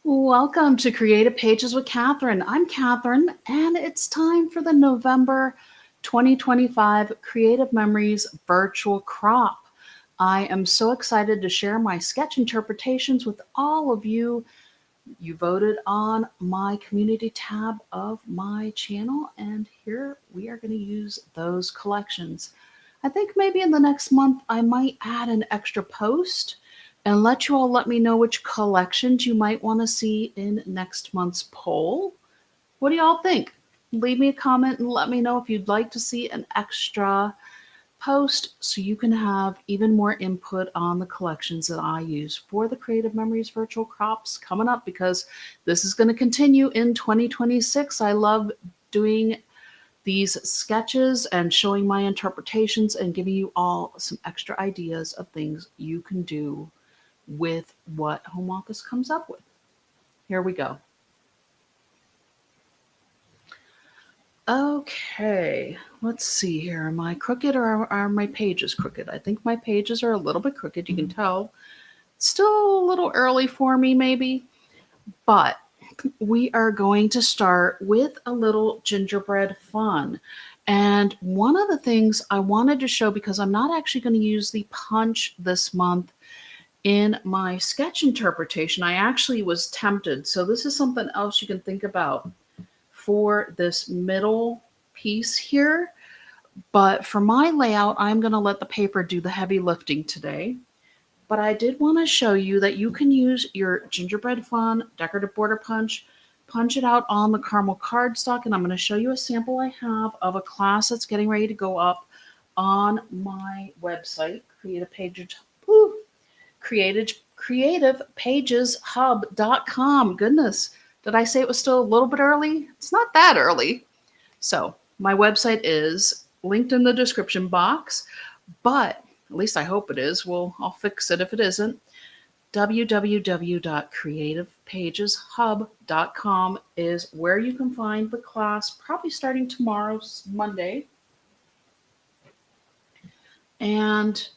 Welcome to Creative Pages with Catherine. I'm Catherine, and it's time for the November 2025 Creative Memories Virtual Crop. I am so excited to share my sketch interpretations with all of you. You voted on my community tab of my channel, and here we are going to use those collections. I think maybe in the next month I might add an extra post and let you all let me know which collections you might want to see in next month's poll. What do y'all think? Leave me a comment and let me know if you'd like to see an extra post so you can have even more input on the collections that I use for the Creative Memories virtual crops coming up, because this is going to continue in 2026. I love doing these sketches and showing my interpretations and giving you all some extra ideas of things you can do with what Home Office comes up with. Here we go. Okay, let's see here. Am I crooked or are my pages crooked? I think my pages are a little bit crooked. You can tell. Still a little early for me, maybe, but we are going to start with a little gingerbread fun. And one of the things I wanted to show, because I'm not actually going to use the punch this month in my sketch interpretation, I actually was tempted. So this is something else you can think about for this middle piece here. But for my layout, I'm going to let the paper do the heavy lifting today. But I did want to show you that you can use your gingerbread fun decorative border punch it out on the caramel cardstock. And I'm going to show you a sample I have of a class that's getting ready to go up on my website, creativepageshub.com. Goodness, did I say it was still a little bit early? It's not that early. So my website is linked in the description box, but at least I hope it is. I'll fix it if it isn't. www.creativepageshub.com is where you can find the class, probably starting tomorrow, Monday. And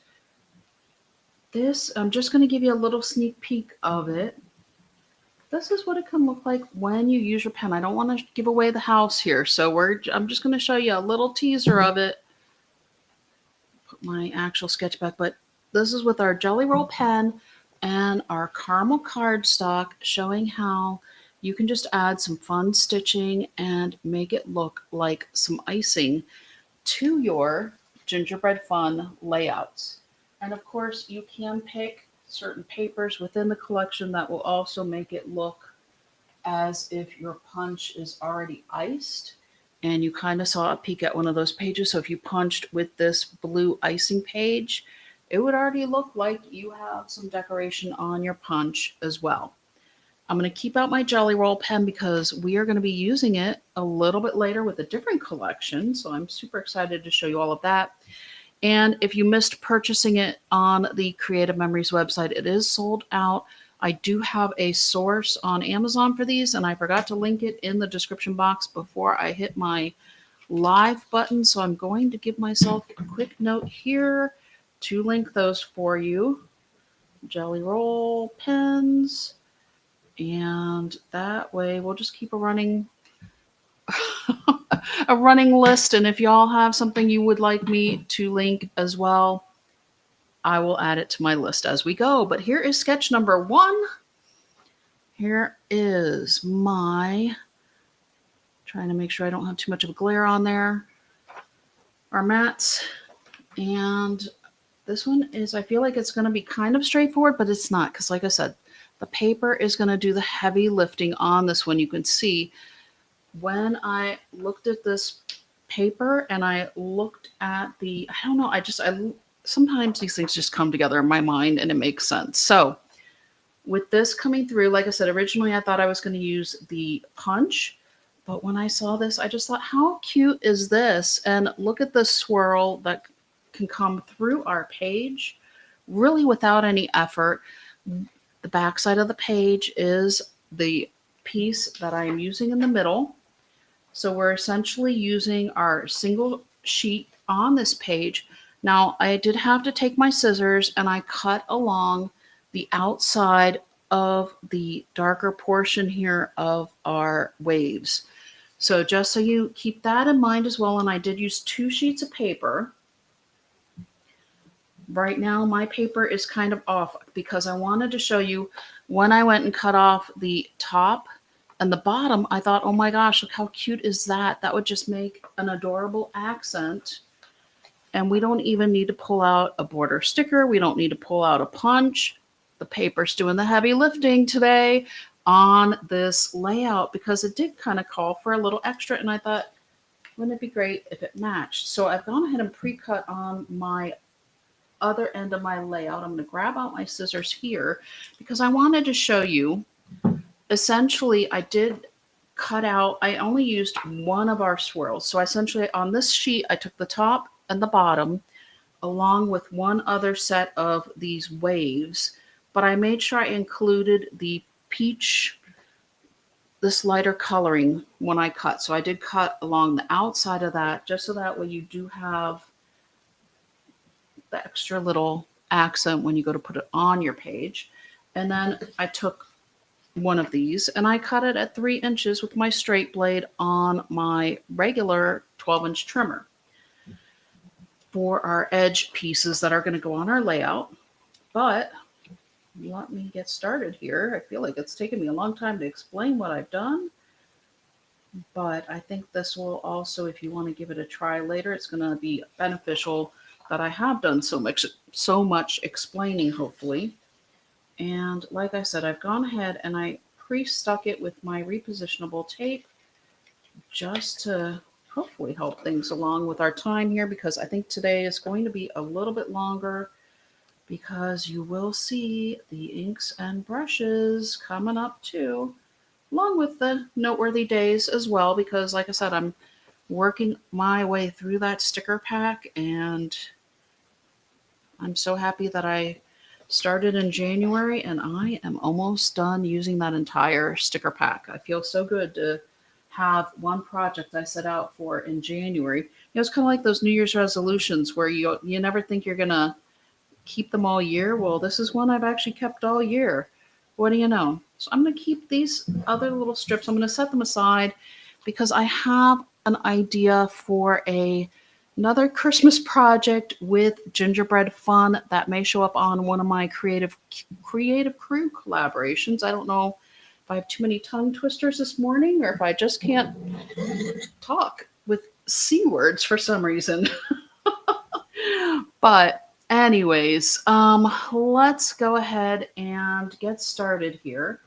this, I'm just going to give you a little sneak peek of it. This is what it can look like when you use your pen. I don't want to give away the house here, so I'm just going to show you a little teaser of it. Put my actual sketch back, but this is with our Jelly Roll pen and our caramel cardstock, showing how you can just add some fun stitching and make it look like some icing to your gingerbread fun layouts. And of course, you can pick certain papers within the collection that will also make it look as if your punch is already iced. And you kind of saw a peek at one of those pages. So if you punched with this blue icing page, it would already look like you have some decoration on your punch as well. I'm going to keep out my Jelly Roll pen because we are going to be using it a little bit later with a different collection. So I'm super excited to show you all of that. And if you missed purchasing it on the Creative Memories website, it is sold out. I do have a source on Amazon for these, and I forgot to link it in the description box before I hit my live button. So I'm going to give myself a quick note here to link those for you. Jelly Roll pens. And that way we'll just keep a running list. And if y'all have something you would like me to link as well, I will add it to my list as we go. But here is sketch number 1. Here is trying to make sure I don't have too much of a glare on there, our mats. And this one is, I feel like it's going to be kind of straightforward, but it's not, because like I said, the paper is going to do the heavy lifting on this one. You can see when I looked at this paper and I looked at I don't know, sometimes these things just come together in my mind and it makes sense. So with this coming through, like I said, originally I thought I was going to use the punch, but when I saw this, I just thought, how cute is this? And look at the swirl that can come through our page, really without any effort. The back side of the page is the piece that I am using in the middle. So we're essentially using our single sheet on this page. Now, I did have to take my scissors and I cut along the outside of the darker portion here of our waves. So just so you keep that in mind as well, and I did use 2 sheets of paper. Right now my paper is kind of off because I wanted to show you when I went and cut off the top and the bottom, I thought, oh my gosh, look how cute is that? That would just make an adorable accent. And we don't even need to pull out a border sticker. We don't need to pull out a punch. The paper's doing the heavy lifting today on this layout because it did kind of call for a little extra. And I thought, wouldn't it be great if it matched? So I've gone ahead and pre-cut on my other end of my layout. I'm going to grab out my scissors here because I wanted to show you. Essentially, I did cut out, I only used one of our swirls. So essentially on this sheet, I took the top and the bottom along with one other set of these waves, but I made sure I included the peach, this lighter coloring when I cut. So I did cut along the outside of that just so that way you do have the extra little accent when you go to put it on your page. And then I took one of these and I cut it at 3 inches with my straight blade on my regular 12-inch trimmer for our edge pieces that are going to go on our layout. But let me get started here. I feel like it's taken me a long time to explain what I've done, but I think this will also, if you want to give it a try later, it's going to be beneficial that I have done so much explaining, hopefully. And like I said, I've gone ahead and I pre-stuck it with my repositionable tape just to hopefully help things along with our time here, because I think today is going to be a little bit longer because you will see the inks and brushes coming up too, along with the noteworthy days as well, because like I said, I'm working my way through that sticker pack and I'm so happy that I started in January and I am almost done using that entire sticker pack. I feel so good to have one project I set out for in January. You know, it's kind of like those New Year's resolutions where you never think you're going to keep them all year. Well, this is one I've actually kept all year. What do you know? So I'm going to keep these other little strips. I'm going to set them aside because I have an idea for another Christmas project with gingerbread fun that may show up on one of my creative crew collaborations. I don't know if I have too many tongue twisters this morning or if I just can't talk with C words for some reason. But anyways, let's go ahead and get started here.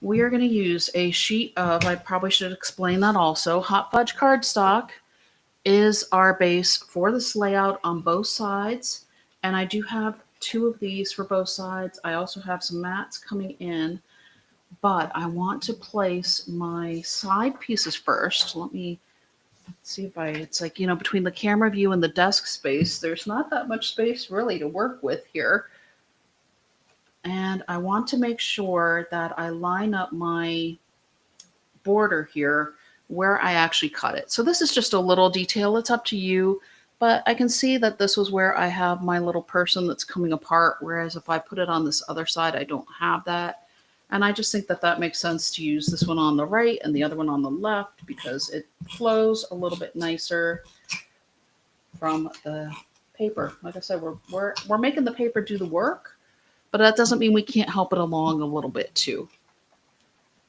We are going to use a sheet of, I probably should explain that also, Hot Fudge cardstock is our base for this layout on both sides. And I do have 2 of these for both sides. I also have some mats coming in, but I want to place my side pieces first. Let me see if it's like, you know, between the camera view and the desk space, there's not that much space really to work with here. And I want to make sure that I line up my border here where I actually cut it. So this is just a little detail. It's up to you, but I can see that this was where I have my little person that's coming apart. Whereas if I put it on this other side, I don't have that. And I just think that that makes sense to use this one on the right and the other one on the left because it flows a little bit nicer from the paper. Like I said, we're making the paper do the work, but that doesn't mean we can't help it along a little bit too.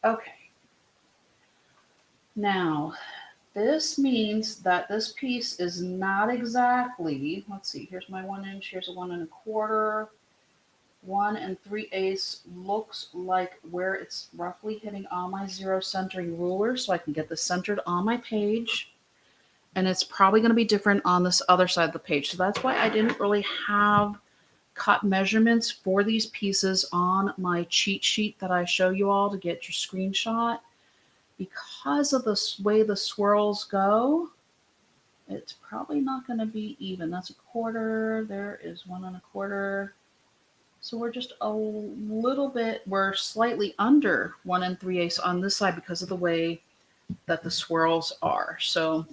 Okay. Now, this means that this piece is not exactly, let's see, here's my 1 inch, here's a 1 1/4. 1 3/8 looks like where it's roughly hitting on my 0 centering ruler so I can get this centered on my page. And it's probably going to be different on this other side of the page. So that's why I didn't really have cut measurements for these pieces on my cheat sheet that I show you all to get your screenshot. Because of the way the swirls go, it's probably not going to be even. That's 1/4. There is 1 1/4. So we're just a little bit, we're slightly under 1 3/8 on this side because of the way that the swirls are. So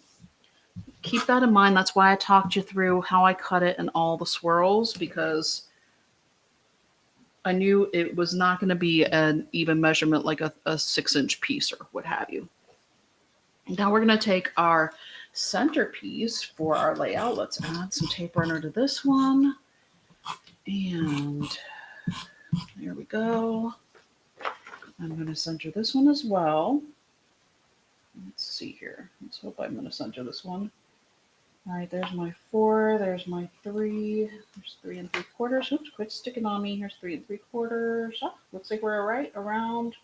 keep that in mind. That's why I talked you through how I cut it and all the swirls, because I knew it was not going to be an even measurement like a 6-inch piece or what have you. Now we're going to take our centerpiece for our layout. Let's add some tape runner to this one. And there we go. I'm going to center this one as well. Let's see here. Let's hope I'm going to center this one. All right, there's my 4. There's my 3. There's 3 3/4. Oops, quit sticking on me. Here's 3 3/4. Oh, looks like we're right around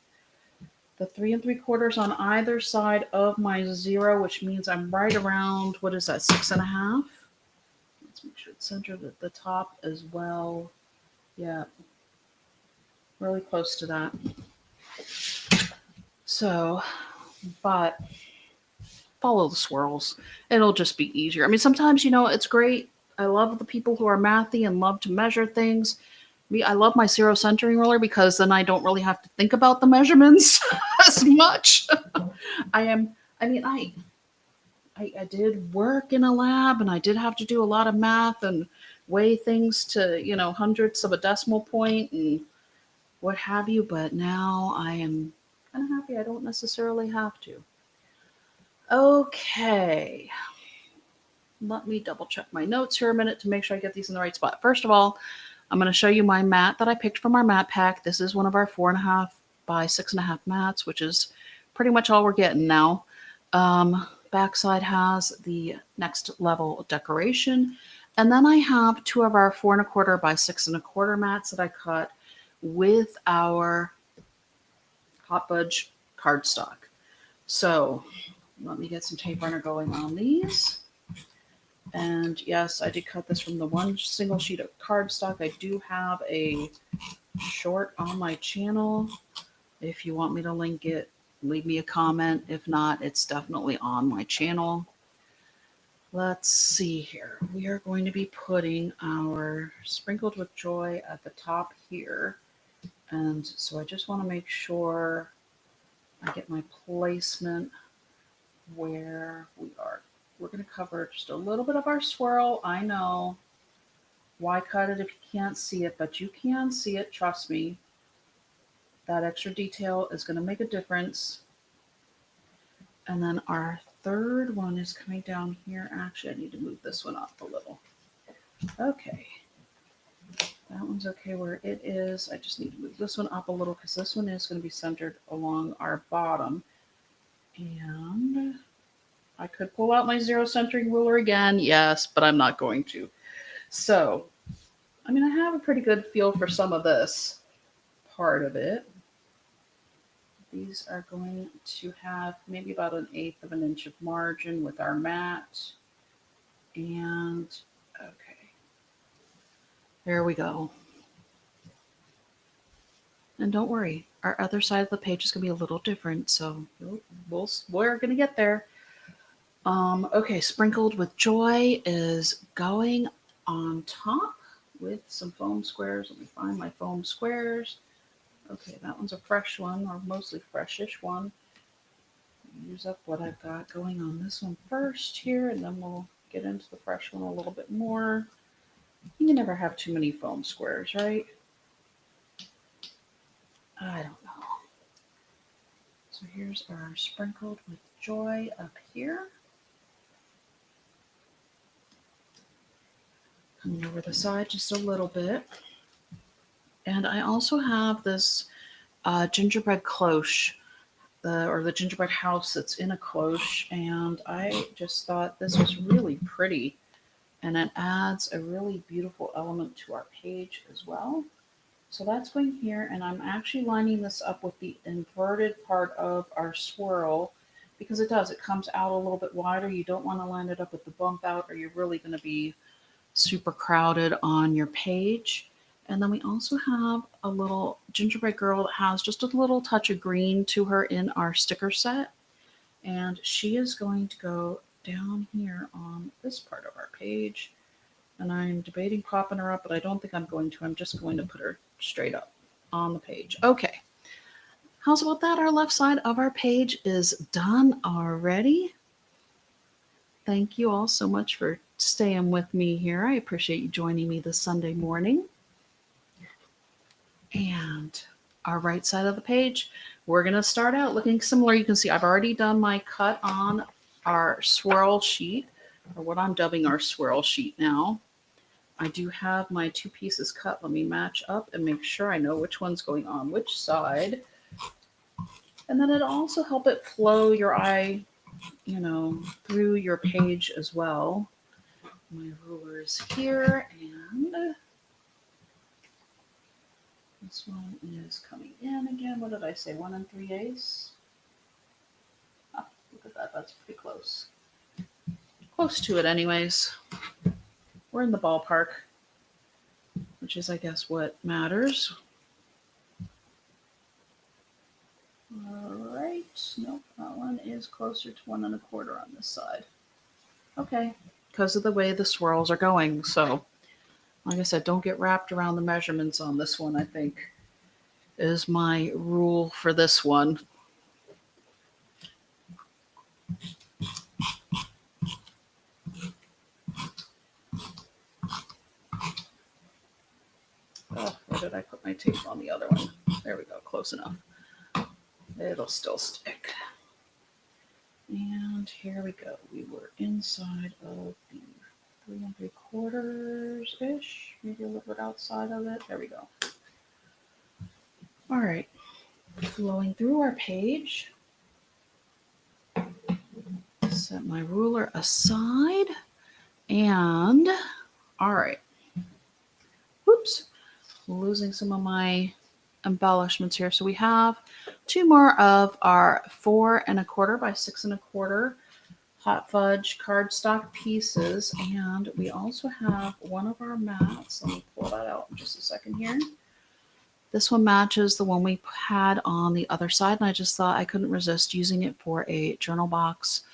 the 3 3/4 on either side of my 0, which means I'm right around, what is that, 6.5? Let's make sure it's centered at the top as well. Yeah, really close to that. So, but follow the swirls. It'll just be easier. I mean, sometimes, it's great. I love the people who are mathy and love to measure things. I love my 0 centering ruler because then I don't really have to think about the measurements as much. I did work in a lab and I did have to do a lot of math and weigh things to, hundredths of a decimal point and what have you. But now I am kind of happy I don't necessarily have to. Okay. Let me double check my notes here a minute to make sure I get these in the right spot. First of all, I'm going to show you my mat that I picked from our mat pack. This is one of our 4.5 by 6.5 mats, which is pretty much all we're getting now. Backside has the next level decoration. And then I have 2 of our 4 1/4 by 6 1/4 mats that I cut with our Hot Budge cardstock. So let me get some tape runner going on these. And yes, I did cut this from the one single sheet of cardstock. I do have a short on my channel. If you want me to link it, leave me a comment. If not, it's definitely on my channel. Let's see here. We are going to be putting our Sprinkled with Joy at the top here. And so I just want to make sure I get my placement where we are. We're going to cover just a little bit of our swirl. I know. Why cut it if you can't see it? But you can see it. Trust me. That extra detail is going to make a difference. And then our third one is coming down here. Actually, I need to move this one up a little. Okay. That one's okay where it is. I just need to move this one up a little because this one is going to be centered along our bottom. And I could pull out my 0 centering ruler again, yes, but I'm not going to. So, I have a pretty good feel for some of this part of it. These are going to have maybe about 1/8 of an inch of margin with our mat. And, okay. There we go. And don't worry, our other side of the page is going to be a little different, so we're going to get there. Okay, Sprinkled with Joy is going on top with some foam squares. Let me find my foam squares. Okay, that one's a fresh one, or mostly freshish one. Use up what I've got going on this one first here, and then we'll get into the fresh one a little bit more. You can never have too many foam squares, right? I don't know. So here's our Sprinkled with Joy up here. Coming over the side just a little bit. And I also have this gingerbread cloche, the gingerbread house that's in a cloche. And I just thought this was really pretty. And it adds a really beautiful element to our page as well. So that's going here. And I'm actually lining this up with the inverted part of our swirl because it comes out a little bit wider. You don't want to line it up with the bump out or you're really going to be super crowded on your page. And then we also have a little gingerbread girl that has just a little touch of green to her in our sticker set. And she is going to go down here on this part of our page. And I'm debating popping her up, but I don't think I'm going to. I'm just going to put her straight up on the page. Okay. How's about that? Our left side of our page is done already. Thank you all so much for staying with me here. I appreciate you joining me this Sunday morning. And our right side of the page, we're going to start out looking similar. You can see I've already done my cut on our swirl sheet, or what I'm dubbing our swirl sheet now. I do have my 2 pieces cut. Let me match up and make sure I know which one's going on which side. And then it'll also help it flow your eye, through your page as well. My ruler is here, and this one is coming in again. What did I say? 1 3/8? Ah, look at that. That's pretty close. Close to it anyways. We're in the ballpark, which is, I guess, what matters. All right. Nope, that one is closer to 1 1/4 on this side. Okay, because of the way the swirls are going. So, like I said, don't get wrapped around the measurements on this one, I think, is my rule for this one. Oh, where did I put my tape on the other one? There we go, close enough. It'll still stick. And here we go. We were inside of the 3 3/4-ish, maybe a little bit outside of it. There we go. All right, flowing through our page. Set my ruler aside. And, all right. Whoops, losing some of my embellishments here. So we have 2 more of our 4 1/4 by 6 1/4 hot fudge cardstock pieces, and we also have one of our mats. Let me pull that out in just a second here. This one matches the one we had on the other side, and I just thought I couldn't resist using it for a journal box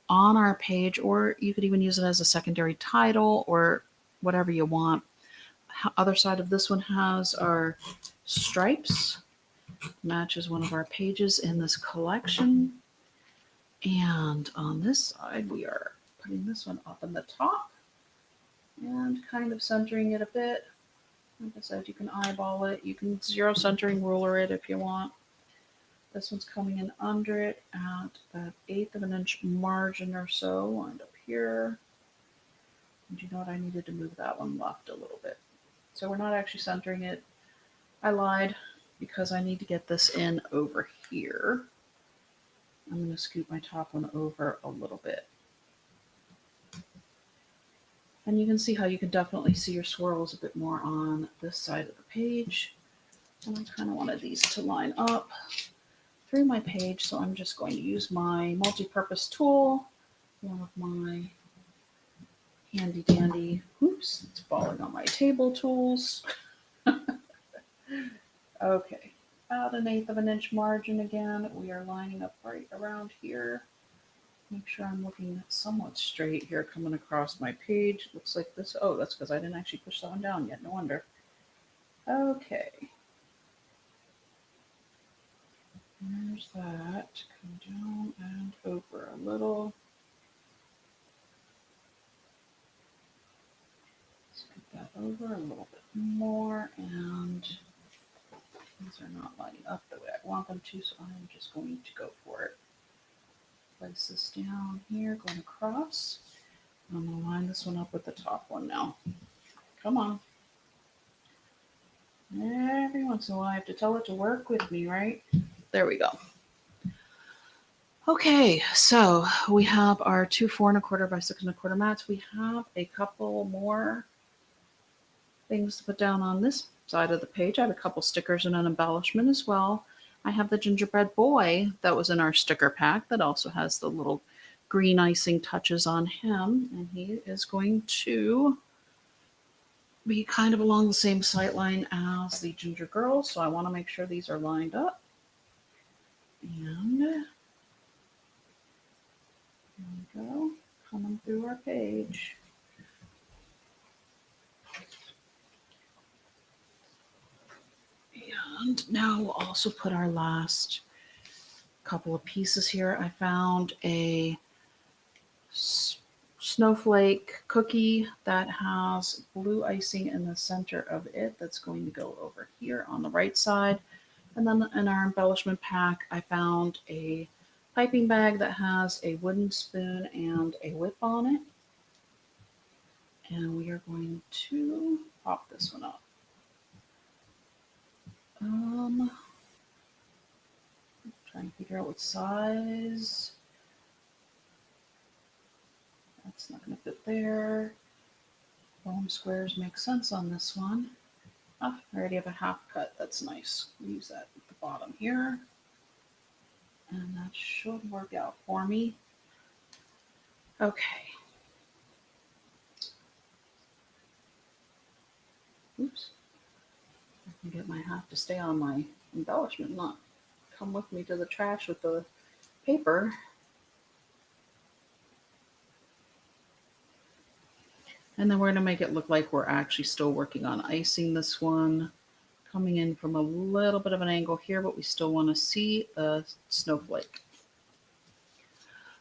on our page, or you could even use it as a secondary title or whatever you want. Other side of this one has our stripes, matches one of our pages in this collection. And on this side, we are putting this one up in the top and kind of centering it a bit. Like I said, you can eyeball it. You can 0 centering ruler it if you want. This one's coming in under it at that 1/8 of an inch margin or so, lined up here. And you know what? I needed to move that one left a little bit. So we're not actually centering it. I lied because I need to get this in over here. I'm going to scoot my top one over a little bit. And you can see how you can definitely see your swirls a bit more on this side of the page. And I kind of wanted these to line up through my page, so I'm just going to use my multi-purpose tool, one of my handy dandy, oops, it's falling on my table tools. Okay, about 1/8 of an inch margin again. We are lining up right around here. Make sure I'm looking somewhat straight here coming across my page. Looks like this. Oh, that's because I didn't actually push that one down yet. No wonder. Okay. There's that. Come down and over a little. Scoot that over a little bit more, and these are not lining up the way I want them to, so I'm just going to go for it. Place this down here, going across. I'm going to line this one up with the top one now. Come on. Every once in a while I have to tell it to work with me, right? There we go. Okay, so we have our 2 4 1/4 by 6 1/4 mats. We have a couple more things to put down on this side of the page. I have a couple stickers and an embellishment as well. I have the gingerbread boy that was in our sticker pack that also has the little green icing touches on him, and he is going to be kind of along the same sight line as the ginger girl, so I want to make sure these are lined up. And there we go, coming through our page. And now we'll also put our last couple of pieces here. I found a snowflake cookie that has blue icing in the center of it that's going to go over here on the right side. And then in our embellishment pack, I found a piping bag that has a wooden spoon and a whip on it. And we are going to pop this one up. Trying to figure out what size. That's not going to fit there. Foam squares make sense on this one. Oh, I already have a half cut. That's nice. Use that at the bottom here. And that should work out for me. Okay. Oops. I can get my half to stay on my embellishment, not come with me to the trash with the paper. And then we're going to make it look like we're actually still working on icing this one. Coming in from a little bit of an angle here, but we still want to see a snowflake.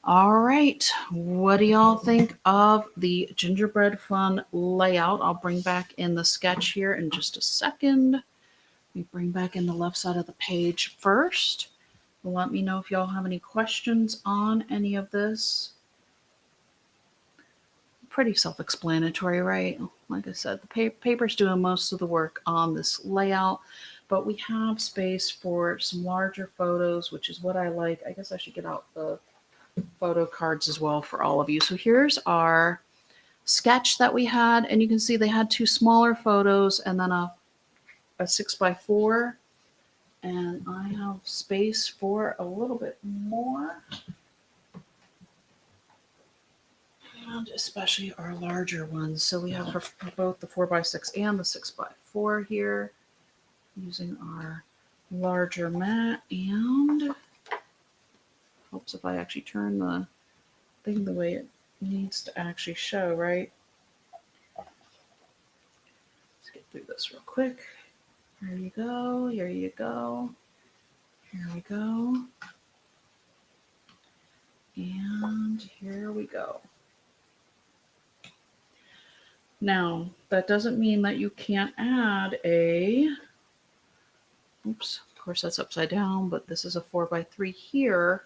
All right, what do y'all think of the gingerbread fun layout? I'll bring back in the sketch here in just a second. We bring back in the left side of the page first. Let me know if y'all have any questions on any of this. Pretty self-explanatory, right? Like I said, the paper's doing most of the work on this layout, but we have space for some larger photos, which is what I like. I guess I should get out the photo cards as well for all of you. So here's our sketch that we had, and you can see they had two smaller photos and then a 6x4, and I have space for a little bit more, and especially our larger ones. So we have for both the 4x6 and the 6x4 here, using our larger mat. And helps if I actually turn the thing the way it needs to actually show, right? Let's get through this real quick. Here you go, here you go, here we go, and here we go. Now, that doesn't mean that you can't add a, oops, of course that's upside down, but this is a 4x3 here.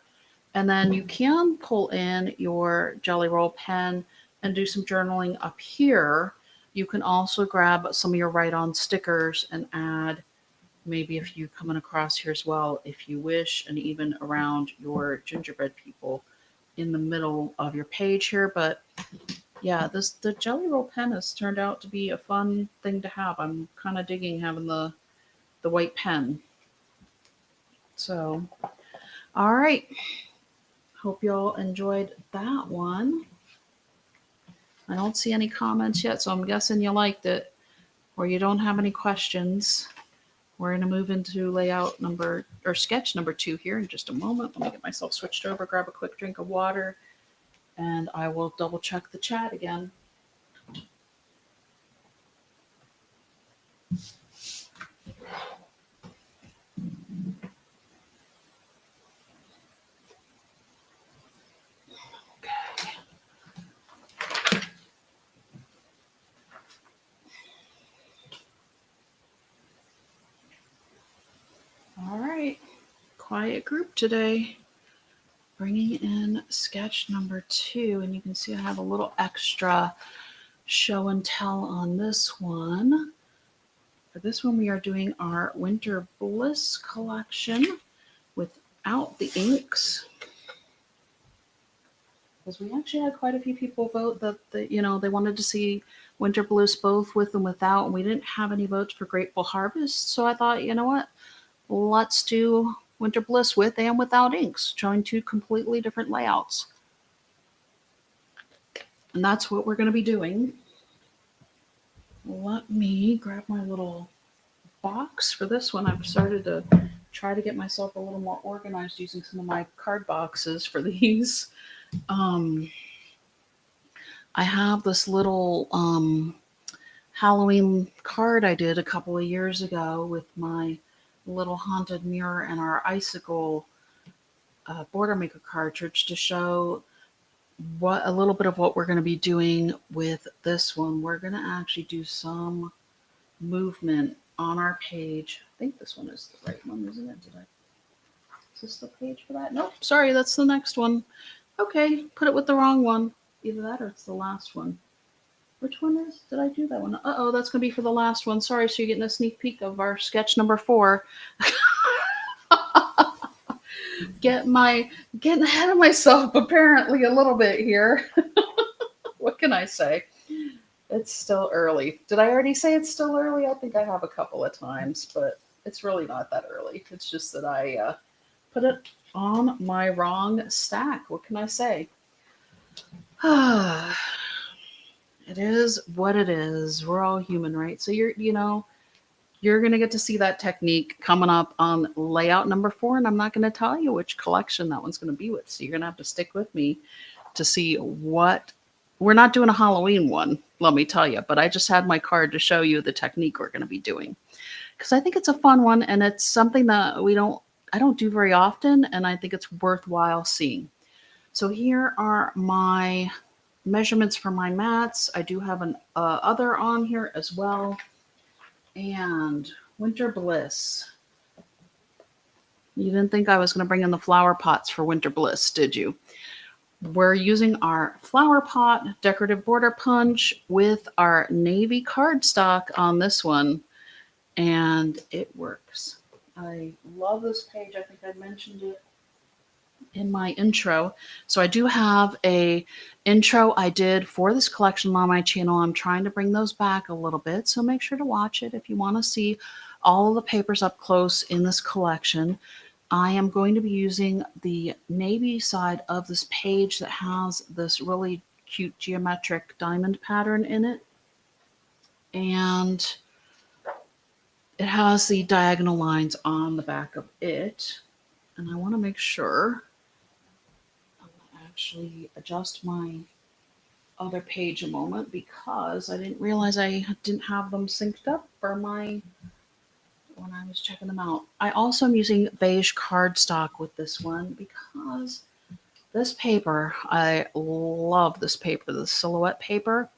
And then you can pull in your Jelly Roll pen and do some journaling up here. You can also grab some of your write-on stickers and add maybe a few coming across here as well, if you wish, and even around your gingerbread people in the middle of your page here. But yeah, the Jelly Roll pen has turned out to be a fun thing to have. I'm kind of digging having the white pen. So, all right. Hope y'all enjoyed that one. I don't see any comments yet, so I'm guessing you liked it, or you don't have any questions. We're going to move into layout number, or sketch number 2 here in just a moment. Let me get myself switched over, grab a quick drink of water, and I will double check the chat again. All right, quiet group today. Bringing in sketch number 2, and you can see I have a little extra show and tell on this one. For this one, we are doing our Winter Bliss collection without the inks, because we actually had quite a few people vote that they wanted to see Winter Bliss both with and without, and we didn't have any votes for Grateful Harvest. So I thought, you know what, let's do Winter Bliss with and without inks, showing 2 completely different layouts. And that's what we're going to be doing. Let me grab my little box for this one. I've started to try to get myself a little more organized using some of my card boxes for these. I have this little Halloween card I did a couple of years ago with my little haunted mirror and our icicle border maker cartridge to show a little bit of what we're going to be doing with this one. We're going to actually do some movement on our page. I think this one is the right one, isn't it? Is this the page for that? Nope, sorry, that's the next one. Okay, put it with the wrong one. Either that or it's the last one. Which one is? Did I do that one? Uh-oh, that's going to be for the last one. Sorry, so you're getting a sneak peek of our sketch number 4. Getting ahead of myself apparently a little bit here. What can I say? It's still early. Did I already say it's still early? I think I have a couple of times, but it's really not that early. It's just that I put it on my wrong stack. What can I say? It is what it is. We're all human, right? So you're going to get to see that technique coming up on layout number 4, and I'm not going to tell you which collection that one's going to be with. So you're going to have to stick with me to see what. We're not doing a Halloween one, let me tell you, but I just had my card to show you the technique we're going to be doing, because I think it's a fun one, and it's something that I don't do very often, and I think it's worthwhile seeing. So here are my measurements for my mats. I do have an other on here as well. And Winter Bliss. You didn't think I was going to bring in the flower pots for Winter Bliss, did you? We're using our flower pot decorative border punch with our navy cardstock on this one, and it works. I love this page. I think I mentioned it in my intro. So I do have a intro I did for this collection on my channel. I'm trying to bring those back a little bit, so make sure to watch it if you want to see all of the papers up close in this collection. I am going to be using the navy side of this page that has this really cute geometric diamond pattern in it, and it has the diagonal lines on the back of it. And I want to make sure actually adjust my other page a moment, because I didn't realize I didn't have them synced up for when I was checking them out. I also am using beige cardstock with this one because this paper, I love this paper, the silhouette paper.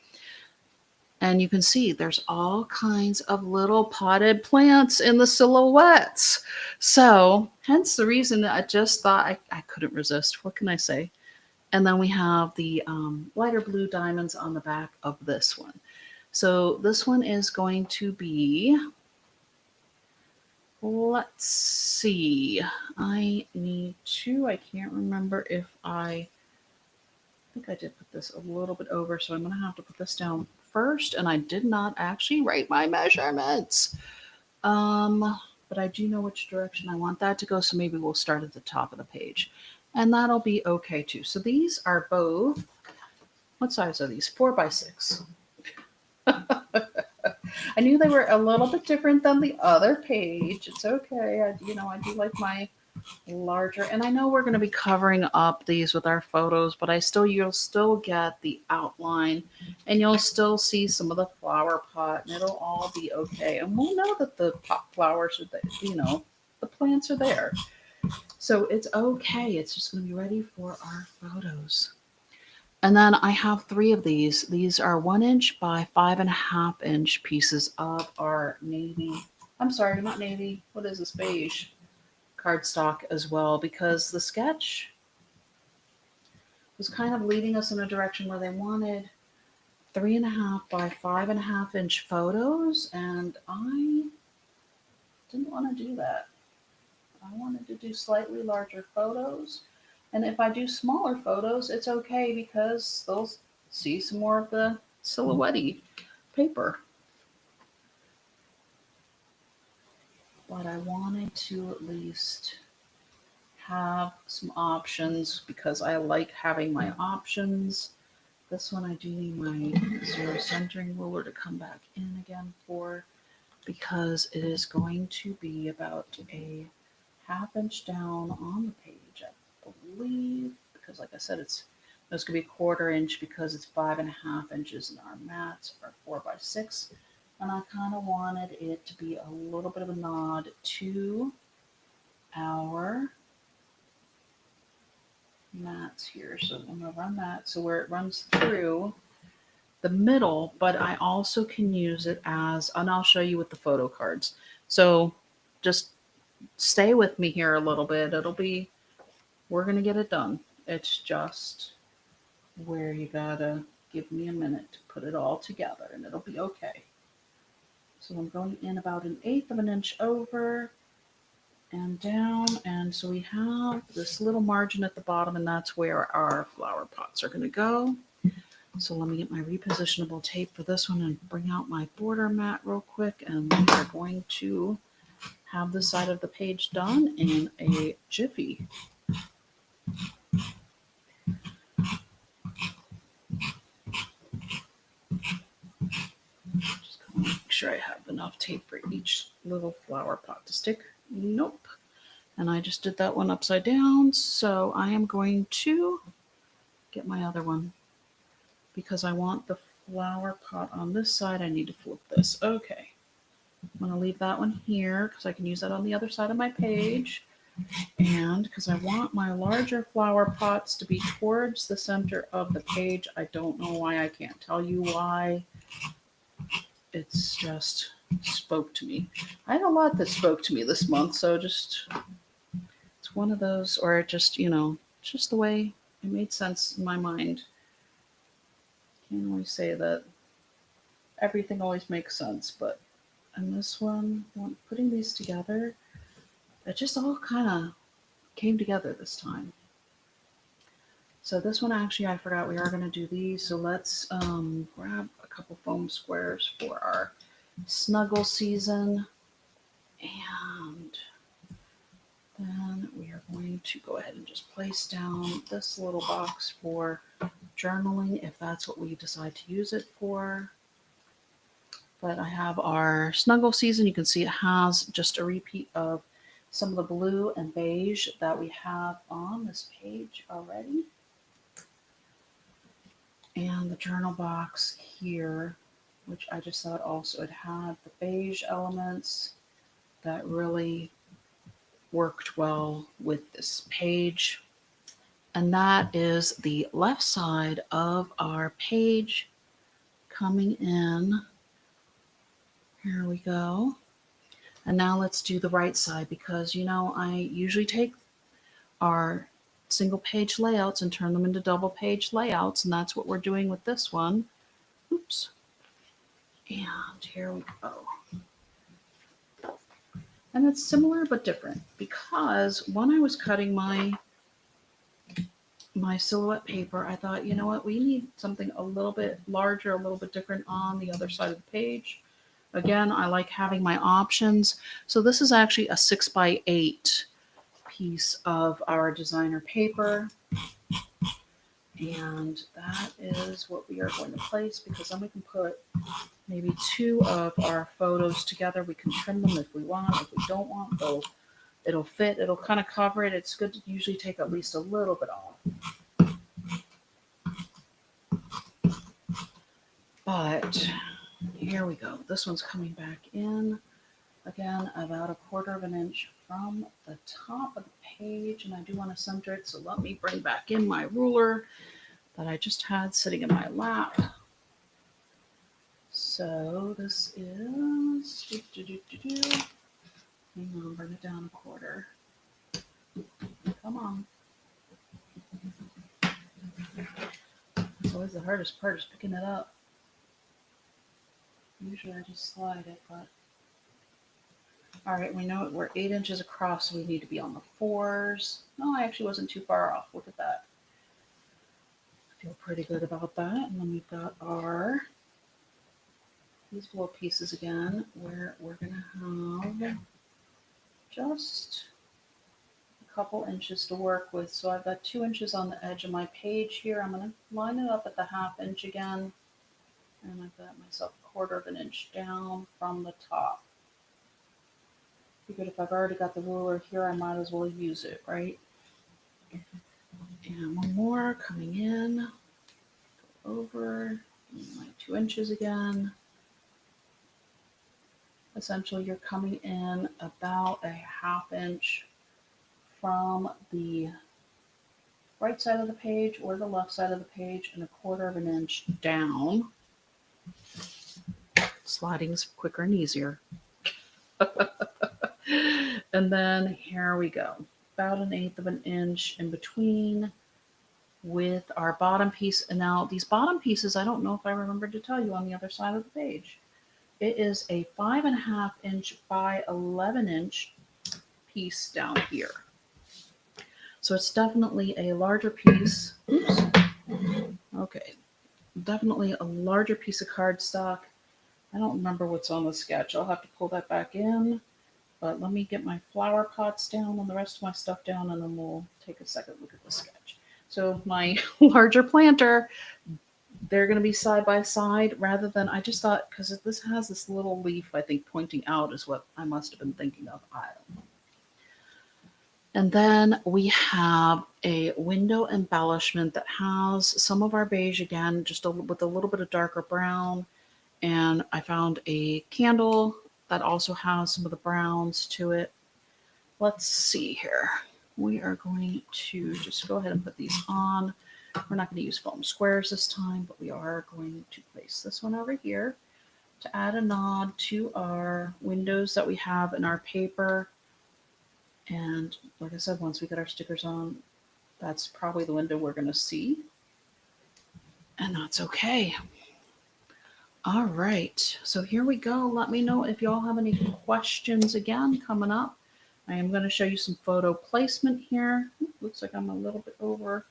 And you can see there's all kinds of little potted plants in the silhouettes. So hence the reason that I just thought I couldn't resist. What can I say? And then we have the lighter blue diamonds on the back of this one. So this one is going to be, let's see, I can't remember if I think I did put this a little bit over, so I'm going to have to put this down first, and I did not actually write my measurements. But I do know which direction I want that to go, so maybe we'll start at the top of the page. And that'll be okay too. So these are both, what size are these? 4x6. I knew they were a little bit different than the other page. It's okay. I do like my larger, and I know we're going to be covering up these with our photos, but you'll still get the outline, and you'll still see some of the flower pot, and it'll all be okay. And we'll know that the pot flowers are there, the plants are there. So it's okay. It's just going to be ready for our photos. And then I have 3 of these. These are 1 inch by 5.5 inch pieces of our navy. I'm sorry, not navy. What is this? Beige cardstock as well, because the sketch was kind of leading us in a direction where they wanted 3.5 by 5.5 inch photos, and I didn't want to do that. I wanted to do slightly larger photos. And if I do smaller photos, it's okay because they'll see some more of the silhouette paper. But I wanted to at least have some options because I like having my options. This one I do need my zero centering ruler to come back in again for, because it is going to be about a 1/2 inch down on the page, I believe, because like I said, it's going to be 1/4 inch because it's 5.5 inches in our mats are 4x6. And I kind of wanted it to be a little bit of a nod to our mats here. So I'm gonna run that so where it runs through the middle, but I also can use it as, and I'll show you with the photo cards. So just stay with me here a little bit. We're gonna get it done. It's just where you gotta give me a minute to put it all together and it'll be okay. So I'm going in about 1/8 of an inch over and down. And so we have this little margin at the bottom, and that's where our flower pots are gonna go. So let me get my repositionable tape for this one and bring out my border mat real quick. And we are going to have this side of the page done in a jiffy. Just gonna make sure I have enough tape for each little flower pot to stick. Nope. And I just did that one upside down. So I am going to get my other one because I want the flower pot on this side. I need to flip this. Okay. I'm going to leave that one here because I can use that on the other side of my page. And because I want my larger flower pots to be towards the center of the page. I don't know why. I can't tell you why. It's just spoke to me. I had a lot that spoke to me this month. So just, it's one of those, or it just, it's just the way it made sense in my mind. Can't always say that everything always makes sense, but in this one, putting these together, it just all kind of came together this time. So this one, actually, I forgot we are going to do these. So let's grab a couple foam squares for our snuggle season. And then we are going to go ahead and just place down this little box for journaling, if that's what we decide to use it for. But I have our snuggle season. You can see it has just a repeat of some of the blue and beige that we have on this page already. And the journal box here, which I just thought also it had the beige elements that really worked well with this page. And that is the left side of our page coming in. Here we go. And now let's do the right side because, I usually take our single page layouts and turn them into double page layouts. And that's what we're doing with this one. Oops. And here we go. And it's similar but different because when I was cutting my silhouette paper, I thought, you know what, we need something a little bit larger, a little bit different on the other side of the page. Again, I like having my options. So this is actually a 6x8 piece of our designer paper. And that is what we are going to place because then we can put maybe 2 of our photos together. We can trim them if we want. If we don't want, it'll fit. It'll kind of cover it. It's good to usually take at least a little bit off. But here we go. This one's coming back in. Again, about 1/4 of an inch from the top of the page. And I do want to center it. So let me bring back in my ruler that I just had sitting in my lap. So this is, hang on, bring it down 1/4. Come on. It's always the hardest part is picking it up. Usually I just slide it, but. All right, we know we're 8 inches across, so we need to be on the 4s. No, I actually wasn't too far off. Look at that. I feel pretty good about that. And then we've got these little pieces again, where we're going to have just a couple inches to work with. So I've got 2 inches on the edge of my page here. I'm going to line it up at the 1/2 inch again. And I've got myself 1/4 of an inch down from the top. Figured if I've already got the ruler here, I might as well use it, right? And one more coming in, go over my 2 inches again. Essentially, you're coming in about a 1/2 inch from the right side of the page or the left side of the page and 1/4 of an inch down. Sliding's quicker and easier. And then here we go. About 1/8 of an inch in between with our bottom piece. And now these bottom pieces, I don't know if I remembered to tell you on the other side of the page. It is a 5.5 inch by 11 inch piece down here. So it's definitely a larger piece. Oops. Okay. Definitely a larger piece of cardstock. I don't remember what's on the sketch. I'll have to pull that back in. But let me get my flower pots down and the rest of my stuff down, and then we'll take a second look at the sketch. So my larger planter, they're going to be side by side rather than, I just thought, because this has this little leaf, I think, pointing out is what I must have been thinking of. I don't know. And then we have a window embellishment that has some of our beige again, just with a little bit of darker brown. And I found a candle that also has some of the browns to it. Let's see here. We are going to just go ahead and put these on. We're not going to use foam squares this time, but we are going to place this one over here to add a nod to our windows that we have in our paper. And like I said, once we get our stickers on, that's probably the window we're going to see. And that's okay. All right, so here we go. Let me know if y'all have any questions again coming up. I am going to show you some photo placement here. Looks like I'm a little bit over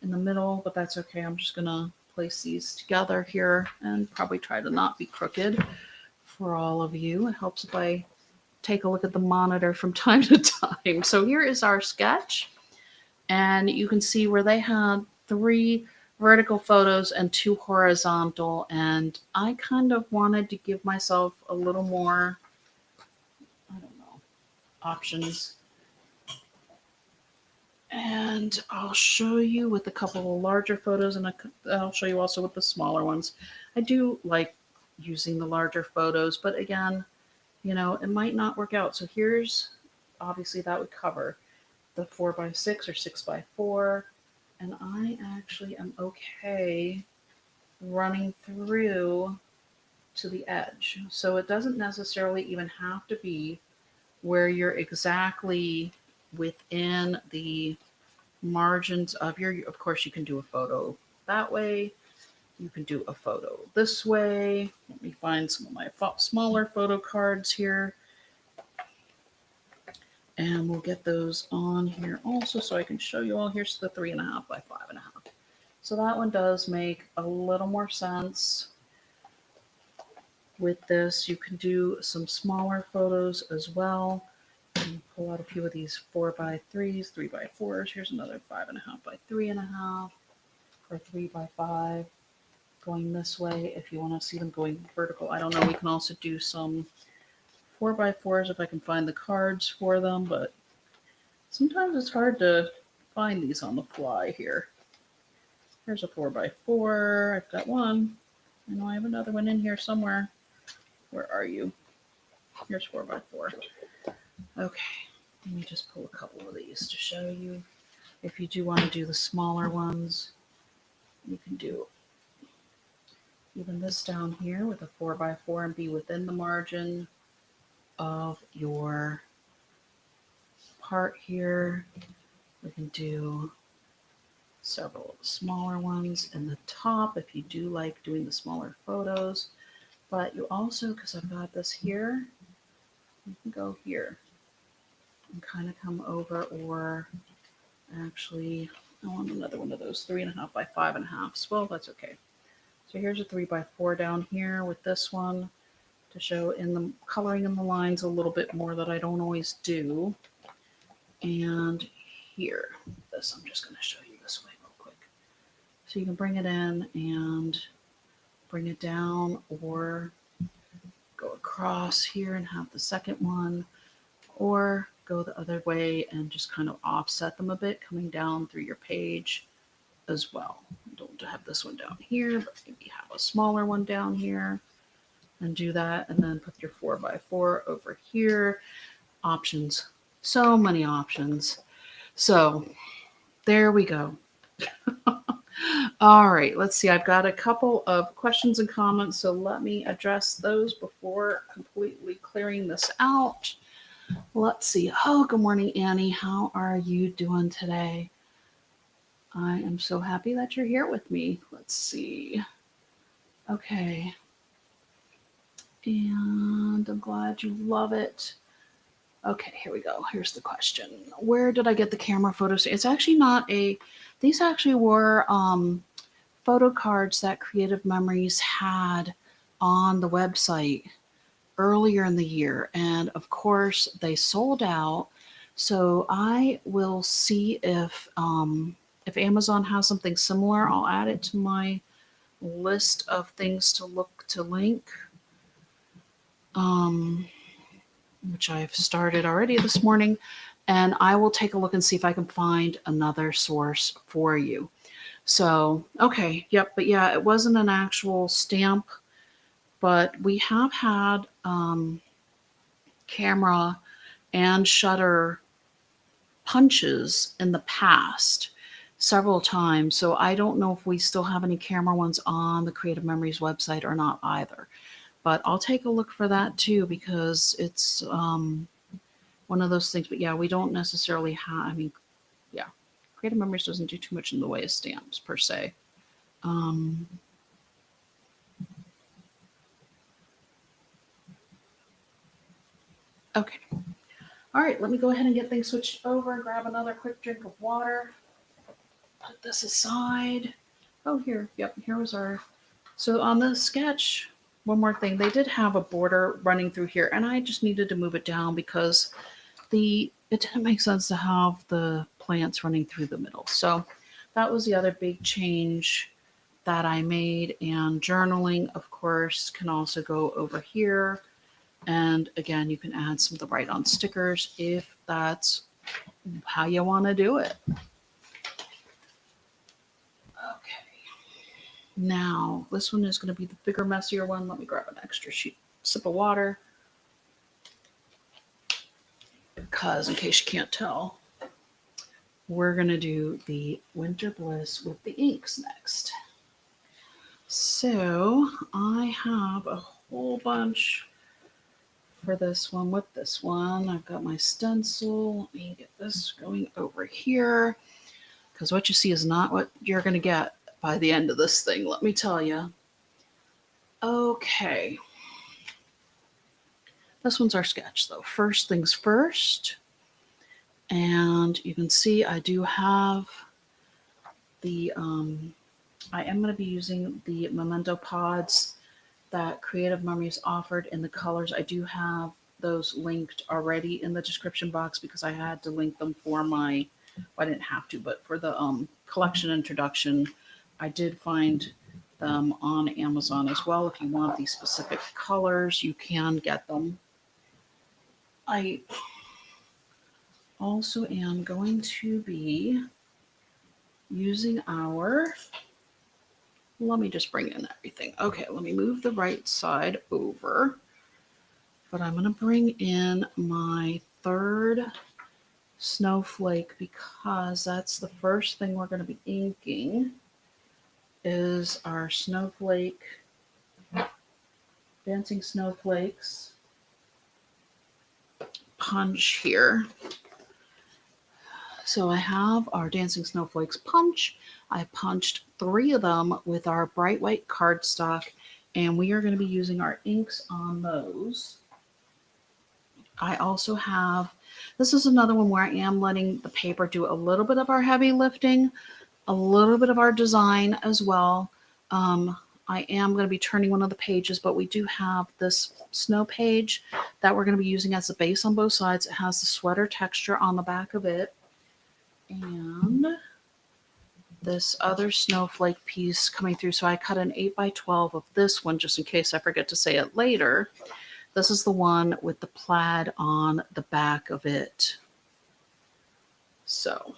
in the middle, but that's okay. I'm just going to place these together here and probably try to not be crooked for all of you. It helps if I take a look at the monitor from time to time. So here is our sketch, and you can see where they had 3 vertical photos and 2 horizontal, and I kind of wanted to give myself a little more, I don't know, options. And I'll show you with a couple of larger photos, and I'll show you also with the smaller ones. I do like using the larger photos, but again, you know, it might not work out. So here's, obviously that would cover the 4x6 or 6x4. And I actually am okay running through to the edge. So it doesn't necessarily even have to be where you're exactly within the margins of your, of course you can do a photo that way. You can do a photo this way. Let me find some of my smaller photo cards here. And we'll get those on here also so I can show you all. Here's the 3.5 by 5.5. So that one does make a little more sense. With this, you can do some smaller photos as well. And pull out a few of these 4x3s, 3x4s. Here's another 5.5 by 3.5 or 3x5 going this way if you want to see them going vertical. I don't know. We can also do some 4x4s if I can find the cards for them, but sometimes it's hard to find these on the fly here. Here's a 4x4. I've got one. I know I have another one in here somewhere. Where are you? Here's 4x4. Okay, let me just pull a couple of these to show you. If you do want to do the smaller ones, you can do even this down here with a 4x4 and be within the margin of your part here. We can do several smaller ones in the top if you do like doing the smaller photos. But you also, because I've got this here, you can go here and kind of come over, or actually, I want another one of those 3.5 by 5.5. Well, that's okay. So here's a 3x4 down here with this one to show in the coloring in the lines a little bit more that I don't always do. And here, this I'm just going to show you this way real quick. So you can bring it in and bring it down, or go across here and have the second one, or go the other way and just kind of offset them a bit coming down through your page as well. Don't have this one down here, but maybe have a smaller one down here and do that, and then put your 4x4 over here. Options, so many options. So There we go. All right, let's see. I've got a couple of questions and comments, so let me address those before completely clearing this out. Let's see. Oh, good morning, Annie. How are you doing today? I am so happy that you're here with me. Let's see. Okay. And I'm glad you love it. Okay, here we go. Here's the question. Where did I get the camera photos? It's actually not a, these actually were photo cards that Creative Memories had on the website earlier in the year. And of course, they sold out. So I will see if Amazon has something similar. I'll add it to my list of things to look to link. Which I've started already this morning, and I will take a look and see if I can find another source for you. So, okay, yep, but yeah, it wasn't an actual stamp, but we have had camera and shutter punches in the past several times. So I don't know if we still have any camera ones on the Creative Memories website or not either. But I'll take a look for that too, because it's one of those things. But yeah, we don't necessarily have, I mean, yeah, Creative Memories doesn't do too much in the way of stamps per se. Okay. All right, let me go ahead and get things switched over and grab another quick drink of water. Put this aside. Oh, here. Yep, here was our. So on the sketch, one more thing. They did have a border running through here, and I just needed to move it down because it didn't make sense to have the plants running through the middle. So that was the other big change that I made. And journaling, of course, can also go over here. And again, you can add some of the write-on stickers if that's how you want to do it. Okay. Now, this one is going to be the bigger, messier one. Let me grab an extra sip of water. Because, in case you can't tell, we're going to do the Winter Bliss with the inks next. So, I have a whole bunch for this one with this one. I've got my stencil. Let me get this going over here. Because what you see is not what you're going to get by the end of this thing, let me tell you. Okay. This one's our sketch, though. First things first. And you can see I do have the, I am going to be using the Memento pods that Creative Memories offered in the colors. I do have those linked already in the description box because I had to link them for my, well, I didn't have to, but for the collection introduction, I did find them on Amazon as well. If you want these specific colors, you can get them. I also am going to be using our, let me just bring in everything. Okay, let me move the right side over. But I'm going to bring in my third snowflake because that's the first thing we're going to be inking is our snowflake, Dancing Snowflakes punch here. So I have our Dancing Snowflakes punch. I punched 3 of them with our bright white cardstock, and we are going to be using our inks on those. I also have, this is another one where I am letting the paper do a little bit of our heavy lifting, a little bit of our design as well. I am going to be turning one of the pages, but we do have this snow page that we're going to be using as the base on both sides. It has the sweater texture on the back of it. And this other snowflake piece coming through. So I cut an 8x12 of this one just in case I forget to say it later. This is the one with the plaid on the back of it. So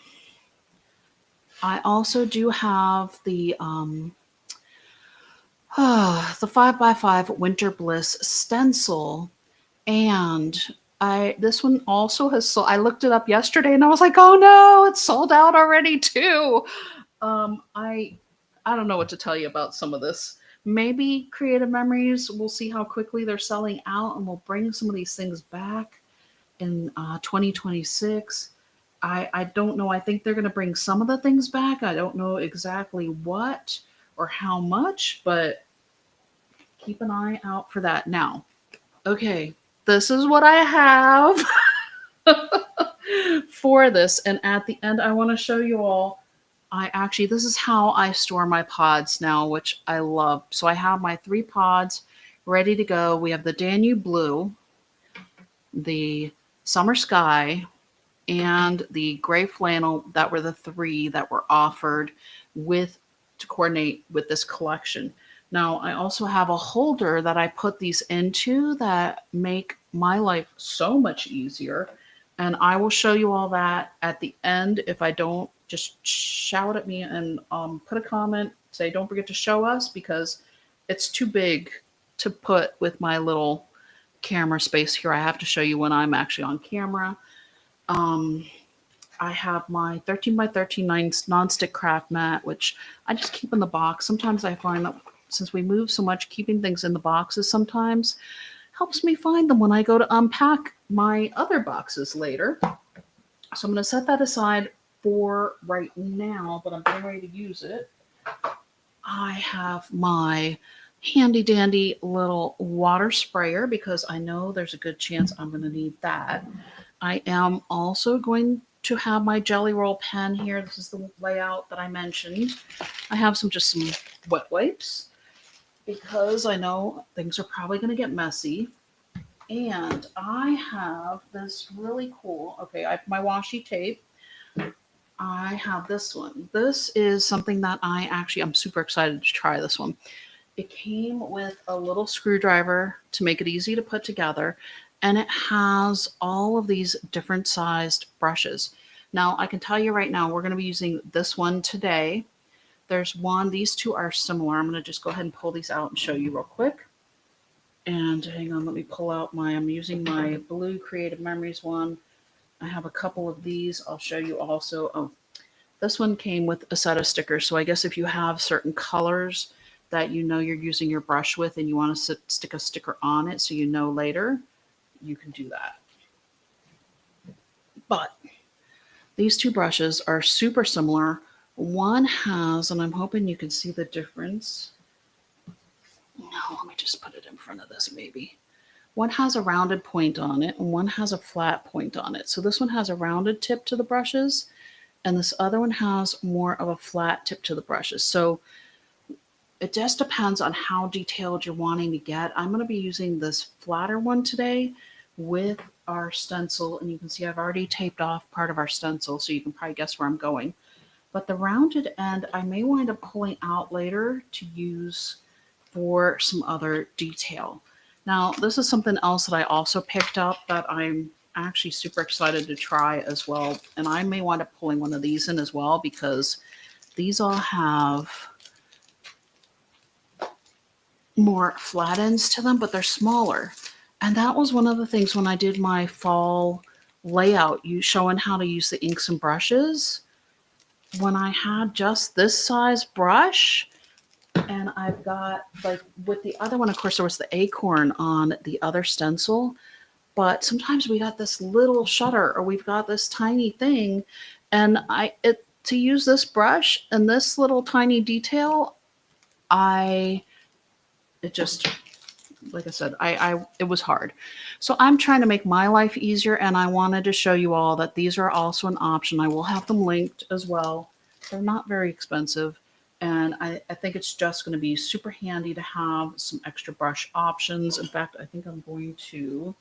I also do have the 5x5 Winter Bliss stencil, and This one also has sold. I looked it up yesterday and I was like, oh no, it's sold out already too. I don't know what to tell you about some of this. Maybe Creative Memories, we'll see how quickly they're selling out and we'll bring some of these things back in 2026. I don't know. I think they're going to bring some of the things back. I don't know exactly what or how much, but keep an eye out for that. Now, okay, this is what I have for this. And at the end, I want to show you all. This is how I store my pods now, which I love. So I have my 3 pods ready to go. We have the Danube Blue, the Summer Sky, and the gray flannel. That were the 3 that were offered with to coordinate with this collection. Now, I also have a holder that I put these into that make my life so much easier. And I will show you all that at the end. If I don't, just shout at me and put a comment. Say, don't forget to show us because it's too big to put with my little camera space here. I have to show you when I'm actually on camera. Um, I have my 13 by 13 nonstick craft mat, which I just keep in the box. Sometimes I find that since we move so much, keeping things in the boxes sometimes helps me find them when I go to unpack my other boxes later. So I'm going to set that aside for right now, but I'm getting ready to use it. I have my handy dandy little water sprayer because I know there's a good chance I'm going to need that. I am also going to have my Jelly Roll pen here. This is the layout that I mentioned. I have some wet wipes because I know things are probably going to get messy. And I have this really cool, okay, I have my washi tape. I have this one. This is something that I'm super excited to try this one. It came with a little screwdriver to make it easy to put together, and it has all of these different sized brushes. Now, I can tell you right now, we're going to be using this one today. There's one, these 2 are similar. I'm going to just go ahead and pull these out and show you real quick. And hang on, let me pull out I'm using my blue Creative Memories one. I have a couple of these. I'll show you also. Oh, this one came with a set of stickers. So I guess if you have certain colors that you know you're using your brush with and you want to stick a sticker on it so you know later, you can do that. But these 2 brushes are super similar. One has, and I'm hoping you can see the difference. No, let me just put it in front of this maybe. One has a rounded point on it and one has a flat point on it. So this one has a rounded tip to the brushes and this other one has more of a flat tip to the brushes. So it just depends on how detailed you're wanting to get. I'm going to be using this flatter one today with our stencil. And you can see I've already taped off part of our stencil, so you can probably guess where I'm going. But the rounded end, I may wind up pulling out later to use for some other detail. Now, this is something else that I also picked up that I'm actually super excited to try as well. And I may wind up pulling one of these in as well because these all have more flat ends to them, but they're smaller. And that was one of the things when I did my fall layout, you showing how to use the inks and brushes. When I had just this size brush, and I've got like with the other one, of course, there was the acorn on the other stencil, but sometimes we got this little shutter or we've got this tiny thing, and to use this brush and this little tiny detail, it just, like I said, it was hard. So I'm trying to make my life easier, and I wanted to show you all that these are also an option. I will have them linked as well. They're not very expensive, and I think it's just going to be super handy to have some extra brush options. In fact, I think I'm going to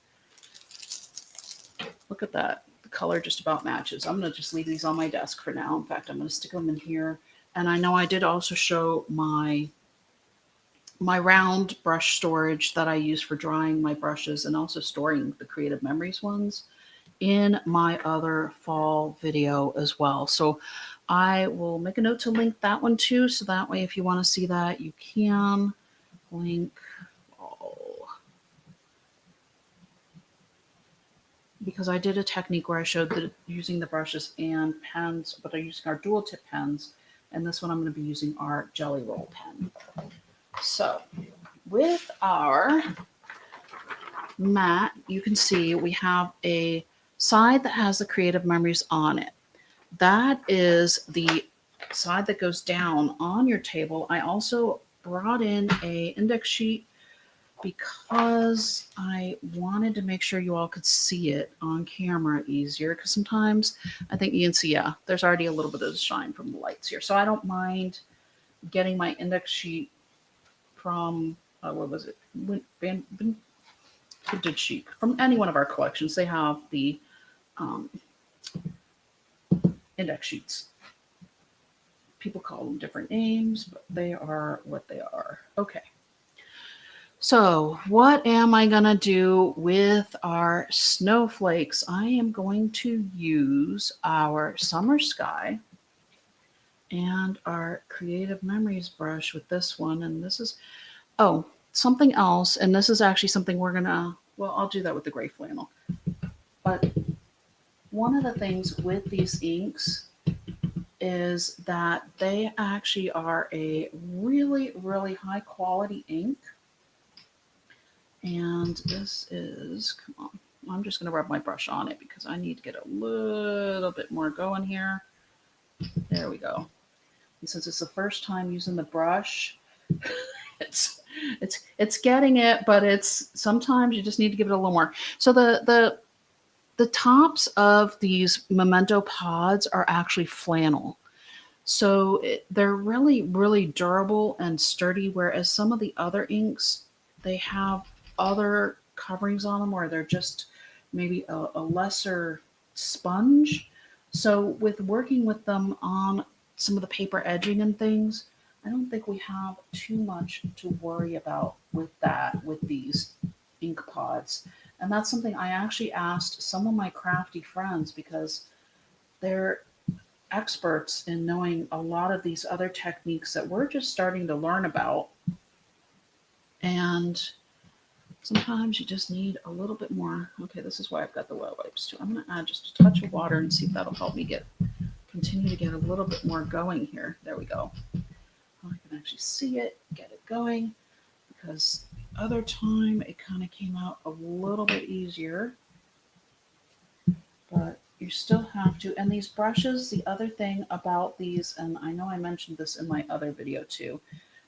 look at that. The color just about matches. I'm going to just leave these on my desk for now. In fact, I'm going to stick them in here. And I know I did also show my round brush storage that I use for drying my brushes and also storing the Creative Memories ones in my other fall video as well. So I will make a note to link that one too. So that way, if you want to see that, you can link. Oh. because I did a technique where I showed that using the brushes and pens, but I'm using our dual tip pens. And this one I'm going to be using our Jelly Roll pen. So with our mat, you can see we have a side that has the creative memories on it. That is the side that goes down on your table. I also brought in a index sheet because I wanted to make sure you all could see it on camera easier, because sometimes I think you can see, yeah, there's already a little bit of shine from the lights here. So I don't mind getting my index sheet from, what was it? Vintage Chic. From any one of our collections. They have the um, index sheets. People call them different names, but they are what they are. Okay. So, what am I going to do with our snowflakes? I am going to use our Summer Sky and our Creative Memories brush with this one. And this is, oh, something else. And this is actually something we're going to, well, I'll do that with the gray flannel. But one of the things with these inks is that they actually are a really, really high quality ink. And this is, come on, I'm just going to rub my brush on it because I need to get a little bit more going here. There we go. And since it's the first time using the brush, it's getting it, but it's sometimes you just need to give it a little more. So the tops of these Memento pods are actually flannel. So they're really, really durable and sturdy, whereas some of the other inks, they have other coverings on them, or they're just maybe a lesser sponge. So with working with them on some of the paper edging and things, I don't think we have too much to worry about with that, with these ink pods. And that's something I actually asked some of my crafty friends, because they're experts in knowing a lot of these other techniques that we're just starting to learn about. And sometimes you just need a little bit more. Okay, this is why I've got the wet wipes too. I'm going to add just a touch of water and see if that'll help me continue to get a little bit more going here. There we go. I can actually see it, get it going, because the other time it kind of came out a little bit easier. But you still have to, and these brushes, the other thing about these, and I know I mentioned this in my other video too,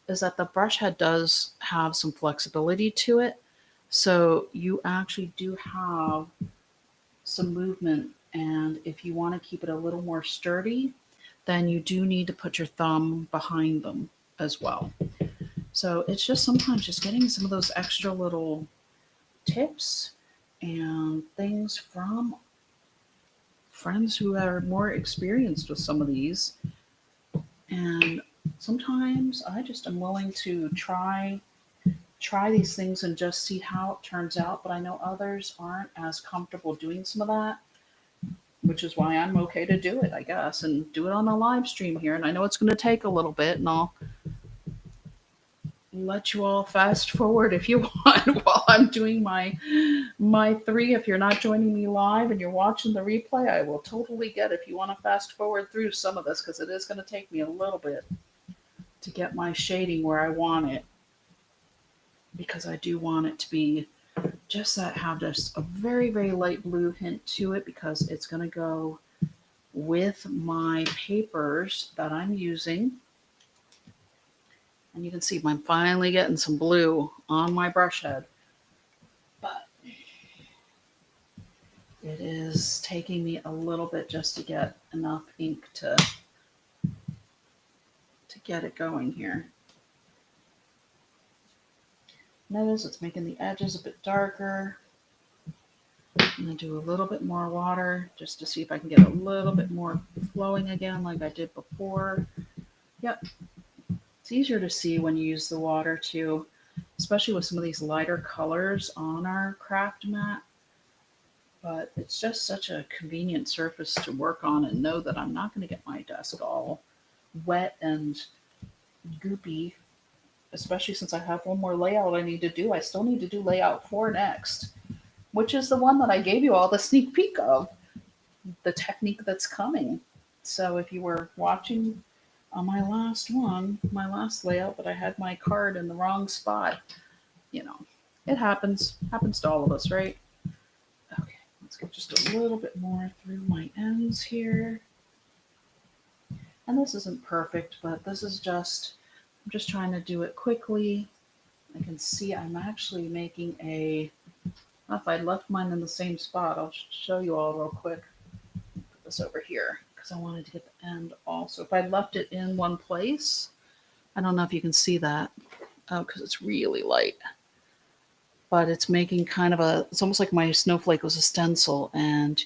is that the brush head does have some flexibility to it. So you actually do have some movement, and if you want to keep it a little more sturdy, then you do need to put your thumb behind them as well. So it's just sometimes just getting some of those extra little tips and things from friends who are more experienced with some of these. And sometimes I just am willing to try these things and just see how it turns out. But I know others aren't as comfortable doing some of that, which is why I'm okay to do it, I guess, and do it on a live stream here. And I know it's going to take a little bit, and I'll let you all fast forward if you want while I'm doing my three. If you're not joining me live and you're watching the replay, I will totally get if you want to fast forward through some of this, because it is going to take me a little bit to get my shading where I want it, because I do want it to be just that, have just a very, very light blue hint to it, because it's going to go with my papers that I'm using. And you can see I'm finally getting some blue on my brush head. But it is taking me a little bit just to get enough ink to get it going here. Notice it's making the edges a bit darker. I'm going to do a little bit more water just to see if I can get a little bit more flowing again like I did before. Yep. It's easier to see when you use the water too, especially with some of these lighter colors on our craft mat. But it's just such a convenient surface to work on, and know that I'm not going to get my desk all wet and goopy, especially since I have one more layout I need to do. I still need to do layout 4 next. which is the one that I gave you all the sneak peek of, the technique that's coming. So if you were watching on my last one, my last layout, but I had my card in the wrong spot, you know, it happens. Happens to all of us, right? Okay, let's get just a little bit more through my ends here. And this isn't perfect, but this is just, I'm just trying to do it quickly. I can see I'm actually making a, if I left mine in the same spot, I'll show you all real quick. Put this over here because I wanted to get the end also. If I left it in one place, I don't know if you can see that. Oh, because it's really light. But it's making kind of a, it's almost like my snowflake was a stencil, and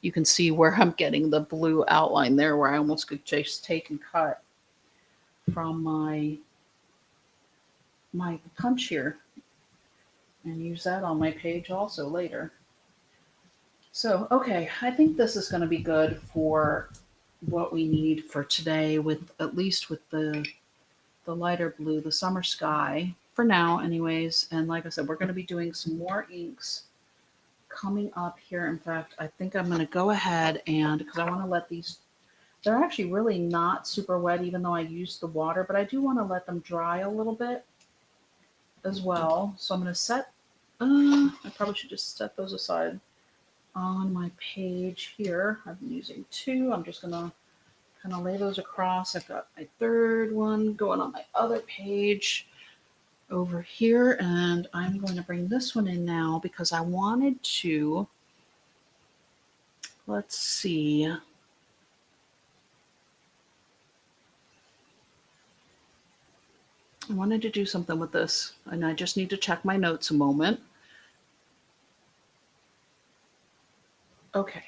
you can see where I'm getting the blue outline there, where I almost could just take and cut from my punch here and use that on my page also later. So, okay, I think this is going to be good for what we need for today, with at least with the lighter blue, the summer sky for now anyways. And like I said, we're going to be doing some more inks coming up here. In fact, I think I'm going to go ahead and, because I want to let these, they're actually really not super wet even though I used the water, but I do want to let them dry a little bit as well. So I'm going to set, I probably should just set those aside on my page here. I've been using two. I'm just going to kind of lay those across. I've got my third one going on my other page over here, and I'm going to bring this one in now because I wanted to, let's see. I wanted to do something with this, and I just need to check my notes a moment. Okay.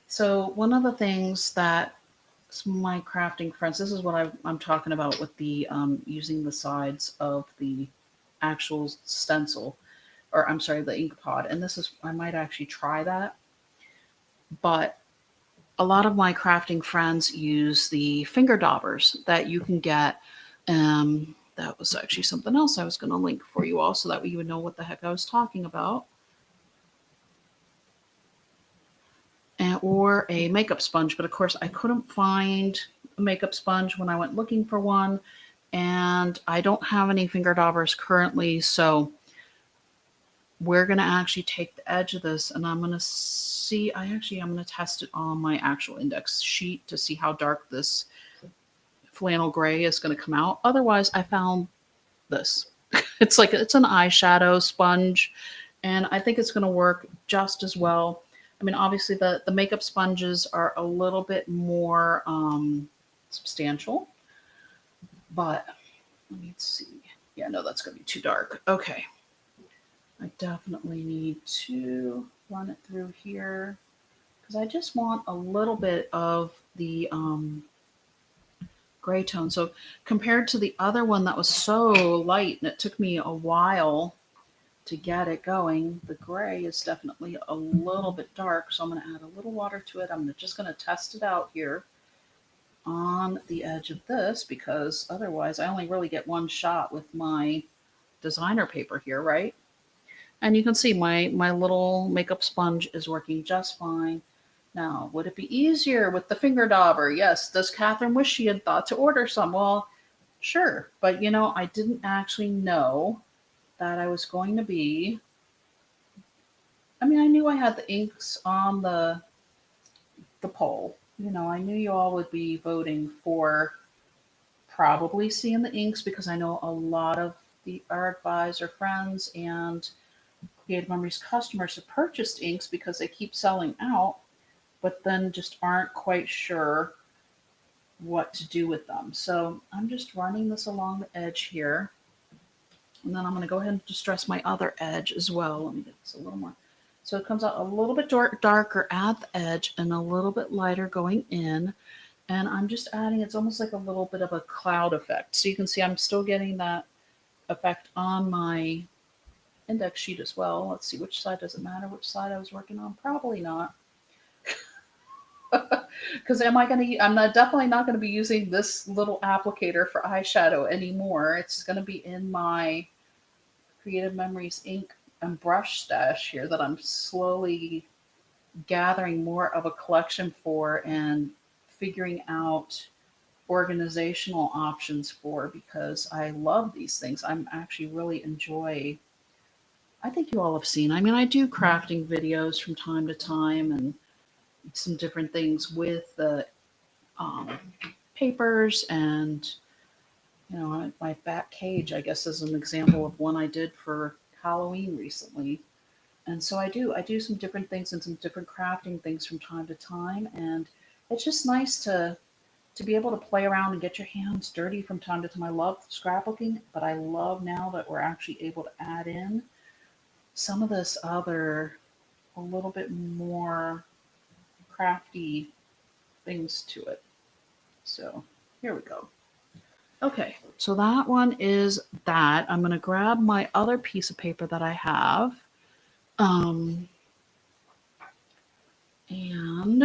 So one of the things that my crafting friends, this is what I'm talking about with the using the sides of the actual stencil, or I'm sorry, the ink pod. And this is, I might actually try that. But a lot of my crafting friends use the finger daubers that you can get. That was actually something else I was going to link for you all so that you would know what the heck I was talking about. Or a makeup sponge, but of course I couldn't find a makeup sponge when I went looking for one, and I don't have any finger daubers currently, so we're going to actually take the edge of this, and I'm going to see, I'm going to test it on my actual index sheet to see how dark this flannel gray is going to come out. Otherwise, I found this. It's like, it's an eyeshadow sponge, and I think it's going to work just as well. I mean, obviously the makeup sponges are a little bit more substantial, but let me see. Yeah, no, that's going to be too dark. Okay. I definitely need to run it through here because I just want a little bit of the gray tone. So compared to the other one that was so light and it took me a while to get it going, the gray is definitely a little bit dark. So I'm going to add a little water to it. I'm just going to test it out here on the edge of this because otherwise I only really get one shot with my designer paper here, right? And you can see my little makeup sponge is working just fine. Now, would it be easier with the finger dauber? Yes. Does Catherine wish she had thought to order some? Well, sure. But you know, I didn't actually know that I was going to be, I mean, I knew I had the inks on the poll. You know, I knew you all would be voting for probably seeing the inks because I know a lot of our advisor friends and Creative Memories customers have purchased inks because they keep selling out, but then just aren't quite sure what to do with them. So I'm just running this along the edge here. And then I'm going to go ahead and distress my other edge as well. Let me get this a little more. So it comes out a little bit darker at the edge and a little bit lighter going in. And I'm just adding, it's almost like a little bit of a cloud effect. So you can see I'm still getting that effect on my index sheet as well. Let's see, which side does it matter? Which side I was working on? Probably not. Because I'm definitely not going to be using this little applicator for eyeshadow anymore. It's going to be in my Creative Memories ink brush stash here that I'm slowly gathering more of a collection for and figuring out organizational options for, because I love these things. I'm actually really enjoy. I think you all have seen. I mean, I do crafting videos from time to time and some different things with the um, papers and my back cage. I guess is an example of one I did for Halloween recently. And so I do some different things and some different crafting things from time to time, and it's just nice to be able to play around and get your hands dirty from time to time. I love scrapbooking, but I love now that we're actually able to add in some of this other, a little bit more crafty things to it. So here we go. Okay, so that one is that. I'm going to grab my other piece of paper that I have. Um, and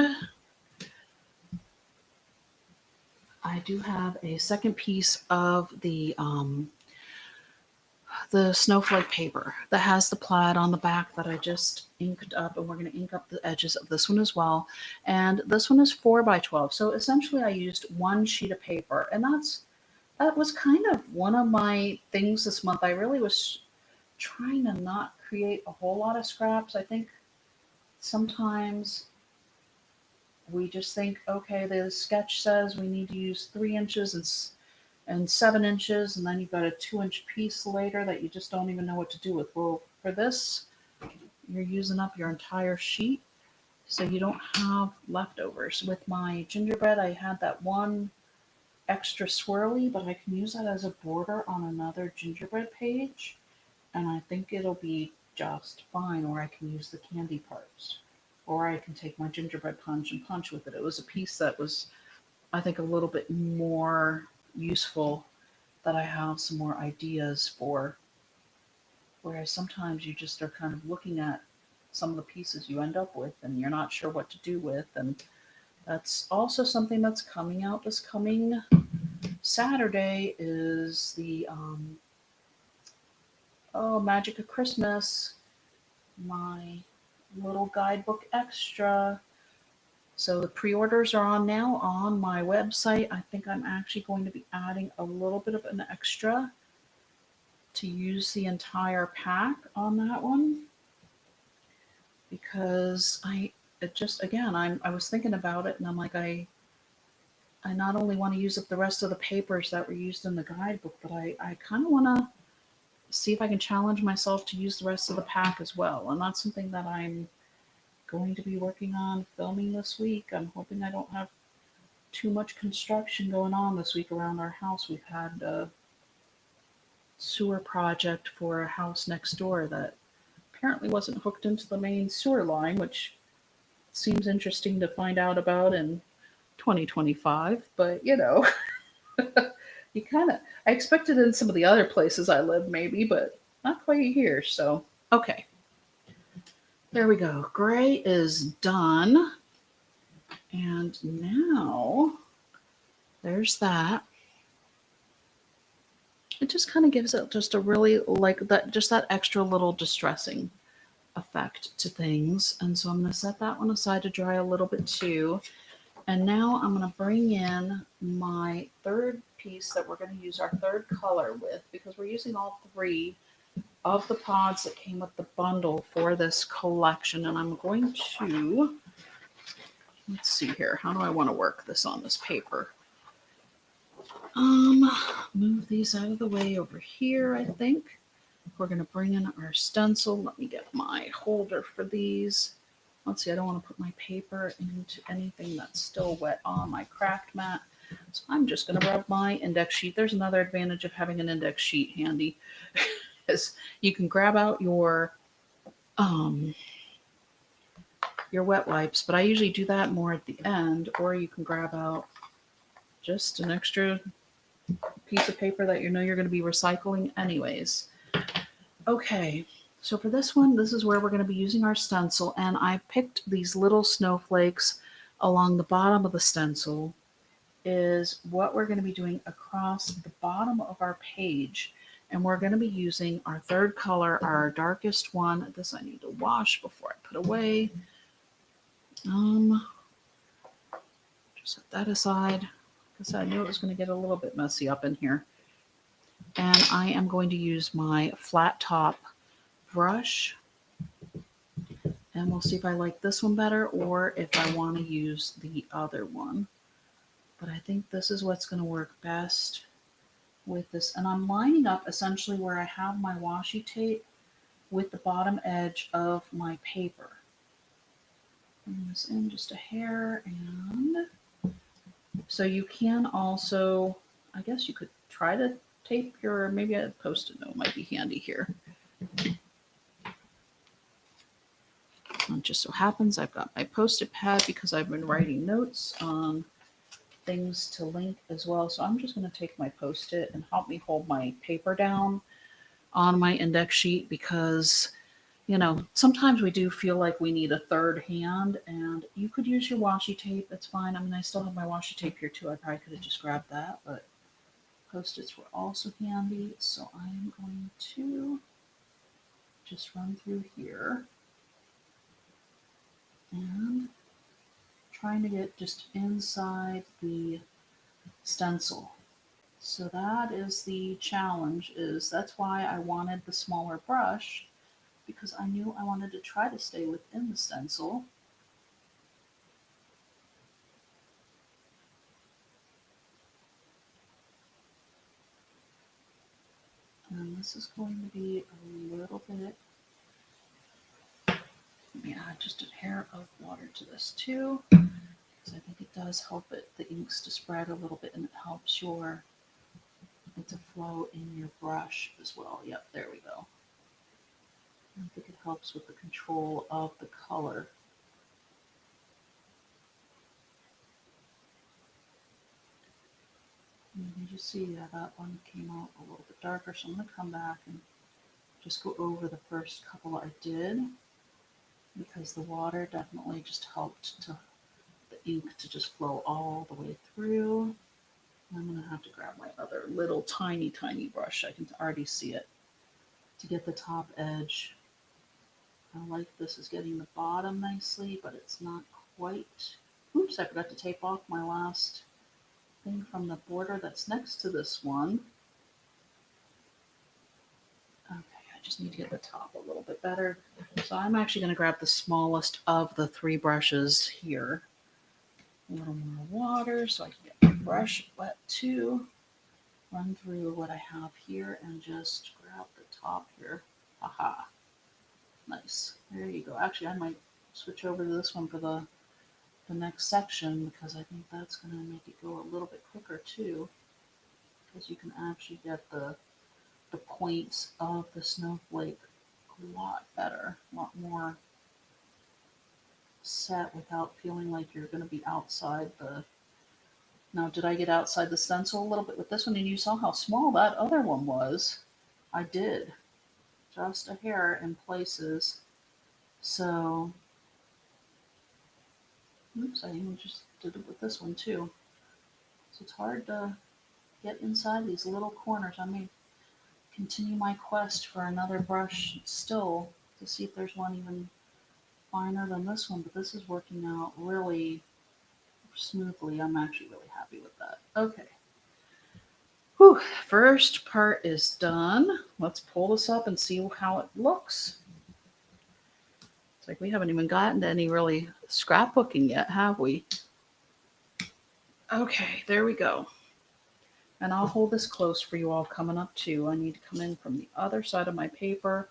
I do have a second piece of the snowflake paper that has the plaid on the back that I just inked up, and we're going to ink up the edges of this one as well. And this one is 4x12. So essentially I used one sheet of paper, and that was kind of one of my things this month. I really was trying to not create a whole lot of scraps. I think sometimes we just think, okay, the sketch says we need to use 3 inches and 7 inches, and then you've got a 2 inch piece later that you just don't even know what to do with. Well, for this, you're using up your entire sheet, so you don't have leftovers. With my gingerbread, I had that one extra swirly, but I can use that as a border on another gingerbread page, and I think it'll be just fine. Or I can use the candy parts, or I can take my gingerbread punch and punch with it. It was a piece that was, I think, a little bit more useful, that I have some more ideas for. Whereas sometimes you just are kind of looking at some of the pieces you end up with and you're not sure what to do with. And that's also something that's coming out this coming Saturday is the Magic of Christmas, my little guidebook extra. So the pre-orders are on now on my website. I think I'm actually going to be adding a little bit of an extra to use the entire pack on that one, because I was thinking about it, and I'm like, I not only want to use up the rest of the papers that were used in the guidebook, but I kind of want to see if I can challenge myself to use the rest of the pack as well. And that's something that I'm going to be working on filming this week. I'm hoping I don't have too much construction going on this week around our house. We've had a sewer project for a house next door that apparently wasn't hooked into the main sewer line, which seems interesting to find out about in 2025. But you kind of, I expected in some of the other places I live maybe, but not quite here. So, okay. There we go. Gray is done. And now there's that. It just kind of gives it just a really that extra little distressing effect to things. And so I'm going to set that one aside to dry a little bit too. And now I'm going to bring in my third piece that we're going to use our third color with, because we're using all three of the pods that came with the bundle for this collection. And I'm going to, let's see here, how do I want to work this on this paper? Move these out of the way over here, I think. We're going to bring in our stencil. Let me get my holder for these. Let's see, I don't want to put my paper into anything that's still wet on my craft mat. So I'm just going to rub my index sheet. There's another advantage of having an index sheet handy, is you can grab out your wet wipes, but I usually do that more at the end, or you can grab out just an extra piece of paper that you're going to be recycling anyways. Okay, so for this one, this is where we're going to be using our stencil, and I picked these little snowflakes along the bottom of the stencil is what we're going to be doing across the bottom of our page. And we're going to be using our third color, our darkest one. This I need to wash before I put away. Just set that aside because I knew it was going to get a little bit messy up in here. And I am going to use my flat top brush. And we'll see if I like this one better or if I want to use the other one. But I think this is what's going to work best with this. And I'm lining up essentially where I have my washi tape with the bottom edge of my paper. Bring this in just a hair, and so you can also, I guess you could try to tape your, maybe a Post-it note might be handy here. And it just so happens I've got my Post-it pad because I've been writing notes on things to link as well. So I'm just going to take my Post-it and help me hold my paper down on my index sheet because, you know, sometimes we do feel like we need a third hand, and you could use your washi tape. That's fine. I mean, I still have my washi tape here too. I probably could have just grabbed that, but Post-its were also handy. So I'm going to just run through here and trying to get just inside the stencil. So that is the challenge, is that's why I wanted the smaller brush, because I knew I wanted to try to stay within the stencil. And this is going to be a little bit, yeah, just a hair of water to this too, because I think it does help the inks to spread a little bit, and it helps it to flow in your brush as well. Yep, there we go. I think it helps with the control of the color. And you see that one came out a little bit darker, so I'm going to come back and just go over the first couple I did, because the water definitely just helped the ink to just flow all the way through. I'm going to have to grab my other little tiny brush. I can already see it to get the top edge. I like this is getting the bottom nicely, but it's not quite. Oops, I forgot to tape off my last thing from the border that's next to this one. Okay, I just need to get the top a little bit better. So I'm actually going to grab the smallest of the three brushes here. A little more water so I can get my brush wet too. Run through what I have here and just grab the top here. Aha. Nice. There you go. Actually, I might switch over to this one for the next section, because I think that's going to make it go a little bit quicker too, because you can actually get the points of the snowflake a lot better, a lot more set without feeling like you're going to be outside the. Now, did I get outside the stencil a little bit with this one? And you saw how small that other one was. I did. Just a hair in places. So, oops, I even just did it with this one too. So it's hard to get inside these little corners. I may continue my quest for another brush still to see if there's one even finer than this one, but this is working out really smoothly. I'm actually really happy with that. Okay. Whew, first part is done. Let's pull this up and see how it looks. It's like we haven't even gotten to any really scrapbooking yet, have we? Okay, there we go. And I'll hold this close for you all coming up too. I need to come in from the other side of my paper.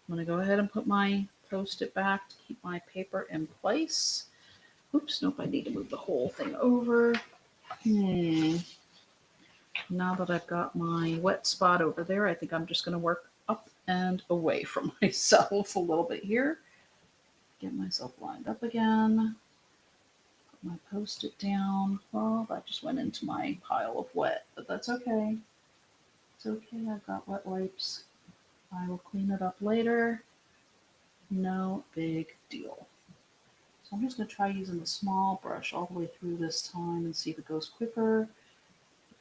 I'm going to go ahead and put my Post-it back to keep my paper in place. Oops, nope, I need to move the whole thing over. Now that I've got my wet spot over there, I think I'm just going to work up and away from myself a little bit here. Get myself lined up again. Put my Post-it down. Well, that just went into my pile of wet, but that's okay. It's okay, I've got wet wipes. I will clean it up later. No big deal. So I'm just going to try using the small brush all the way through this time and see if it goes quicker,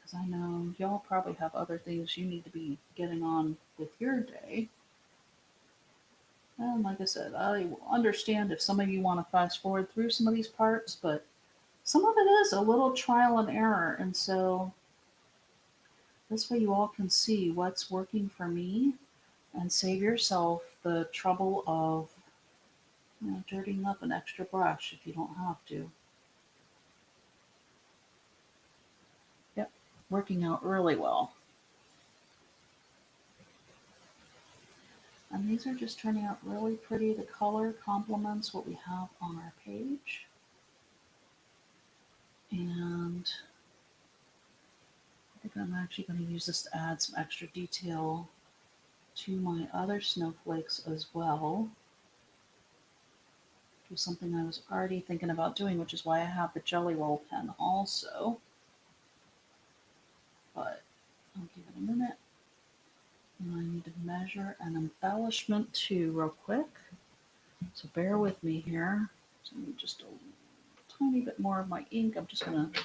because I know y'all probably have other things you need to be getting on with your day. And like I said, I understand if some of you want to fast forward through some of these parts, but some of it is a little trial and error. And so this way you all can see what's working for me and save yourself the trouble of dirtying up an extra brush if you don't have to. Yep, working out really well. And these are just turning out really pretty. The color complements what we have on our page. And I think I'm actually going to use this to add some extra detail to my other snowflakes as well. It was something I was already thinking about doing, which is why I have the Jelly Roll pen also. But I'll give it a minute. And I need to measure an embellishment too real quick. So bear with me here. So just a tiny bit more of my ink. I'm just going to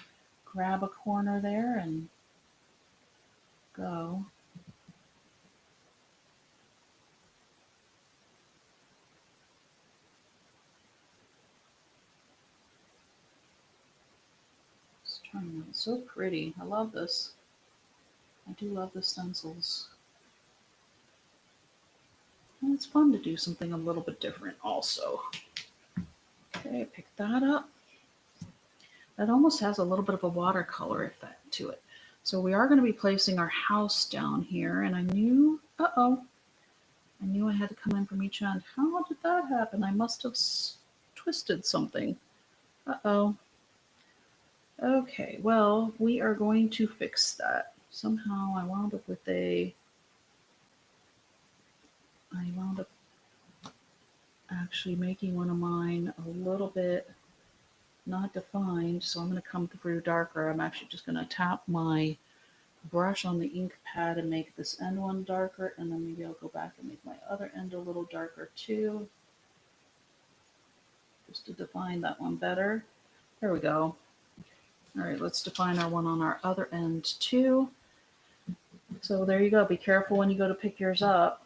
grab a corner there and go. It's turning out so pretty. I love this. I do love the stencils. And it's fun to do something a little bit different also. Okay, pick that up. That almost has a little bit of a watercolor effect to it. So we are going to be placing our house down here, and I knew I had to come in from each end. How did that happen? I must have twisted something. Uh-oh. Okay, well, we are going to fix that. Somehow I wound up actually making one of mine a little bit not defined, so I'm going to come through darker. I'm actually just going to tap my brush on the ink pad and make this end one darker, and then maybe I'll go back and make my other end a little darker too, just to define that one better. There we go. All right, let's define our one on our other end too. So there you go. Be careful when you go to pick yours up.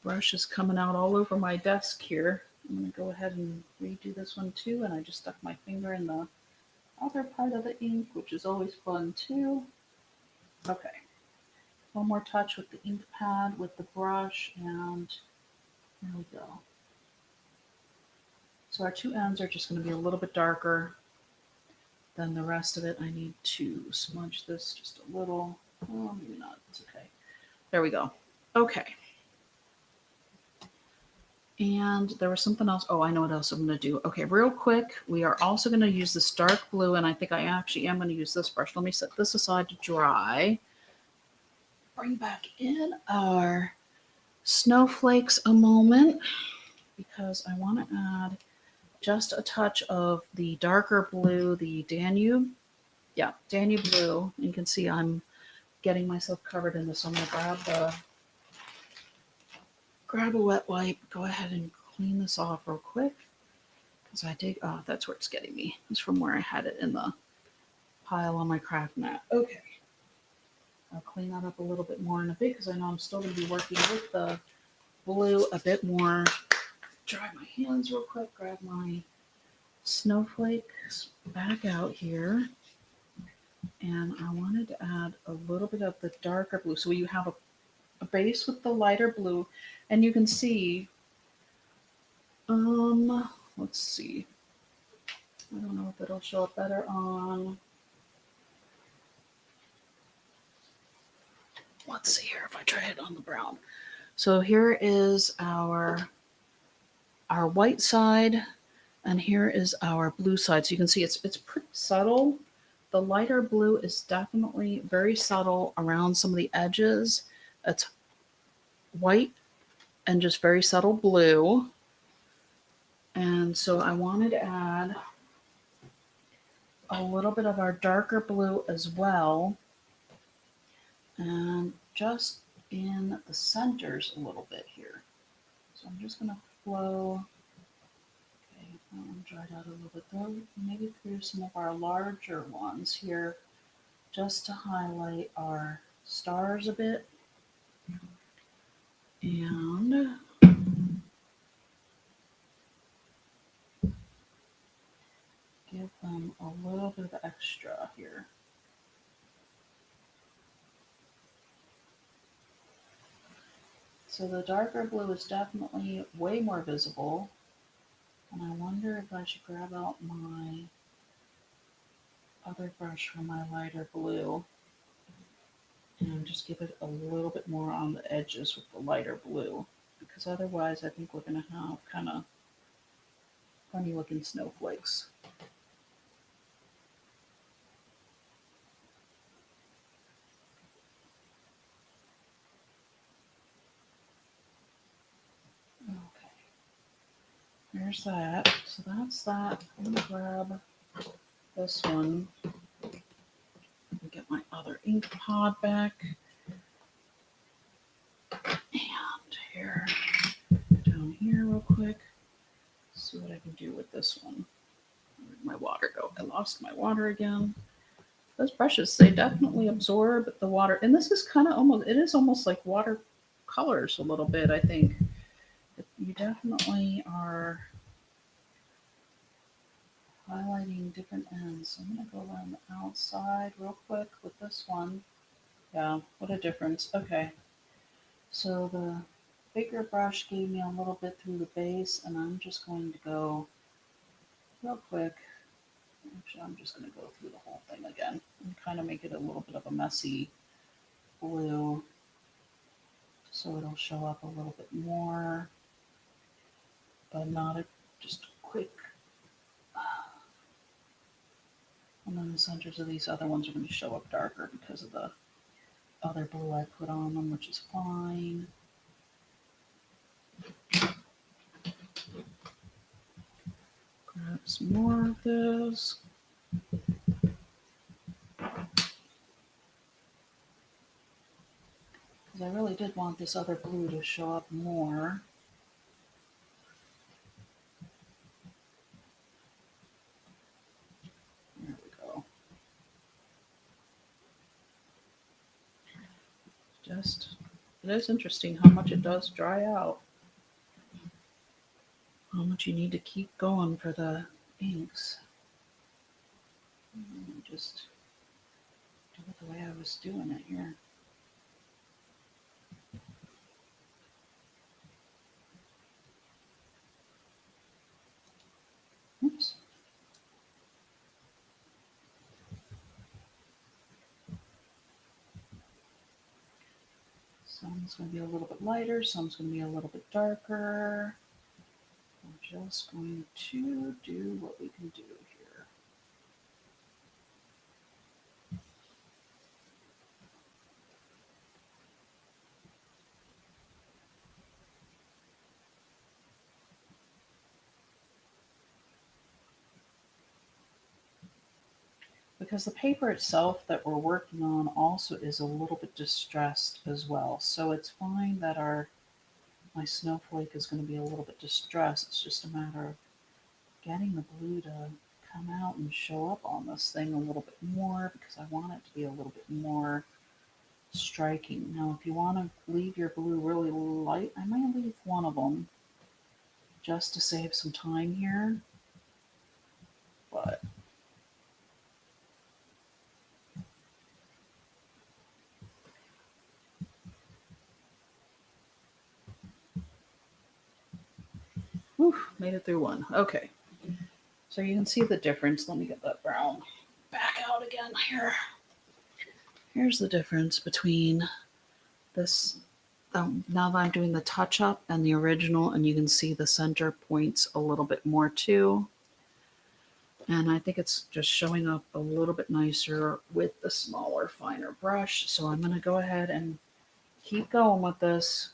Brush is coming out all over my desk here. I'm going to go ahead and redo this one too, and I just stuck my finger in the other part of the ink, which is always fun too. Okay, one more touch with the ink pad, with the brush, and there we go. So our two ends are just going to be a little bit darker than the rest of it. I need to smudge this just a little. Oh, maybe not. It's okay. There we go. Okay. And there was something else. Oh, I know what else I'm going to do. Okay, real quick, we are also going to use this dark blue, and I think I actually am going to use this brush. Let me set this aside to dry. Bring back in our snowflakes a moment, because I want to add just a touch of the darker blue, the Danube. Yeah, Danube blue. You can see I'm getting myself covered in this. So I'm going to grab a wet wipe, go ahead and clean this off real quick, because that's where it's getting me. It's from where I had it in the pile on my craft mat. Okay. I'll clean that up a little bit more in a bit, because I know I'm still going to be working with the blue a bit more. Dry my hands real quick, grab my snowflakes back out here. And I wanted to add a little bit of the darker blue. So you have a base with the lighter blue, and you can see, let's see. I don't know if it'll show up better on, let's see here if I try it on the brown. So here is our white side, and here is our blue side. So you can see it's pretty subtle. The lighter blue is definitely very subtle around some of the edges. It's white and just very subtle blue. And so I wanted to add a little bit of our darker blue as well. And just in the centers a little bit here. So I'm just going to flow. Okay, Dried out a little bit though. Maybe through some of our larger ones here just to highlight our stars a bit. And give them a little bit of extra here. So the darker blue is definitely way more visible. And I wonder if I should grab out my other brush for my lighter blue and just give it a little bit more on the edges with the lighter blue. Because otherwise I think we're going to have kind of funny looking snowflakes. Okay, there's that. So that's that. I'm going to grab this one and get my other ink pod back. And here, down here real quick, see what I can do with this one. Where'd my water go? I lost my water again. Those brushes, they definitely absorb the water. And this is kind of almost, it is almost like water colors a little bit, I think. You definitely are highlighting different ends. So I'm going to go around the outside real quick with this one. Yeah, what a difference. Okay. So the bigger brush gave me a little bit through the base, and I'm just going to go real quick. Actually, I'm just going to go through the whole thing again and kind of make it a little bit of a messy blue so it'll show up a little bit more, but not a just quick. And then the centers of these other ones are going to show up darker because of the other blue I put on them, which is fine. Grab some more of this. Because I really did want this other blue to show up more. There we go. Just, it is interesting how much it does dry out. How much you need to keep going for the inks. Just do it the way I was doing it here. Oops. Some's going to be a little bit lighter, some's going to be a little bit darker. We're just going to do what we can do here. Because the paper itself that we're working on also is a little bit distressed as well. So it's fine that my snowflake is going to be a little bit distressed. It's just a matter of getting the blue to come out and show up on this thing a little bit more because I want it to be a little bit more striking. Now, if you want to leave your blue really light, I might leave one of them just to save some time here. But whew, made it through one. Okay. So you can see the difference. Let me get that brown back out again here. Here's the difference between this, now that I'm doing the touch up and the original, and you can see the center points a little bit more too. And I think it's just showing up a little bit nicer with the smaller, finer brush. So I'm going to go ahead and keep going with this.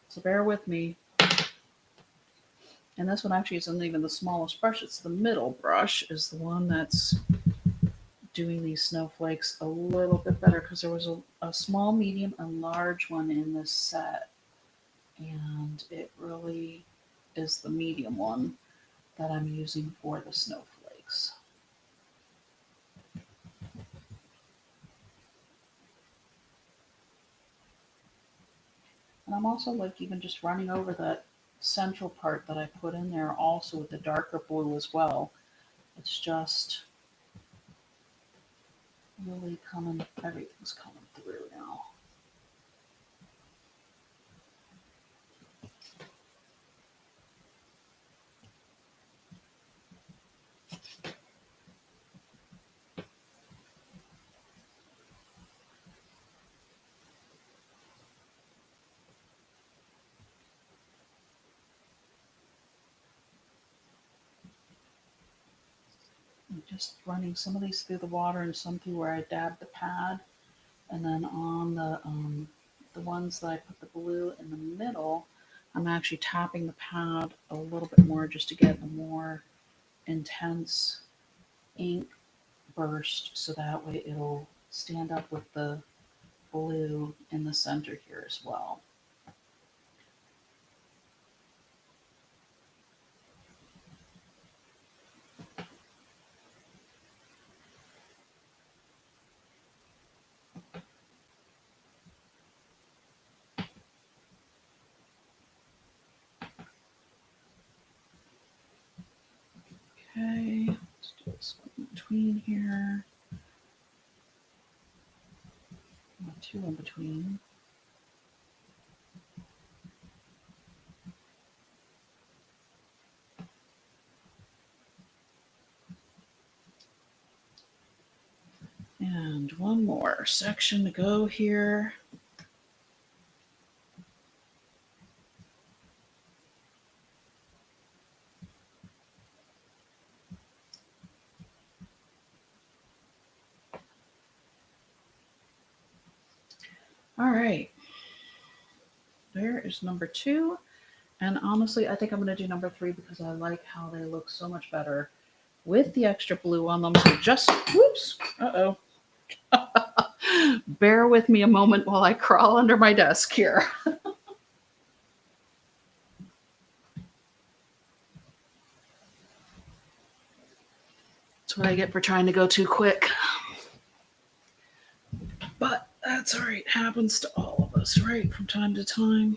So bear with me. And this one actually isn't even the smallest brush. It's the middle brush is the one that's doing these snowflakes a little bit better because there was a small, medium, and large one in this set. And it really is the medium one that I'm using for the snowflakes. And I'm also like even just running over that central part that I put in there also with the darker blue as well. It's just really everything's coming through now. I'm just running some of these through the water and some through where I dabbed the pad. And then on the ones that I put the blue in the middle, I'm actually tapping the pad a little bit more just to get a more intense ink burst so that way it'll stand up with the blue in the center here as well. Okay, let's do this one in between here. Two in between. And one more section to go here. All right. There is number 2. And honestly, I think I'm going to do number 3 because I like how they look so much better with the extra blue on them. So just, whoops, uh-oh. Bear with me a moment while I crawl under my desk here. That's what I get for trying to go too quick. But that's all right. Happens to all of us, right? From time to time.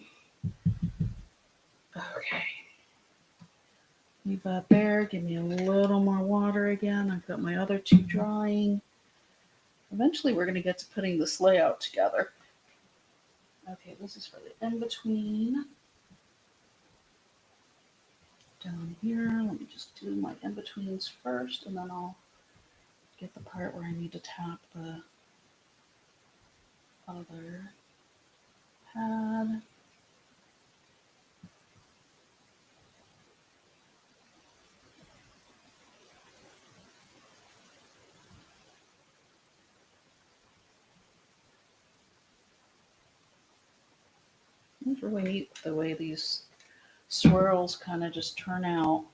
Okay. Leave that there. Give me a little more water again. I've got my other 2 drying. Eventually, we're going to get to putting this layout together. Okay, this is for the in-between. Down here, let me just do my in-betweens first, and then I'll get the part where I need to tap the other pad. It's really neat the way these swirls kind of just turn out.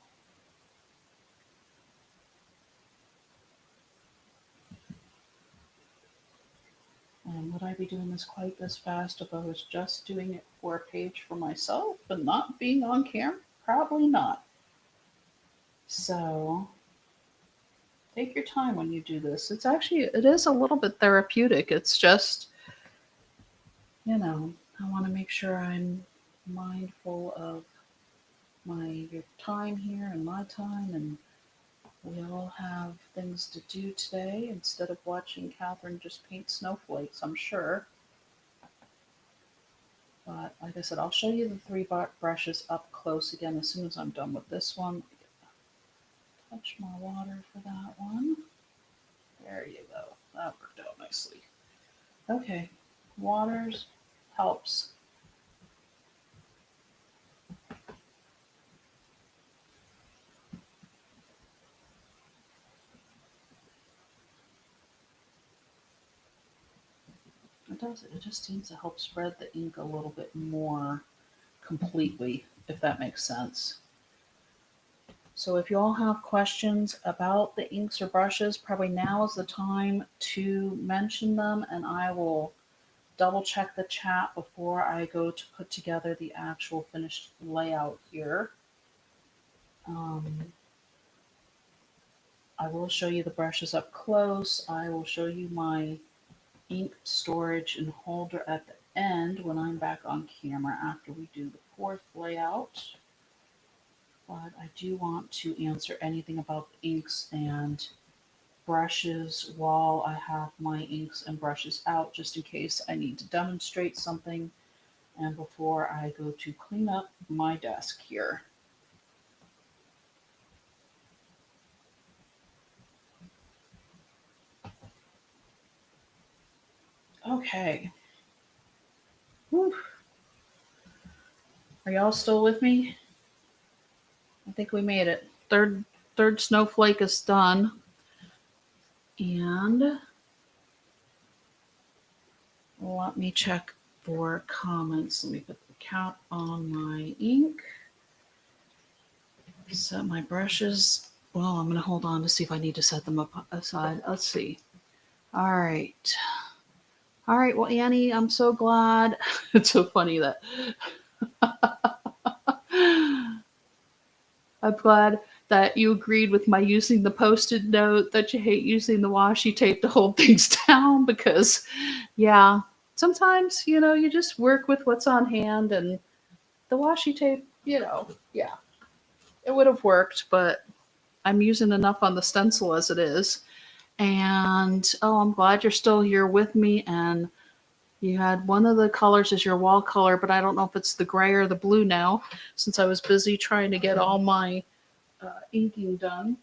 And would I be doing this quite this fast if I was just doing it for a page for myself and not being on camera? Probably not. So take your time when you do this. It is a little bit therapeutic. It's just, I want to make sure I'm mindful of your time here and my time, and we all have things to do today instead of watching Catherine just paint snowflakes, I'm sure. But like I said, I'll show you the 3 brushes up close again as soon as I'm done with this one. Touch more water for that one. There you go. That worked out nicely. Okay, waters helps. It does. It just seems to help spread the ink a little bit more completely, if that makes sense. So if you all have questions about the inks or brushes, probably now is the time to mention them, and I will double check the chat before I go to put together the actual finished layout here. Um, I will show you the brushes up close. I will show you my ink storage and holder at the end when I'm back on camera after we do the fourth layout. But I do want to answer anything about inks and brushes while I have my inks and brushes out, just in case I need to demonstrate something and before I go to clean up my desk here. Okay. Whew. Are y'all still with me? I think we made it. Third snowflake is done. And let me check for comments. Let me put the cap on my ink. Set my brushes. Well, I'm going to hold on to see if I need to set them up aside. Let's see. All right. All right. Well, Annie, I'm so glad. It's so funny that I'm glad that you agreed with my using the post-it note that you hate using the washi tape to hold things down because, yeah, sometimes, you just work with what's on hand and the washi tape, yeah, it would have worked, but I'm using enough on the stencil as it is. And oh, I'm glad you're still here with me. And you had one of the colors as your wall color, but I don't know if it's the gray or the blue now, since I was busy trying to get all my inking done.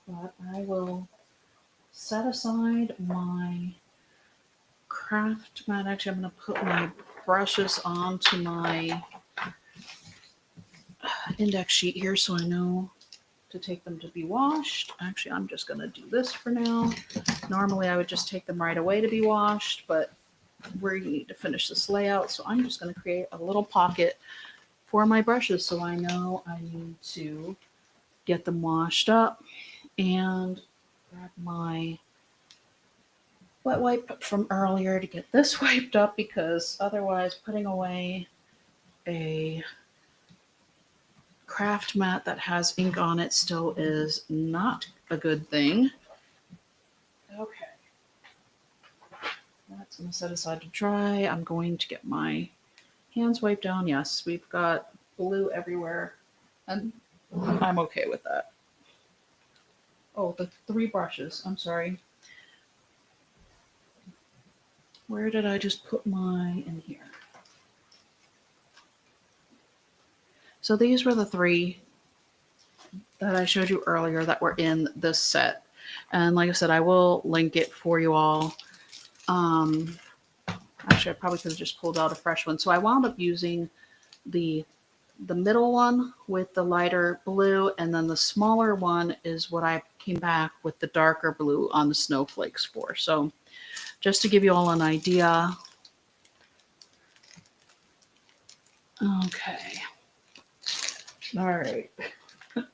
But I will set aside my craft mat. Actually, I'm going to put my brushes onto my index sheet here so I know to take them to be washed. Actually, I'm just going to do this for now. Normally, I would just take them right away to be washed, but we need to finish this layout. So I'm just going to create a little pocket for my brushes so I know I need to get them washed up and grab my wet wipe from earlier to get this wiped up because otherwise putting away a craft mat that has ink on it still is not a good thing. Okay. That's going to set aside to dry. I'm going to get my hands wiped down. Yes, we've got blue everywhere, and I'm okay with that. Oh, the 3 brushes. I'm sorry. Where did I just put my in here? So these were the 3 that I showed you earlier that were in this set. And like I said, I will link it for you all. Actually, I probably could have just pulled out a fresh one. So I wound up using the middle one with the lighter blue, and then the smaller one is what I came back with the darker blue on the snowflakes for. So just to give you all an idea. Okay. All right. Put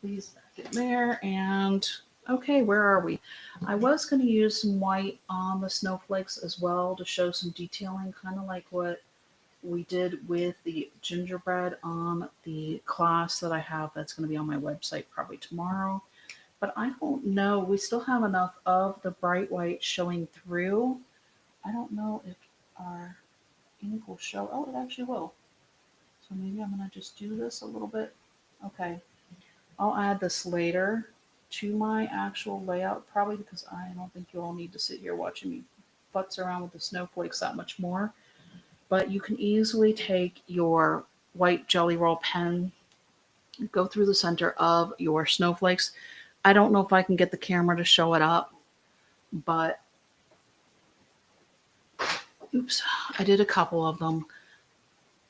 these back in there. And okay, where are we? I was going to use some white on the snowflakes as well to show some detailing, kind of like what we did with the gingerbread on the class that I have that's going to be on my website probably tomorrow. But I don't know. We still have enough of the bright white showing through. I don't know if our ink will show. Oh, it actually will. So maybe I'm going to just do this a little bit. Okay. I'll add this later to my actual layout, probably because I don't think you all need to sit here watching me futz around with the snowflakes that much more. But you can easily take your white Jelly Roll pen, go through the center of your snowflakes. I don't know if I can get the camera to show it up, but oops, I did a couple of them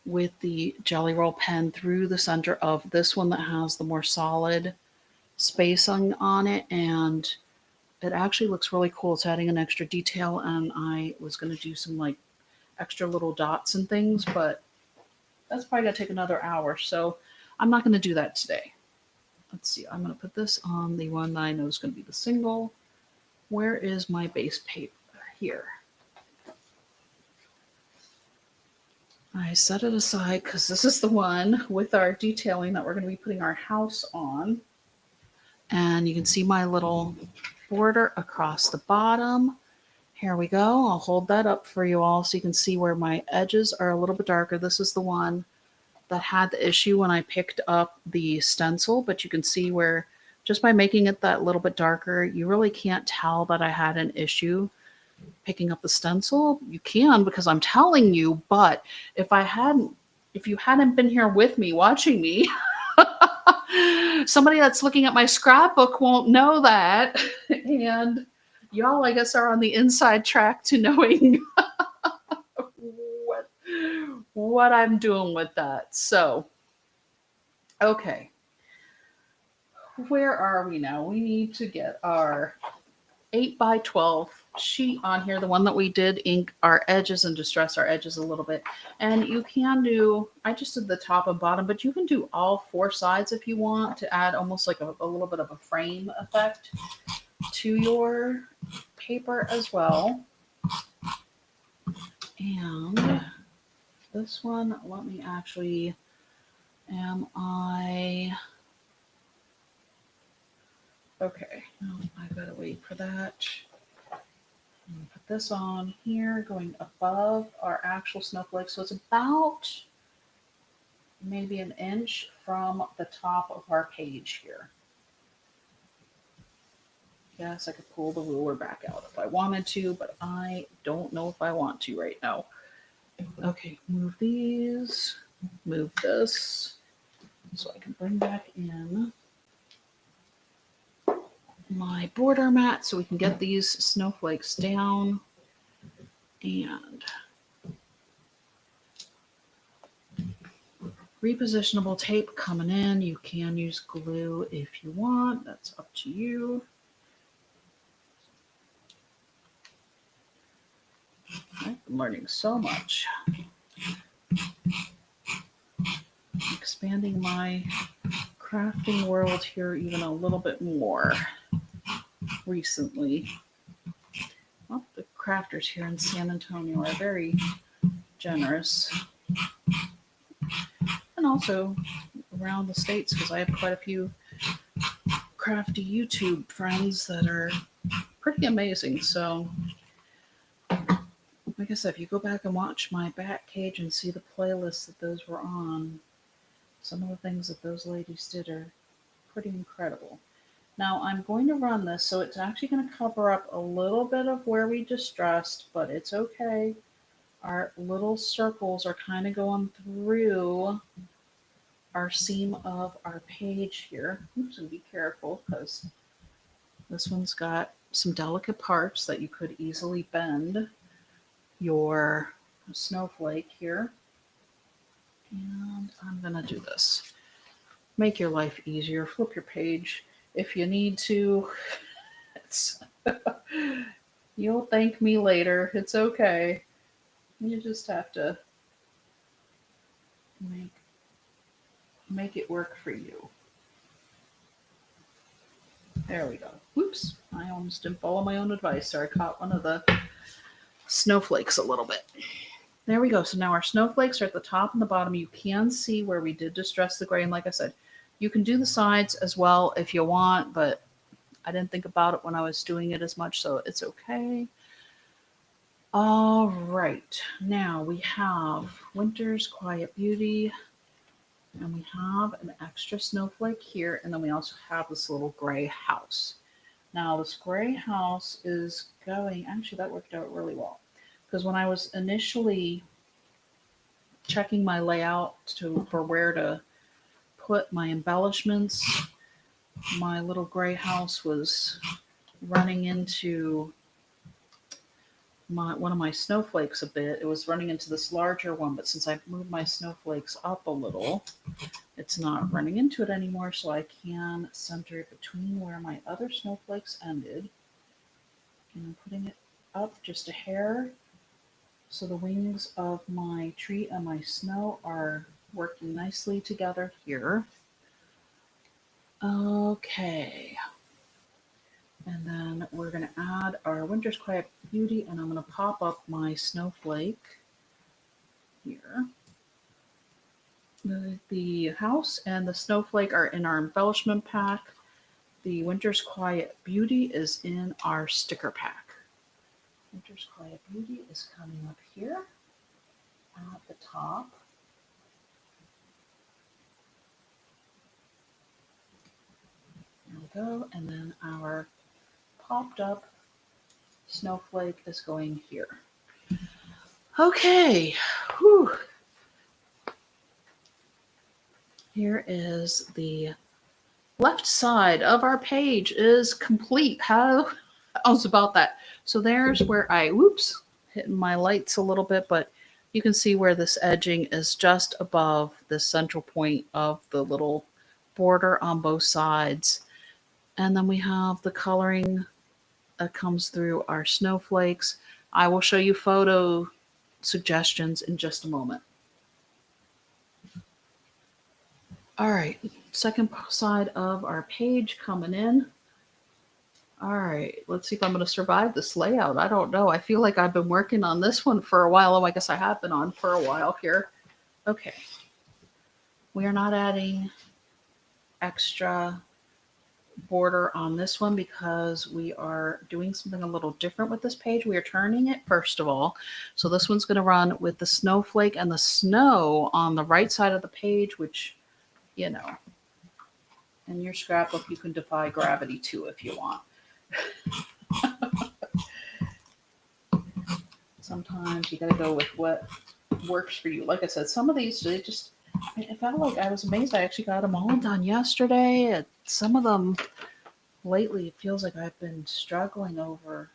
with the Jelly Roll pen through the center of this one that has the more solid spacing on it, and it actually looks really cool. It's adding an extra detail, and I was going to do some like extra little dots and things, but that's probably going to take another hour, so I'm not going to do that today. Let's see, I'm going to put this on the one that I know is going to be the single. Where is my base paper? Here. I set it aside because this is the one with our detailing that we're going to be putting our house on. And you can see my little border across the bottom. Here we go. I'll hold that up for you all so you can see where my edges are a little bit darker. This is the one that had the issue when I picked up the stencil, but you can see where just by making it that little bit darker, you really can't tell that I had an issue picking up the stencil. You can because I'm telling you, but if you hadn't been here with me watching me, somebody that's looking at my scrapbook won't know that. And y'all, I guess, are on the inside track to knowing what what I'm doing with that. So, okay, where are we now? We need to get our 8 by 12 sheet on here, the one that we did ink our edges and distress our edges a little bit. And you can do, I just did the top and bottom, but you can do all four sides if you want to add almost like a little bit of a frame effect to your paper as well. And this one, let me actually, okay, no, I gotta wait for that. Put this on here, going above our actual snowflake. So it's about maybe an inch from the top of our page here. Yes, I could pull the ruler back out if I wanted to, but I don't know if I want to right now. Okay, move these, move this, so I can bring back in my border mat so we can get these snowflakes down. And repositionable tape coming in. You can use glue if you want. That's up to you. I'm learning so much. Expanding my crafting world here even a little bit more recently. Well, the crafters here in San Antonio are very generous. And also around the States, because I have quite a few crafty YouTube friends that are pretty amazing. So, like I said, if you go back and watch my back page and see the playlists that those were on, some of the things that those ladies did are pretty incredible. Now I'm going to run this, so it's actually going to cover up a little bit of where we distressed, but it's okay. Our little circles are kind of going through our seam of our page here. Oops, and be careful because this one's got some delicate parts that you could easily bend your snowflake here. And I'm going to do this. Make your life easier. Flip your page if you need to. You'll thank me later. It's okay. You just have to make it work for you. There we go. Whoops. I almost didn't follow my own advice, so I caught one of the snowflakes a little bit. There we go. So now our snowflakes are at the top and the bottom. You can see where we did distress the gray. And like I said, you can do the sides as well if you want, but I didn't think about it when I was doing it as much, so it's okay. All right. Now we have Winter's Quiet Beauty, and we have an extra snowflake here, and then we also have this little gray house. Now this gray house is going, actually that worked out really well, because when I was initially checking my layout for where to put my embellishments, my little gray house was running into one of my snowflakes a bit. It was running into this larger one, but since I've moved my snowflakes up a little, it's not running into it anymore, so I can center it between where my other snowflakes ended. And I'm putting it up just a hair so the wings of my tree and my snow are working nicely together here. Okay. And then we're going to add our Winter's Quiet Beauty, and I'm going to pop up my snowflake here. The house and the snowflake are in our embellishment pack. The Winter's Quiet Beauty is in our sticker pack. Winter's Quiet Beauty is coming up here at the top. There we go. And then our popped up snowflake is going here. Okay. Whew. Here is the left side of our page is complete. How's about that? So there's where I, whoops, hitting my lights a little bit, but you can see where this edging is just above the central point of the little border on both sides. And then we have the coloring that comes through our snowflakes. I will show you photo suggestions in just a moment. All right, second side of our page coming in. All right, let's see if I'm going to survive this layout. I don't know. I feel like I've been working on this one for a while. Oh, I guess I have been on for a while here. Okay. We are not adding extra border on this one because we are doing something a little different with this page. We are turning it first of all. So this one's going to run with the snowflake and the snow on the right side of the page, which, you know, in your scrapbook, you can defy gravity too if you want. Sometimes you got to go with what works for you. Like I said, some of these, they just, I felt like I was amazed. I actually got them all done yesterday. And some of them lately, it feels like I've been struggling over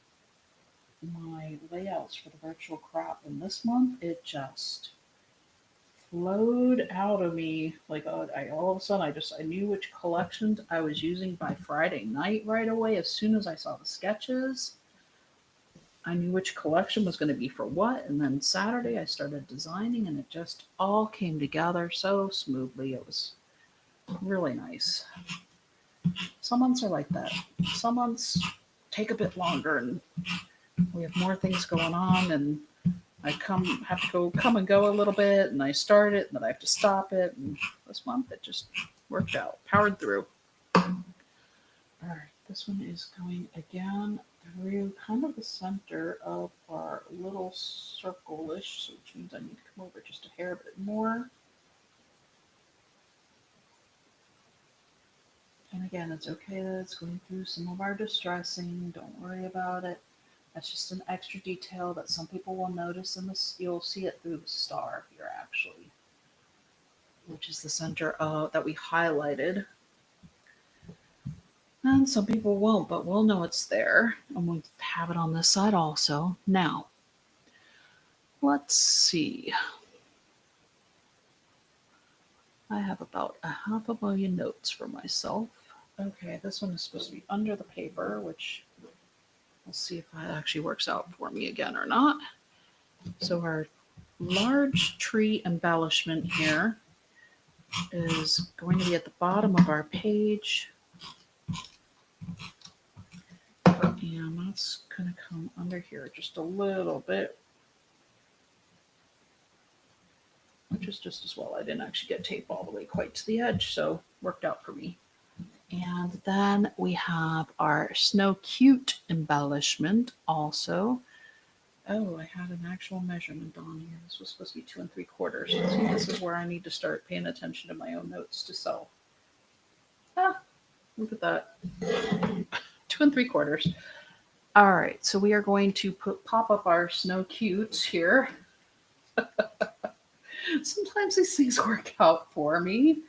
my layouts for the virtual crop. And this month, it just flowed out of me. Like all of a sudden, I knew which collections I was using by Friday night right away. As soon as I saw the sketches, I knew which collection was going to be for what. And then Saturday, I started designing, and it just all came together so smoothly. It was really nice. Some months are like that. Some months take a bit longer, and we have more things going on, and I have to come and go a little bit, and I start it, and then I have to stop it. And this month, it just worked out, powered through. All right, this one is going again through kind of the center of our little circle-ish, which means I need to come over just a hair bit more. And again, it's okay that it's going through some of our distressing. Don't worry about it. That's just an extra detail that some people will notice in this. You'll see it through the star here, actually, which is the center that we highlighted. And some people won't, but we'll know it's there. And we'll have it on this side also. Now, let's see. I have about 500,000 notes for myself. Okay, this one is supposed to be under the paper, which we'll see if that actually works out for me again or not. So our large tree embellishment here is going to be at the bottom of our page. And that's going to come under here just a little bit, which is just as well. I didn't actually get tape all the way quite to the edge, so worked out for me. And then we have our Snow Cute embellishment also. Oh, I had an actual measurement on here. This was supposed to be 2 3/4. See, this is where I need to start paying attention to my own notes to sell. Look at that. 2 3/4. All right, so we are going to pop up our Snow Cutes here. Sometimes these things work out for me.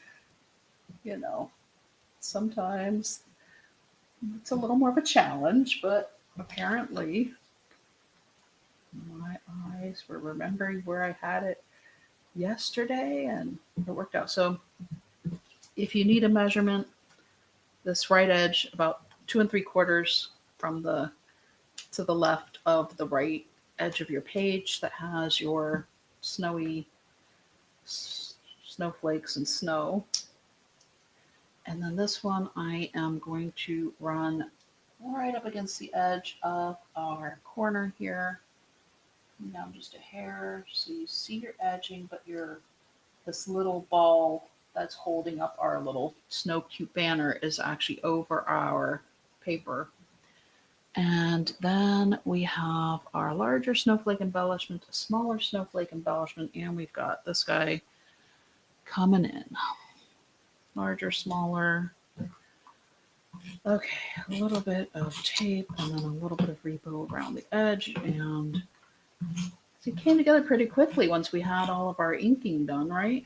You know, sometimes it's a little more of a challenge, but apparently my eyes were remembering where I had it yesterday and it worked out. So if you need a measurement, this right edge about 2 3/4 from to the left of the right edge of your page that has your snowy snowflakes and snow. And then this one I am going to run right up against the edge of our corner here. Down just a hair so you see your edging, but your this little ball that's holding up our little snow cube banner is actually over our paper. And then we have our larger snowflake embellishment, a smaller snowflake embellishment, and we've got this guy coming in. Larger, smaller. Okay, a little bit of tape and then a little bit of repo around the edge. And so it came together pretty quickly once we had all of our inking done, right?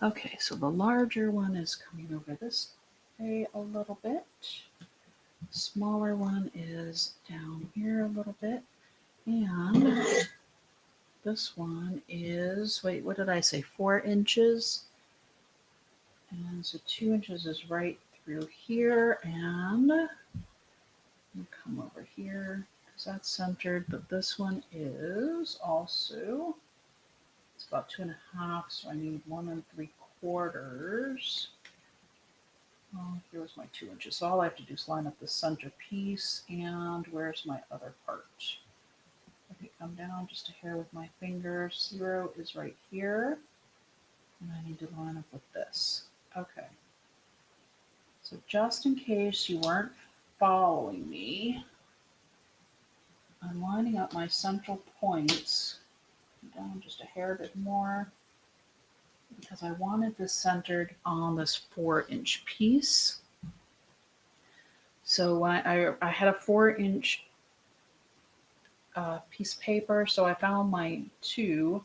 Okay, so the larger one is coming over this way a little bit. Smaller one is down here a little bit. And this one is, wait, what did I say? 4 inches. And so 2 inches is right through here. And we'll come over here because that's centered. But this one is also, it's about 2.5. So I need 1 3/4. Oh, here's my 2 inches. So all I have to do is line up the center piece. And where's my other part? Okay, come down just a hair with my finger. 0 is right here. And I need to line up with this. Okay. So just in case you weren't following me, I'm lining up my central points down just a hair bit more because I wanted this centered on this 4-inch piece. So when I had a 4-inch piece of paper, so I found my 2,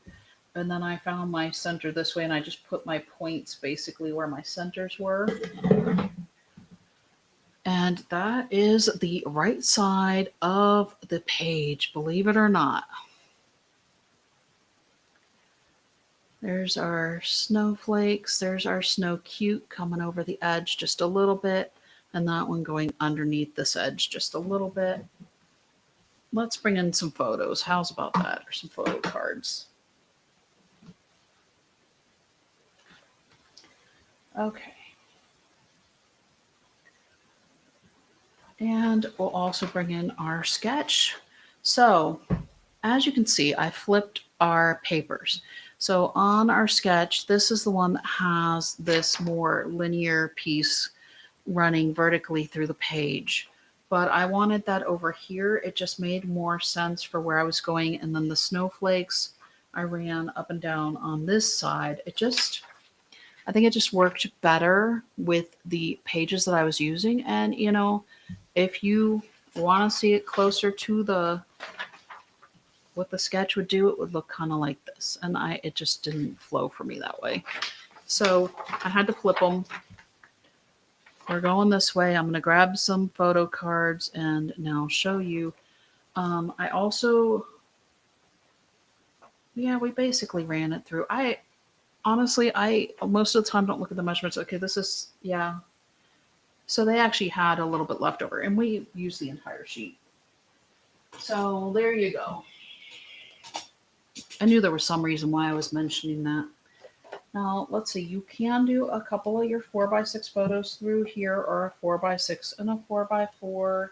and then I found my center this way, and I just put my points basically where my centers were. And that is the right side of the page, believe it or not. There's our snowflakes. There's our snow cute coming over the edge just a little bit, and that one going underneath this edge just a little bit. Let's bring in some photos. How's about that? Or some photo cards. Okay. And we'll also bring in our sketch. So as you can see, I flipped our papers. So on our sketch, this is the one that has this more linear piece running vertically through the page. But I wanted that over here. It just made more sense for where I was going. And then the snowflakes, I ran up and down on this side. I think it just worked better with the pages that I was using. And, you know, if you want to see it closer to what the sketch would do, it would look kind of like this. And it just didn't flow for me that way. So I had to flip them. We're going this way. I'm going to grab some photo cards and now show you. I also, yeah, we basically ran it through. Honestly, most of the time don't look at the measurements. Okay, this is, yeah. So they actually had a little bit left over, and we used the entire sheet. So there you go. I knew there was some reason why I was mentioning that. Now, let's see. You can do a couple of your 4x6 photos through here, or a 4x6 and a 4x4.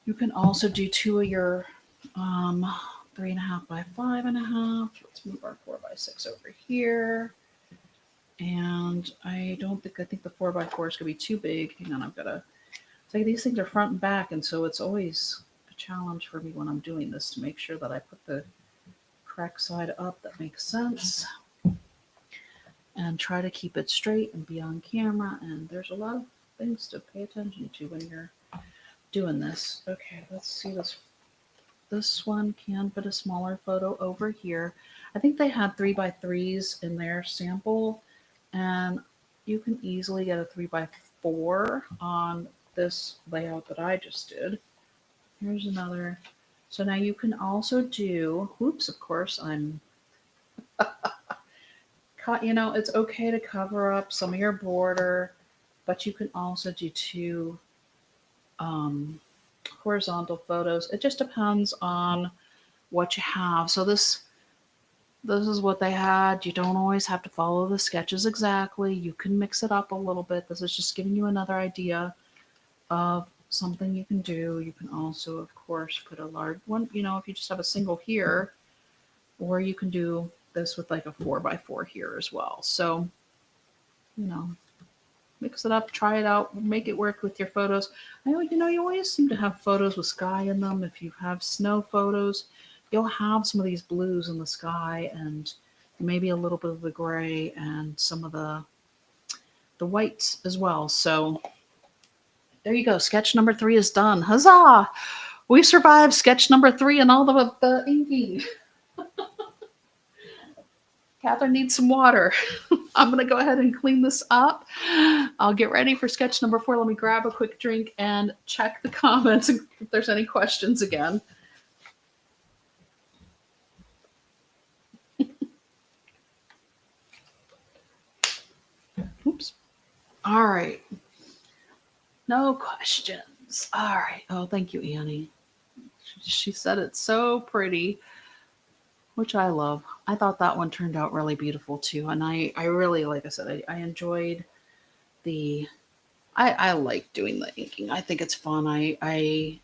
You can also do 2 of your 3.5 by 5.5. Let's move our 4x6 over here. And I think the 4x4 is gonna be too big. Hang on, I've got to. It's like these things are front and back, and so it's always a challenge for me when I'm doing this to make sure that I put the correct side up that makes sense, and try to keep it straight and be on camera. And there's a lot of things to pay attention to when you're doing this. Okay, let's see this. This one can fit a smaller photo over here. I think they had 3x3s in their sample, and you can easily get a 3x4 on this layout that I just did. Here's another. So now you can also do, oops, of course, I'm, you know, it's okay to cover up some of your border, but you can also do 2 horizontal photos. It just depends on what you have. So this This is what they had. You don't always have to follow the sketches exactly. You can mix it up a little bit. This is just giving you another idea of something you can do. You can also, of course, put a large one, if you just have a single here, or you can do this with like a 4x4 here as well. So, you know, mix it up, try it out, make it work with your photos. I know, you always seem to have photos with sky in them. If you have snow photos, you'll have some of these blues in the sky and maybe a little bit of the gray and some of the whites as well. So there you go. Sketch number 3 is done. Huzzah! We survived sketch number 3 and all the inking. Catherine needs some water. I'm going to go ahead and clean this up. I'll get ready for sketch number 4. Let me grab a quick drink and check the comments if there's any questions again. Oops. All right. No questions. All right. Oh, thank you, Annie. She said it's so pretty, which I love. I thought that one turned out really beautiful too. And I really, like I said, I enjoyed I like doing the inking. I think it's fun. I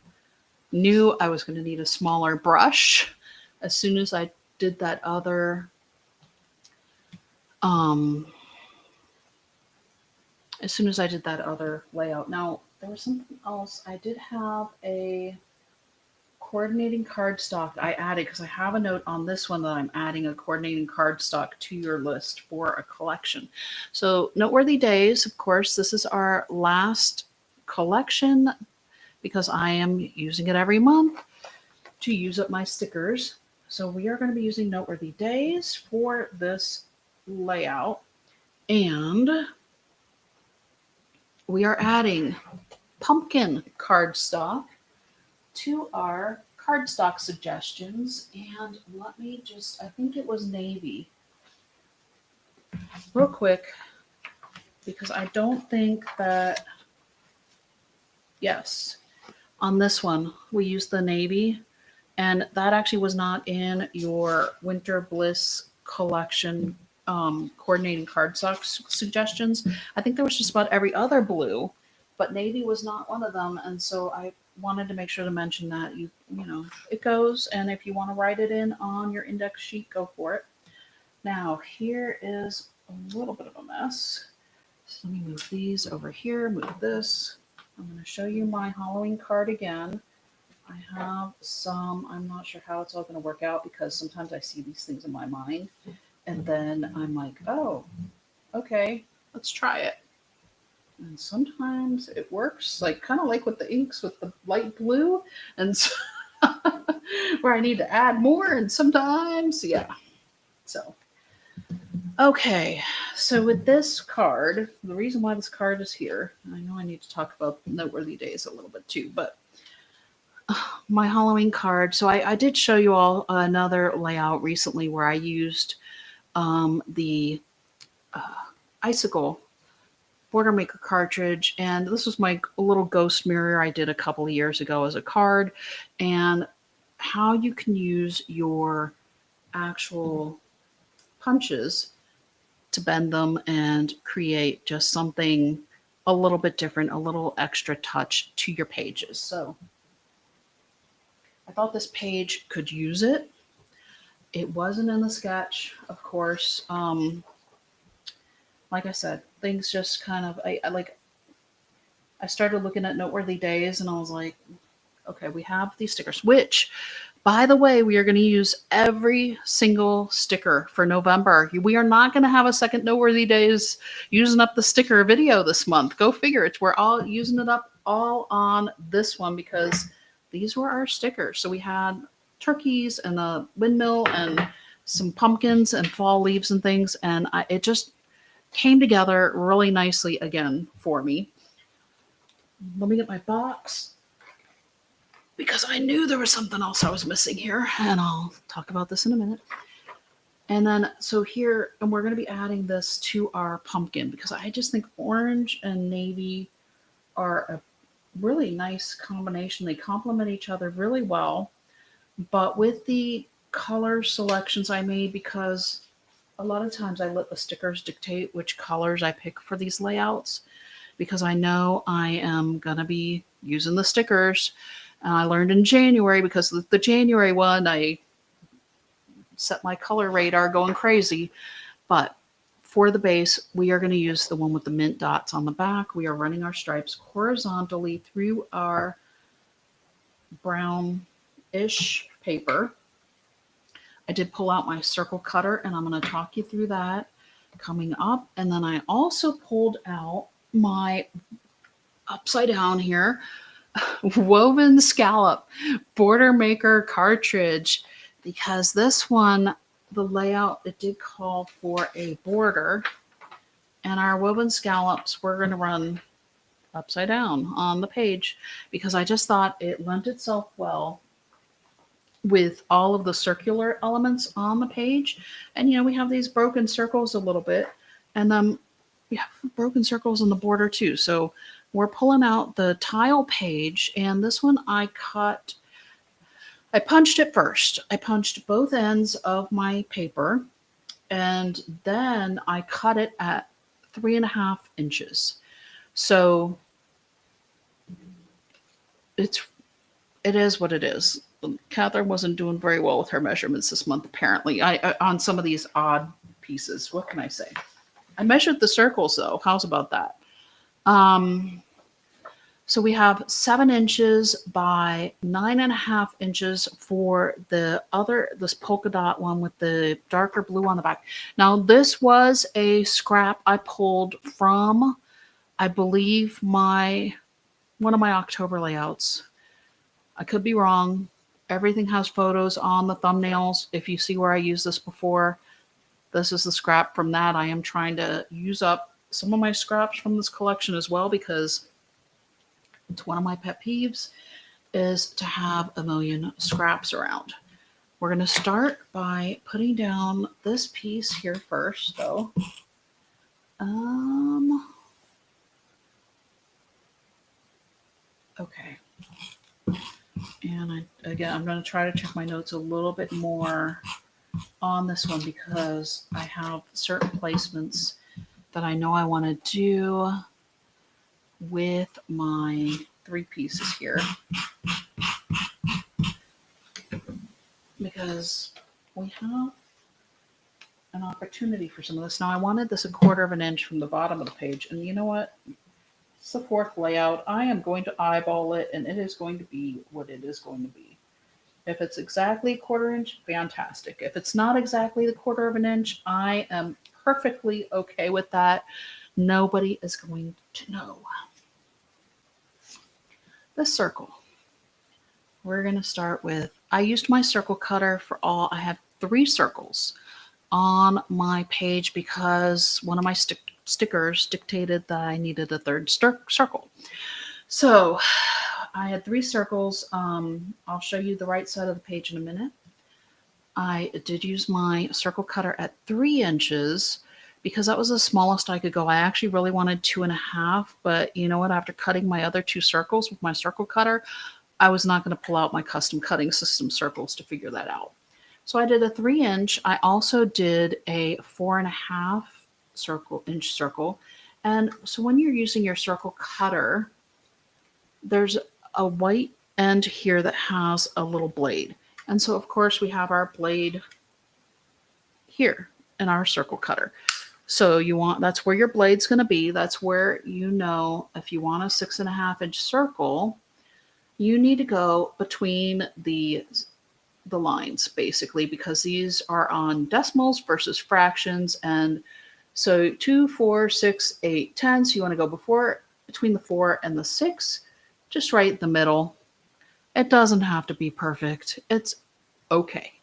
knew I was going to need a smaller brush as soon as I did that other layout. Now, there was something else. I did have a coordinating cardstock I added because I have a note on this one that I'm adding a coordinating cardstock to your list for a collection. So Noteworthy Days, of course, this is our last collection because I am using it every month to use up my stickers. So we are going to be using Noteworthy Days for this layout. And we are adding pumpkin cardstock to our cardstock suggestions. And let me just, I think it was navy. Real quick, because I don't think that, yes, on this one, we used the navy. And that actually was not in your Winter Bliss collection coordinating cardstock suggestions. I think there was just about every other blue, but navy was not one of them. And so I wanted to make sure to mention that you know, it goes. And if you want to write it in on your index sheet, go for it. Now, here is a little bit of a mess. So let me move these over here, move this. I'm going to show you my Halloween card again. I have some, I'm not sure how it's all going to work out because sometimes I see these things in my mind and then I'm like, oh, okay, let's try it. And sometimes it works, like kind of like with the inks with the light blue, and so where I need to add more, and sometimes, yeah. So, okay, so with this card, the reason why this card is here, I know I need to talk about Noteworthy Days a little bit too, but my Halloween card. So I did show you all another layout recently where I used the Icicle Border Maker cartridge, and this was my little ghost mirror I did a couple of years ago as a card, and how you can use your actual punches to bend them and create just something a little bit different, a little extra touch to your pages. So I thought this page could use it. It wasn't in the sketch, of course. Like I said, things just kind of, I started looking at Noteworthy Days and I was like, okay, we have these stickers, which, by the way, we are going to use every single sticker for November. We are not going to have a second Noteworthy Days using up the sticker video this month. Go figure it. We're all using it up all on this one because these were our stickers. So we had turkeys and a windmill and some pumpkins and fall leaves and things. And it just came together really nicely again for me. Let me get my box because I knew there was something else I was missing here. And I'll talk about this in a minute. And then, so here, and we're going to be adding this to our pumpkin because I just think orange and navy are a really nice combination. They complement each other really well. But with the color selections I made because a lot of times I let the stickers dictate which colors I pick for these layouts because I know I am going to be using the stickers. And I learned in January because the January one, I set my color radar going crazy. But for the base, we are going to use the one with the mint dots on the back. We are running our stripes horizontally through our brownish paper. I did pull out my circle cutter and I'm going to talk you through that coming up. And then I also pulled out my upside down here woven scallop border maker cartridge because this one, the layout, it did call for a border, and our woven scallops we're going to run upside down on the page because I just thought it lent itself well with all of the circular elements on the page. And we have these broken circles a little bit, and then we have broken circles in the border too. So we're pulling out the tile page, and this one I punched it first. I punched both ends of my paper, and then I cut it at 3.5 inches. So it is what it is. Catherine wasn't doing very well with her measurements this month, apparently. I on some of these odd pieces. What can I say? I measured the circles though. How's about that? So we have 7 inches by 9.5 inches for this polka dot one with the darker blue on the back. Now this was a scrap I pulled from, I believe, one of my October layouts. I could be wrong. Everything has photos on the thumbnails. If you see where I used this before, this is the scrap from that. I am trying to use up some of my scraps from this collection as well because it's one of my pet peeves is to have a million scraps around. We're going to start by putting down this piece here first, though. Okay. And I'm going to try to check my notes a little bit more on this one because I have certain placements that I know I want to do with my 3 pieces here because we have an opportunity for some of this. Now I wanted this 1/4 inch from the bottom of the page, and you know what? It's the 4th layout. I am going to eyeball it, and it is going to be what it is going to be. If it's exactly 1/4 inch, fantastic. If it's not exactly the 1/4 inch, I am perfectly okay with that. Nobody is going to know. The circle. We're going to start with, I used my circle cutter for all. I have 3 circles on my page because one of my stickers dictated that I needed a 3rd circle. So I had 3 circles. I'll show you the right side of the page in a minute. I did use my circle cutter at 3 inches because that was the smallest I could go. I actually really wanted 2.5, but you know what? After cutting my other 2 circles with my circle cutter, I was not going to pull out my custom cutting system circles to figure that out. So I did a 3 inch. I also did a 4.5 inch circle. And so when you're using your circle cutter, there's a white end here that has a little blade. And so of course we have our blade here in our circle cutter. So that's where your blade's going to be. That's where, if you want a 6.5 inch circle, you need to go between the lines basically, because these are on decimals versus fractions. And so 2, 4, 6, 8, 10. So you want to go between the 4 and the 6, just right in the middle. It doesn't have to be perfect. It's okay.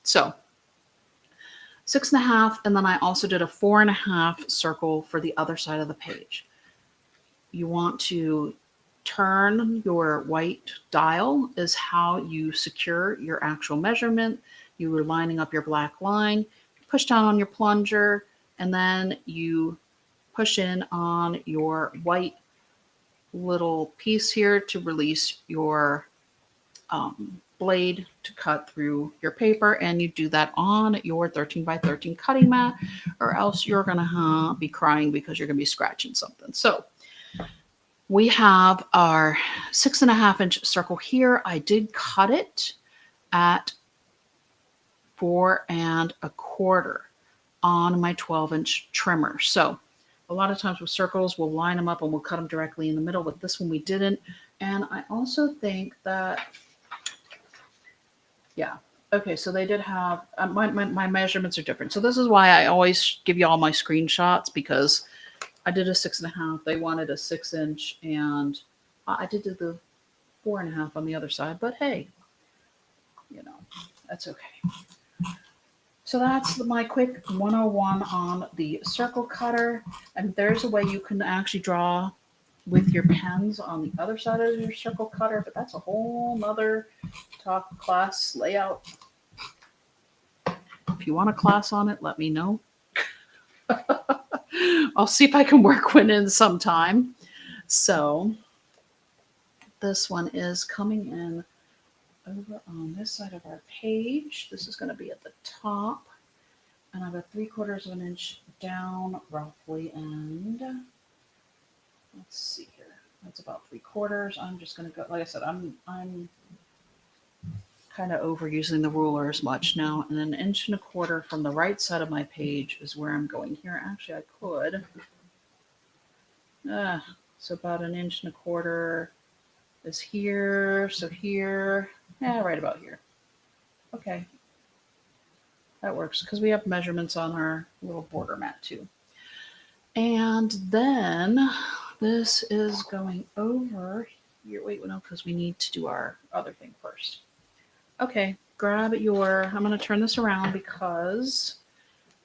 So 6.5, and then I also did a 4.5 circle for the other side of the page. You want to turn your white dial is how you secure your actual measurement. You are lining up your black line, push down on your plunger, and then you push in on your white little piece here to release your blade to cut through your paper, and you do that on your 13 by 13 cutting mat, or else you're going to be crying because you're going to be scratching something. So we have our 6.5-inch circle here. I did cut it at 4.25 on my 12-inch trimmer. So a lot of times with circles, we'll line them up and we'll cut them directly in the middle. With this one, we didn't. And I also think that, yeah. Okay, so they did have, my measurements are different. So this is why I always give you all my screenshots, because I did a 6.5. They wanted a 6-inch, and I did the 4.5 on the other side. But hey, that's okay. So that's my quick 101 on the circle cutter. And there's a way you can actually draw with your pens on the other side of your circle cutter, but that's a whole nother talk class layout. If you want a class on it, let me know. I'll see if I can work one in sometime. So this one is coming in over on this side of our page. This is going to be at the top, and I have a 3/4 of an inch down roughly, and let's see here. That's about 3/4. I'm just going to go, like I said, I'm kind of overusing the ruler as much now, and 1.25 inches from the right side of my page is where I'm going here. Actually, I could. So about 1.25 inches is here. So here, right about here. Okay. That works because we have measurements on our little border mat too. And then this is going over here. Wait, no, because we need to do our other thing first. Okay, grab I'm going to turn this around because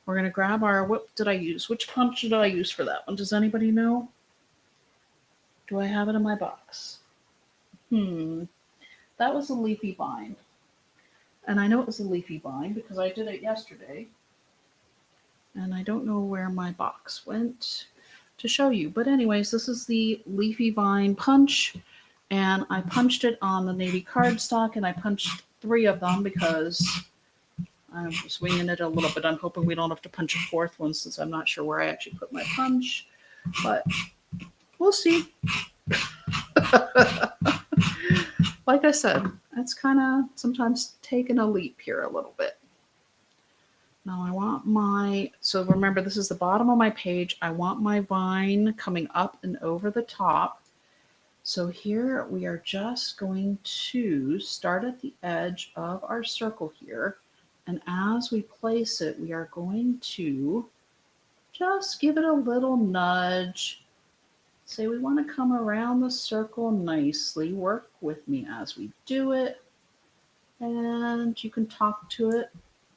we're going to grab what did I use? Which punch did I use for that one? Does anybody know? Do I have it in my box? That was a leafy vine. And I know it was a leafy vine because I did it yesterday. And I don't know where my box went to show you. But anyways, this is the leafy vine punch. And I punched it on the navy cardstock, and I punched 3 of them because I'm just winging it a little bit. I'm hoping we don't have to punch a 4th one since I'm not sure where I actually put my punch. But we'll see. Like I said, it's kind of sometimes taking a leap here a little bit. Now I want so remember, this is the bottom of my page. I want my vine coming up and over the top. So here we are just going to start at the edge of our circle here. And as we place it, we are going to just give it a little nudge. Say we want to come around the circle nicely. Work with me as we do it. And you can talk to it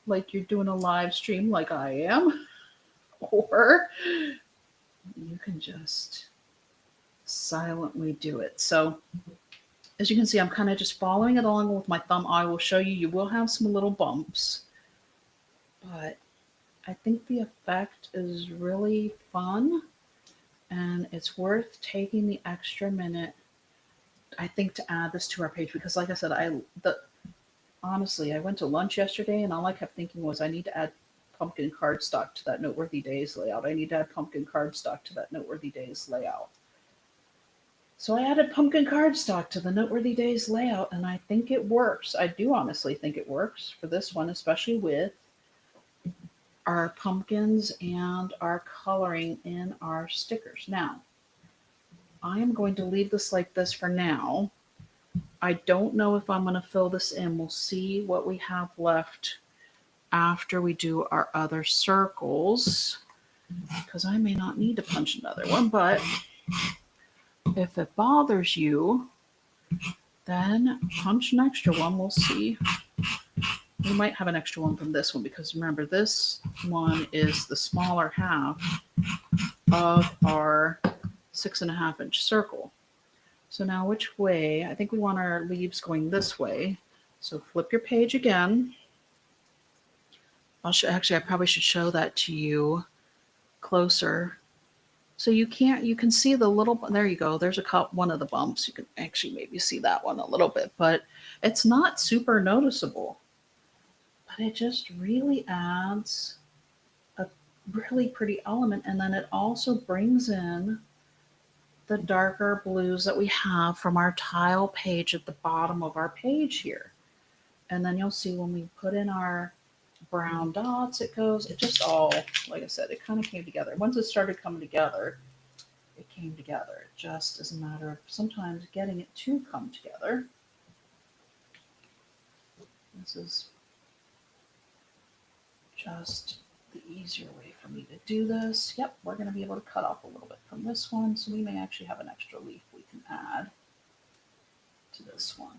like you're doing a live stream like I am. Or you can just silently do it. So as you can see, I'm kind of just following it along with my thumb. I will show you. You will have some little bumps. But I think the effect is really fun. And it's worth taking the extra minute, I think, to add this to our page. Because like I said, honestly, I went to lunch yesterday, and all I kept thinking was I need to add pumpkin cardstock to that Noteworthy Days layout. I need to add pumpkin cardstock to that Noteworthy Days layout. So I added pumpkin cardstock to the Noteworthy Days layout, and I think it works. I do honestly think it works for this one, especially with our pumpkins and our coloring in our stickers. Now, I am going to leave this like this for now. I don't know if I'm going to fill this in. We'll see what we have left after we do our other circles, because I may not need to punch another one. But if it bothers you, then punch an extra one. We'll see. We might have an extra one from this one, because remember, this one is the smaller half of our 6.5-inch circle. So now which way? I think we want our leaves going this way. So flip your page again. Actually, I probably should show that to you closer. So you can see the little, there you go. There's one of the bumps. You can actually maybe see that one a little bit, but it's not super noticeable. But it just really adds a really pretty element. And then it also brings in the darker blues that we have from our tile page at the bottom of our page here. And then you'll see when we put in our brown dots, it just all, like I said, it kind of came together. Once it started coming together, it came together. It just is a matter of sometimes getting it to come together. This is just the easier way for me to do this. Yep, we're going to be able to cut off a little bit from this one, so we may actually have an extra leaf we can add to this one.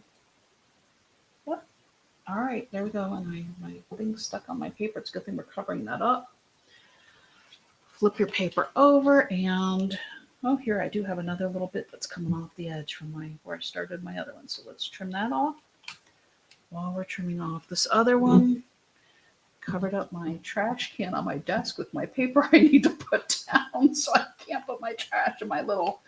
Yep. All right, there we go. And my thing's stuck on my paper. It's a good thing we're covering that up. Flip your paper over, and oh, here I do have another little bit that's coming off the edge from where I started my other one. So let's trim that off. While we're trimming off this other one, covered up my trash can on my desk with my paper I need to put down, so I can't put my trash in my little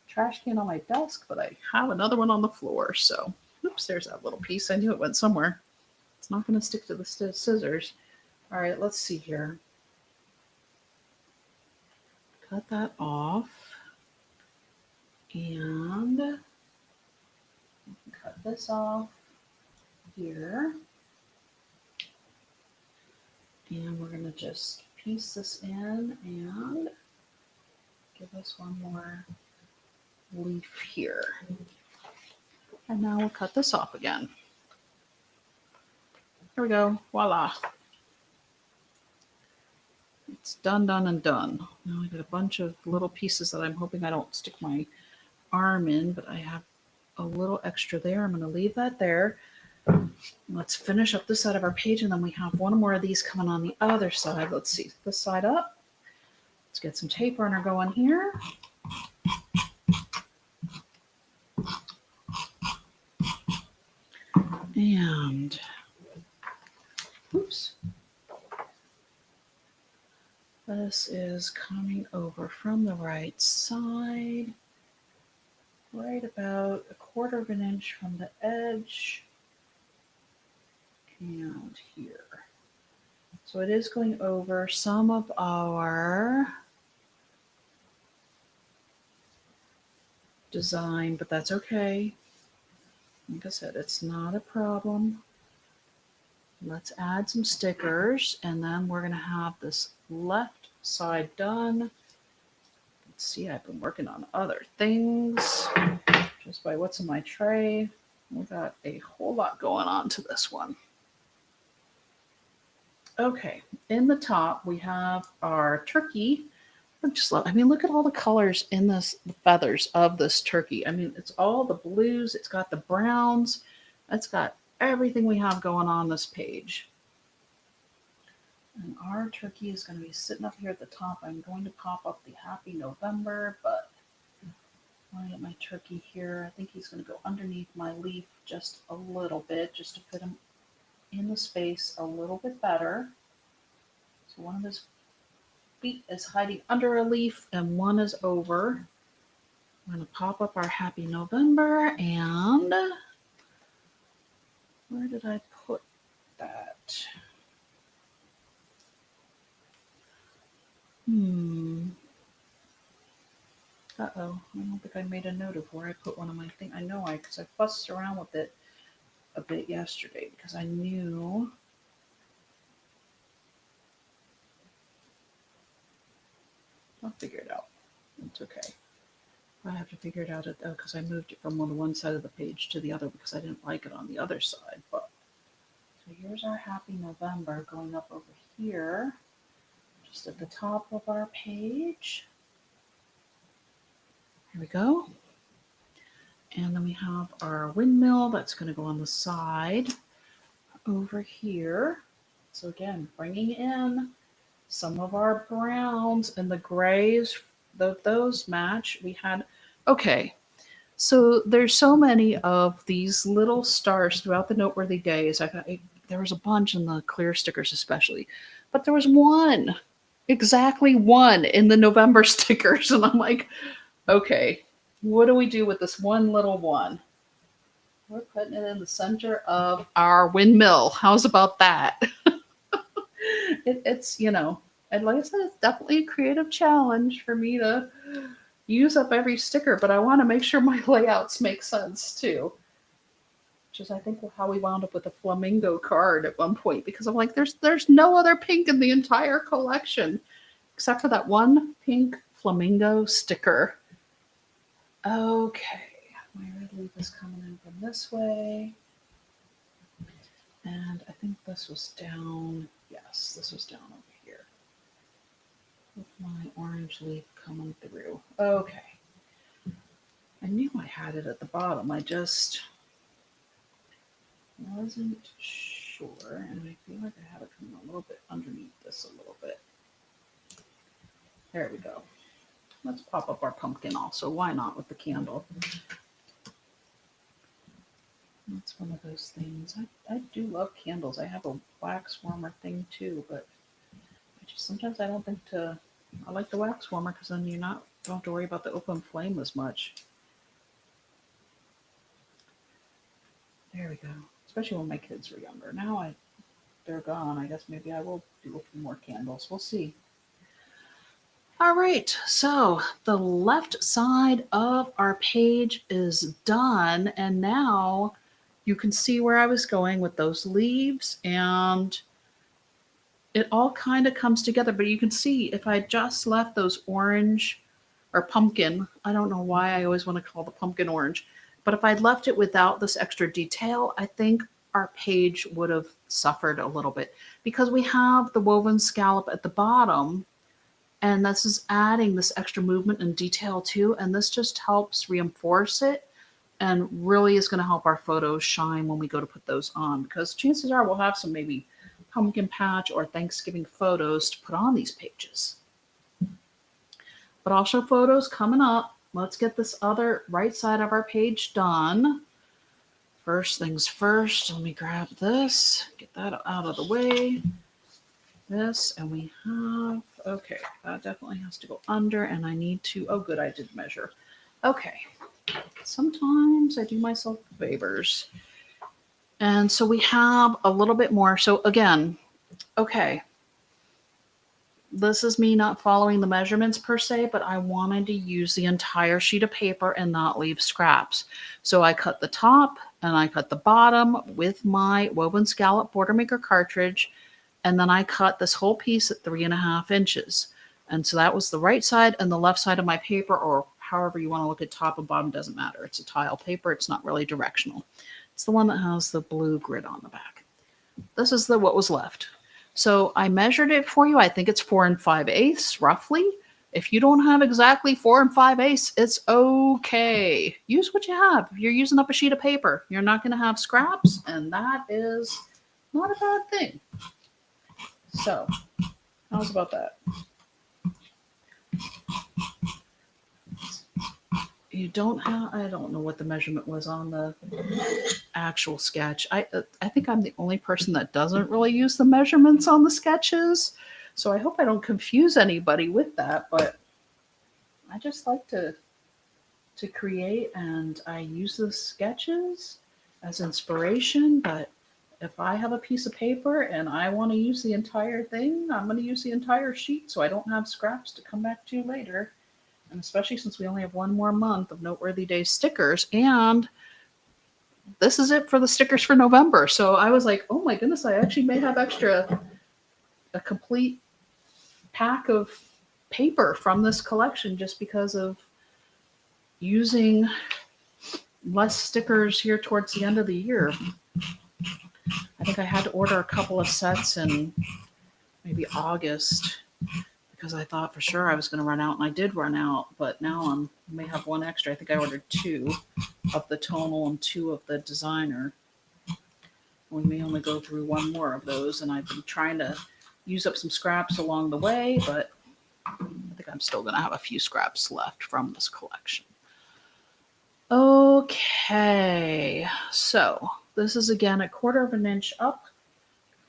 trash can on my desk, but I have another one on the floor. So, oops, there's that little piece. I knew it went somewhere. It's not going to stick to the scissors. All right, let's see here. Cut that off. And cut this off here. And we're going to just piece this in and give us one more leaf here. And now we'll cut this off again. There we go. Voila. It's done, done, and done. Now I got a bunch of little pieces that I'm hoping I don't stick my arm in, but I have a little extra there. I'm going to leave that there. Let's finish up this side of our page, and then we have one more of these coming on the other side. Let's see, this side up. Let's get some tape runner going here. And, oops. This is coming over from the right side, right about 1/4 of an inch from the edge. And here. So it is going over some of our design, but that's okay. Like I said, it's not a problem. Let's add some stickers, and then we're going to have this left side done. Let's see, I've been working on other things just by what's in my tray. We've got a whole lot going on to this one. Okay, in the top we have our turkey. I mean, look at all the colors in the feathers of this turkey. I mean, it's all the blues, it's got the browns, it's got everything we have going on this page. And our turkey is going to be sitting up here at the top. I'm going to pop up the Happy November, but I want to get my turkey here. I think he's going to go underneath my leaf just a little bit, just to fit him in the space a little bit better. So one of his feet is hiding under a leaf and one is over. I'm going to pop up our Happy November, and where did I put that? Uh-oh, I don't think I made a note of where I put one of my things. I know because I fussed around with it a bit yesterday because I knew I'll figure it out. It's okay. I have to figure it out because I moved it from one side of the page to the other because I didn't like it on the other side. But so here's our Happy November going up over here, just at the top of our page. Here we go. And then we have our windmill that's going to go on the side over here. So again, bringing in some of our browns and the grays, those match. We had, okay, so there's so many of these little stars throughout the Noteworthy Days. There was a bunch in the clear stickers especially, but there was one exactly one in the November stickers. And I'm like, okay, what do we do with this one little one? We're putting it in the center of our windmill. How's about that? It's, and like I said, it's definitely a creative challenge for me to use up every sticker, but I want to make sure my layouts make sense too. Which is, I think, how we wound up with a flamingo card at one point because I'm like, there's no other pink in the entire collection except for that one pink flamingo sticker. Okay, my red leaf is coming in from this way. And I think this was down, yes, this was down over here. With my orange leaf coming through. Okay. I knew I had it at the bottom. I just wasn't sure. And I feel like I have it coming a little bit underneath this a little bit. There we go. Let's pop up our pumpkin also. Why not with the candle? That's one of those things. I do love candles. I have a wax warmer thing too, but sometimes I don't think I like the wax warmer because then don't have to worry about the open flame as much. There we go. Especially when my kids were younger. Now they're gone. I guess maybe I will do a few more candles. We'll see. All right, so the left side of our page is done, and now you can see where I was going with those leaves, and it all kind of comes together. But you can see if I just left those orange or pumpkin, I don't know why I always want to call the pumpkin orange, but if I'd left it without this extra detail, I think our page would have suffered a little bit because we have the woven scallop at the bottom. And this is adding this extra movement and detail too. And this just helps reinforce it and really is going to help our photos shine when we go to put those on. Because chances are we'll have some maybe pumpkin patch or Thanksgiving photos to put on these pages. But I'll show photos coming up. Let's get this other right side of our page done. First things first, let me grab this, get that out of the way. This, and we have, okay, that definitely has to go under, and I need to, oh good, I did measure. Okay, sometimes I do myself favors. And so we have a little bit more. So again, okay, this is me not following the measurements per se, but I wanted to use the entire sheet of paper and not leave scraps. So I cut the top and I cut the bottom with my woven scallop border maker cartridge. And then I cut this whole piece at 3.5 inches. And so that was the right side and the left side of my paper, or however you want to look at top and bottom, doesn't matter. It's a tile paper. It's not really directional. It's the one that has the blue grid on the back. This is what was left. So I measured it for you. I think it's 4 5/8 roughly. If you don't have exactly 4 5/8, it's okay. Use what you have. If you're using up a sheet of paper, you're not going to have scraps, and that is not a bad thing. So, how's about that? You don't have, I don't know what the measurement was on the actual sketch. I think I'm the only person that doesn't really use the measurements on the sketches. So I hope I don't confuse anybody with that, but I just like to create, and I use the sketches as inspiration, but if I have a piece of paper and I want to use the entire thing, I'm going to use the entire sheet so I don't have scraps to come back to later. And especially since we only have one more month of Noteworthy Days stickers, and this is it for the stickers for November. So I was like, oh my goodness, I actually may have a complete pack of paper from this collection just because of using less stickers here towards the end of the year. I think I had to order a couple of sets in maybe August because I thought for sure I was going to run out, and I did run out, but now I may have one extra. I think I ordered 2 of the tonal and 2 of the designer. We may only go through 1 more of those, and I've been trying to use up some scraps along the way, but I think I'm still going to have a few scraps left from this collection. Okay, so this is again 1/4 inch up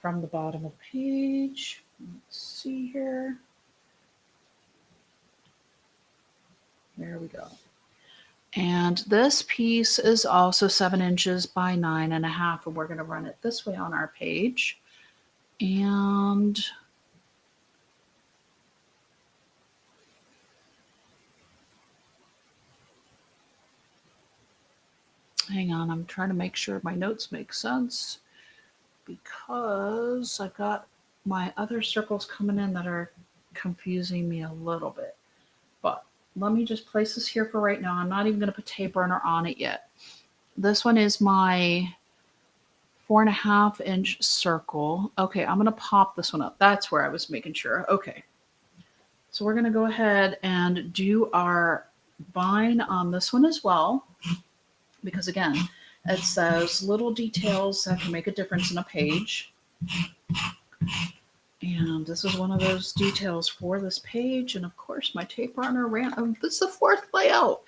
from the bottom of the page. Let's see here. we go. And this piece is also 7 inches by 9.5, and we're going to run it this way on our page. And hang on, I'm trying to make sure my notes make sense because I've got my other circles coming in that are confusing me a little bit. But let me just place this here for right now. I'm not even going to put tape runner on it yet. This one is my 4.5 inch circle. Okay, I'm going to pop this one up. That's where I was making sure. Okay. So we're going to go ahead and do our bind on this one as well. Because again, it says little details that can make a difference in a page. And this is one of those details for this page. And of course, my tape runner ran. Oh, this is the 4th layout.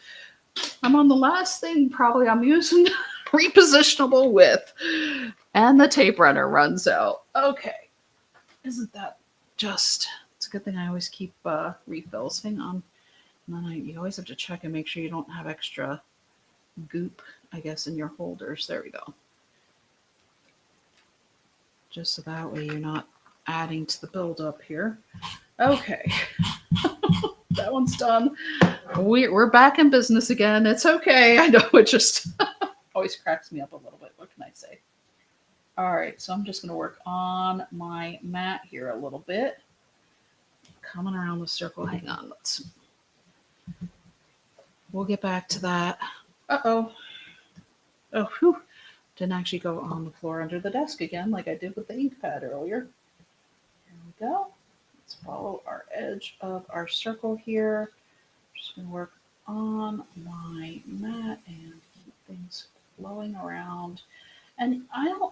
I'm on the last thing probably I'm using repositionable with. And the tape runner runs out. Okay. Isn't that just... It's a good thing I always keep refills. Hang on. And then you always have to check and make sure you don't have extra goop, I guess, in your holders. There we go. Just so that way you're not adding to the buildup here. Okay. That one's done. We're back in business again. It's okay. I know it just always cracks me up a little bit. What can I say? All right, so I'm just going to work on my mat here a little bit. Coming around the circle. Hang on. We'll get back to that. Uh-oh. Oh, whew. Didn't actually go on the floor under the desk again like I did with the ink pad earlier. Here we go. Let's follow our edge of our circle here. Just going to work on my mat and keep things flowing around. And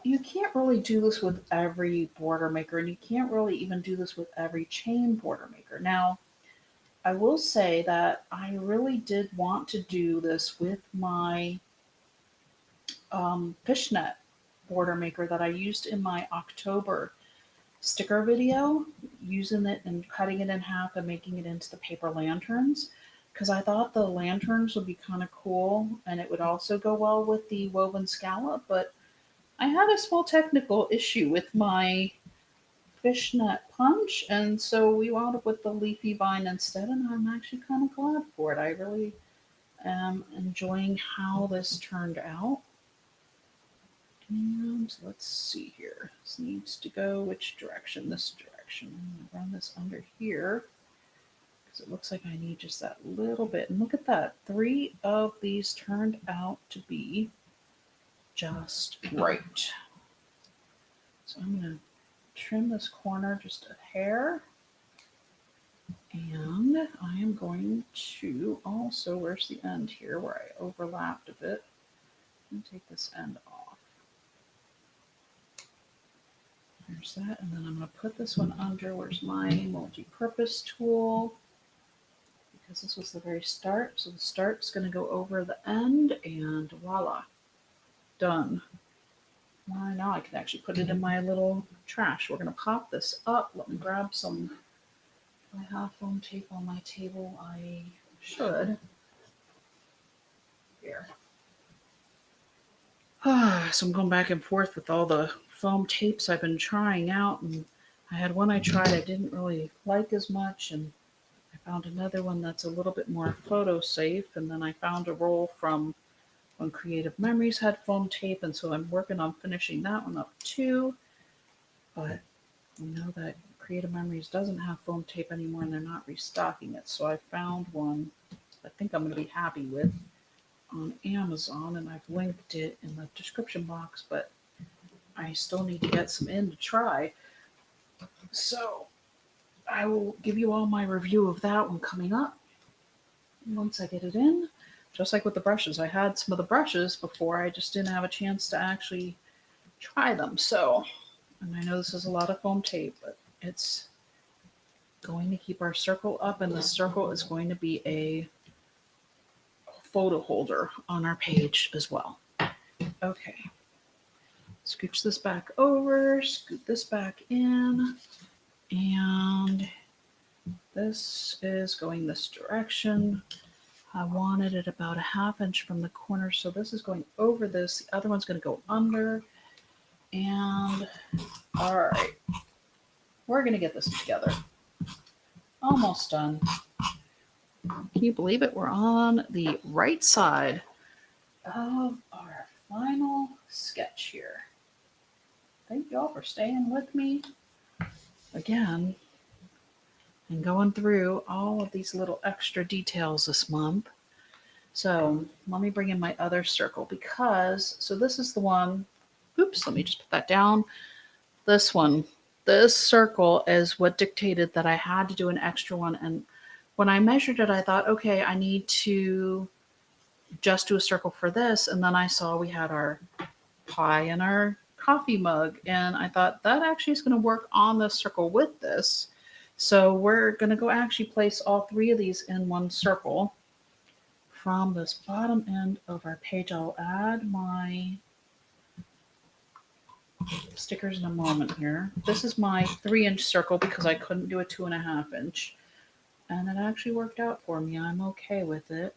you can't really do this with every border maker, and you can't really even do this with every chain border maker. Now, I will say that I really did want to do this with my fishnet border maker that I used in my October sticker video, using it and cutting it in half and making it into the paper lanterns, because I thought the lanterns would be kind of cool, and it would also go well with the woven scallop, but I had a small technical issue with my fishnet punch, and so we wound up with the leafy vine instead, and I'm actually kind of glad for it. I really am enjoying how this turned out. And let's see here. This needs to go which direction? This direction. I'm going to run this under here because it looks like I need just that little bit. And look at that. 3 of these turned out to be just right. So I'm going to trim this corner just a hair. And I am going to also, where's the end here where I overlapped a bit? I'm going to take this end off. There's that. And then I'm going to put this one under. Where's my multi-purpose tool? Because this was the very start. So the start's going to go over the end, and voila. Done. Now I can actually put it in my little trash. We're going to pop this up. Let me grab some. If I have foam tape on my table, I should. Here. So I'm going back and forth with all the foam tapes I've been trying out. And I had one I tried I didn't really like as much. And I found another one that's a little bit more photo safe. And then I found a roll from when Creative Memories had foam tape, and so I'm working on finishing that one up too. But I know that Creative Memories doesn't have foam tape anymore, and they're not restocking it. So I found one I think I'm going to be happy with on Amazon, and I've linked it in the description box, but I still need to get some in to try. So I will give you all my review of that one coming up once I get it in. Just like with the brushes, I had some of the brushes before, I just didn't have a chance to actually try them. So, and I know this is a lot of foam tape, but it's going to keep our circle up, and the circle is going to be a photo holder on our page as well. Okay. Scooch this back over, scoot this back in, and this is going this direction. I wanted it about a 1/2 inch from the corner. So this is going over this. The other one's going to go under. And all right, we're going to get this together. Almost done. Can you believe it? We're on the right side of our final sketch here. Thank y'all for staying with me again and going through all of these little extra details this month. So let me bring in my other circle because, so this is the one, oops, let me just put that down. This one, this circle is what dictated that I had to do an extra one. And when I measured it, I thought, okay, I need to just do a circle for this. And then I saw we had our pie and our coffee mug. And I thought that actually is going to work on this circle with this. So we're going to go actually place all 3 of these in one circle. From this bottom end of our page, I'll add my stickers in a moment here. This is my 3-inch circle because I couldn't do a 2.5 inch. And it actually worked out for me. I'm okay with it.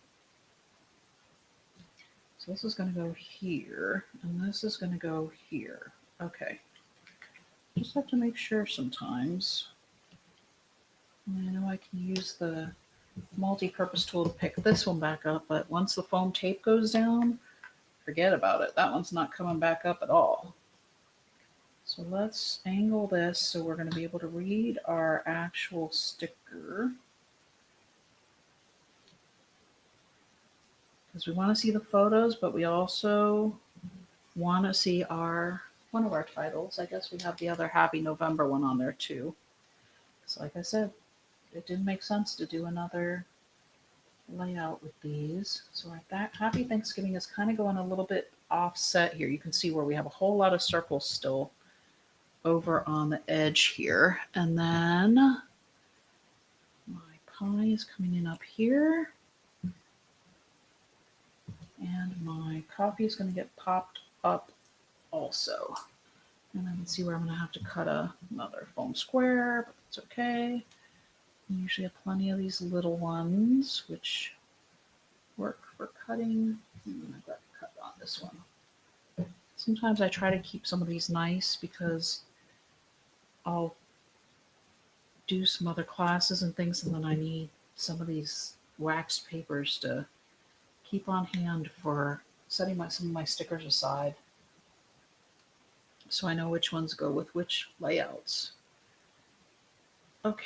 So this is going to go here, and this is going to go here. Okay. Just have to make sure sometimes. I know I can use the multi-purpose tool to pick this one back up, but once the foam tape goes down, forget about it. That one's not coming back up at all. So let's angle this so we're going to be able to read our actual sticker. Because we want to see the photos, but we also want to see one of our titles. I guess we have the other Happy November one on there too. So like I said, it didn't make sense to do another layout with these. So like that, Happy Thanksgiving is kind of going a little bit offset here. You can see where we have a whole lot of circles still over on the edge here. And then my pie is coming in up here. And my coffee is going to get popped up also. And I can see where I'm going to have to cut another foam square, but it's okay. I usually have plenty of these little ones, which work for cutting. I've got to cut on this one. Sometimes I try to keep some of these nice because I'll do some other classes and things, and then I need some of these wax papers to keep on hand for setting some of my stickers aside so I know which ones go with which layouts. Okay,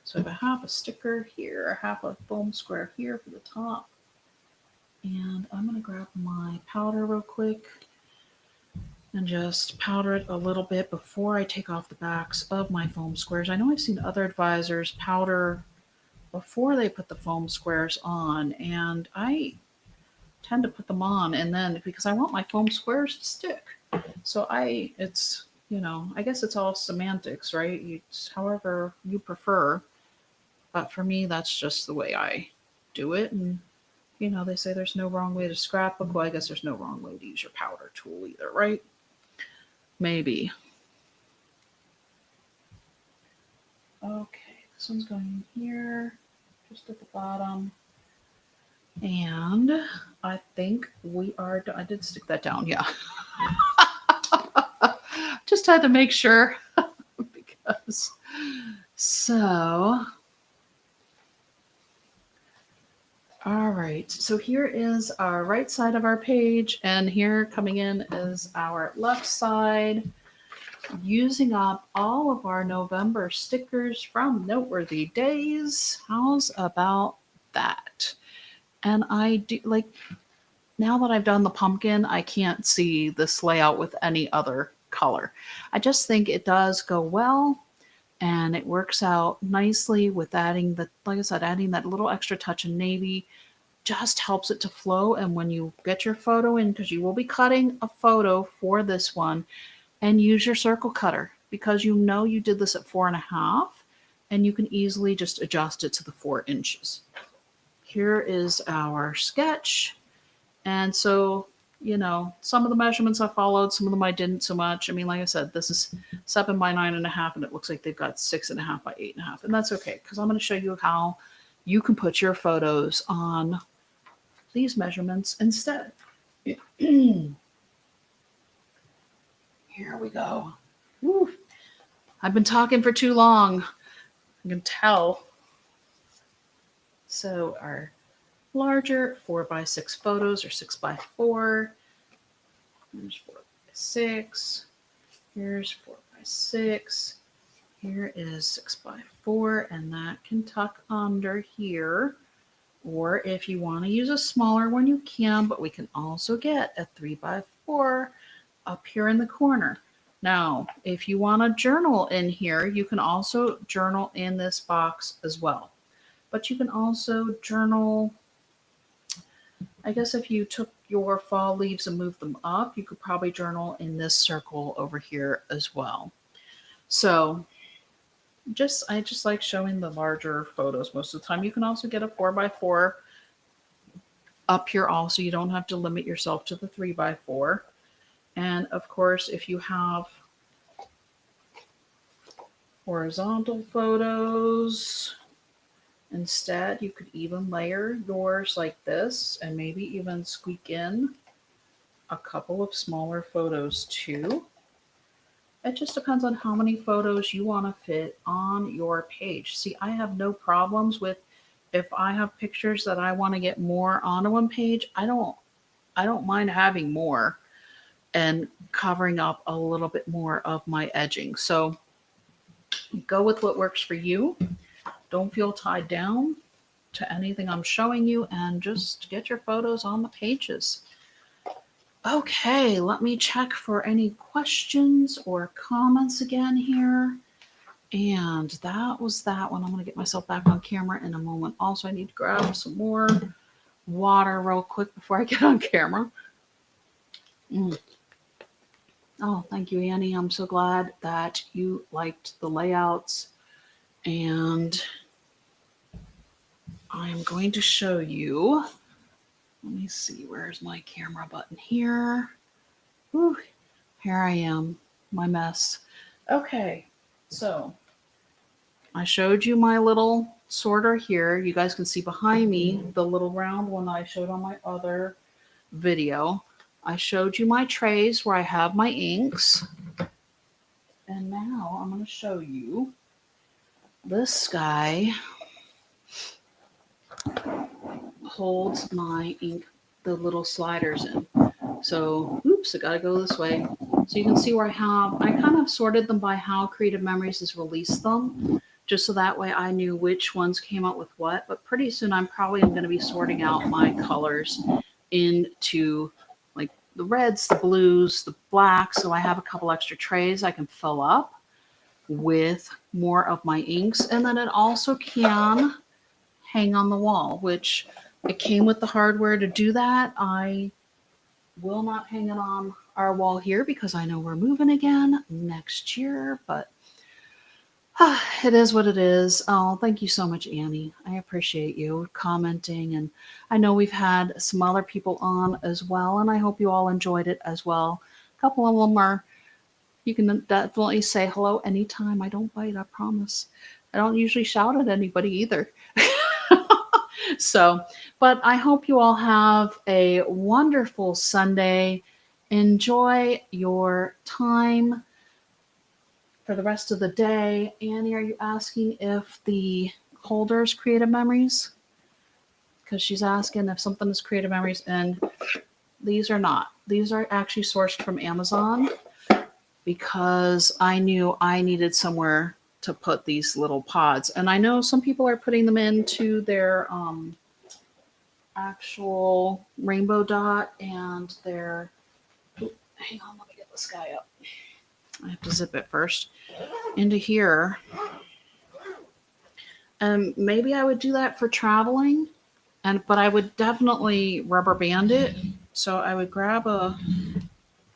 so I have a 1/2 a sticker here, a 1/2 a foam square here for the top. And I'm going to grab my powder real quick and just powder it a little bit before I take off the backs of my foam squares. I know I've seen other advisors powder before they put the foam squares on, and I tend to put them on and then because I want my foam squares to stick. So it's, I guess it's all semantics, right? It's however you prefer. But for me, that's just the way I do it. And, they say there's no wrong way to scrapbook. Well, I guess there's no wrong way to use your powder tool either, right? Maybe. Okay, this one's going here, just at the bottom. And I think we are done. I did stick that down, yeah. Just had to make sure because so. All right, so here is our right side of our page, and here coming in is our left side, using up all of our November stickers from Noteworthy Days. How's about that? And I do, now that I've done the pumpkin, I can't see this layout with any other color. I just think it does go well. And it works out nicely with adding like I said, adding that little extra touch of navy just helps it to flow. And when you get your photo in, because you will be cutting a photo for this one, and use your circle cutter because you did this at 4.5, and you can easily just adjust it to the 4 inches. Here is our sketch. And so, some of the measurements I followed, some of them I didn't so much. I mean, like I said, this is 7 by 9.5, and it looks like they've got 6.5 by 8.5, and that's okay because I'm going to show you how you can put your photos on these measurements instead. Here we go. Woo. I've been talking for too long. I can tell. So our larger 4x6 photos are 6x4. Here's 4x6. Here's 4x6. Here is 6x4, and that can tuck under here. Or if you want to use a smaller one, you can, but we can also get a 3x4 up here in the corner. Now, if you want to journal in here, you can also journal in this box as well. But you can also journal, I guess if you took your fall leaves and moved them up, you could probably journal in this circle over here as well. So I just like showing the larger photos most of the time. You can also get a 4x4 up here also. You don't have to limit yourself to the 3x4. And of course, if you have horizontal photos, instead, you could even layer yours like this and maybe even squeak in a couple of smaller photos too. It just depends on how many photos you want to fit on your page. See, I have no problems with if I have pictures that I want to get more on one page. I don't mind having more and covering up a little bit more of my edging. So go with what works for you. Don't feel tied down to anything I'm showing you, and just get your photos on the pages. Okay, let me check for any questions or comments again here. And that was that one. I'm going to get myself back on camera in a moment. Also, I need to grab some more water real quick before I get on camera. Oh, thank you, Annie. I'm so glad that you liked the layouts. And I'm going to show you. Let me see, where's my camera button here? Whew, here I am, my mess. Okay, so I showed you my little sorter here. You guys can see behind me the little round one I showed on my other video. I showed you my trays where I have my inks. And now I'm going to show you this guy holds my ink, the little sliders in. So, oops, I got to go this way. So you can see where I kind of sorted them by how Creative Memories has released them, just so that way I knew which ones came out with what. But pretty soon I'm probably going to be sorting out my colors into like the reds, the blues, the blacks. So I have a couple extra trays I can fill up with more of my inks. And then it also can hang on the wall, which it came with the hardware to do that. I will not hang it on our wall here because I know we're moving again next year, but it is what it is. Oh, thank you so much, Annie. I appreciate you commenting, and I know we've had some other people on as well, and I hope you all enjoyed it as well. A couple of them are, you can definitely say hello anytime. I don't bite, I promise. I don't usually shout at anybody either. So, but I hope you all have a wonderful Sunday. Enjoy your time for the rest of the day. Annie, are you asking if the holders Creative Memories? Because she's asking if something is Creative Memories, and these are not. These are actually sourced from Amazon because I knew I needed somewhere to put these little pods. And I know some people are putting them into their actual rainbow dot and their, hang on, let me get this guy up. I have to zip it first into here. Maybe I would do that for traveling, but I would definitely rubber band it. So I would grab a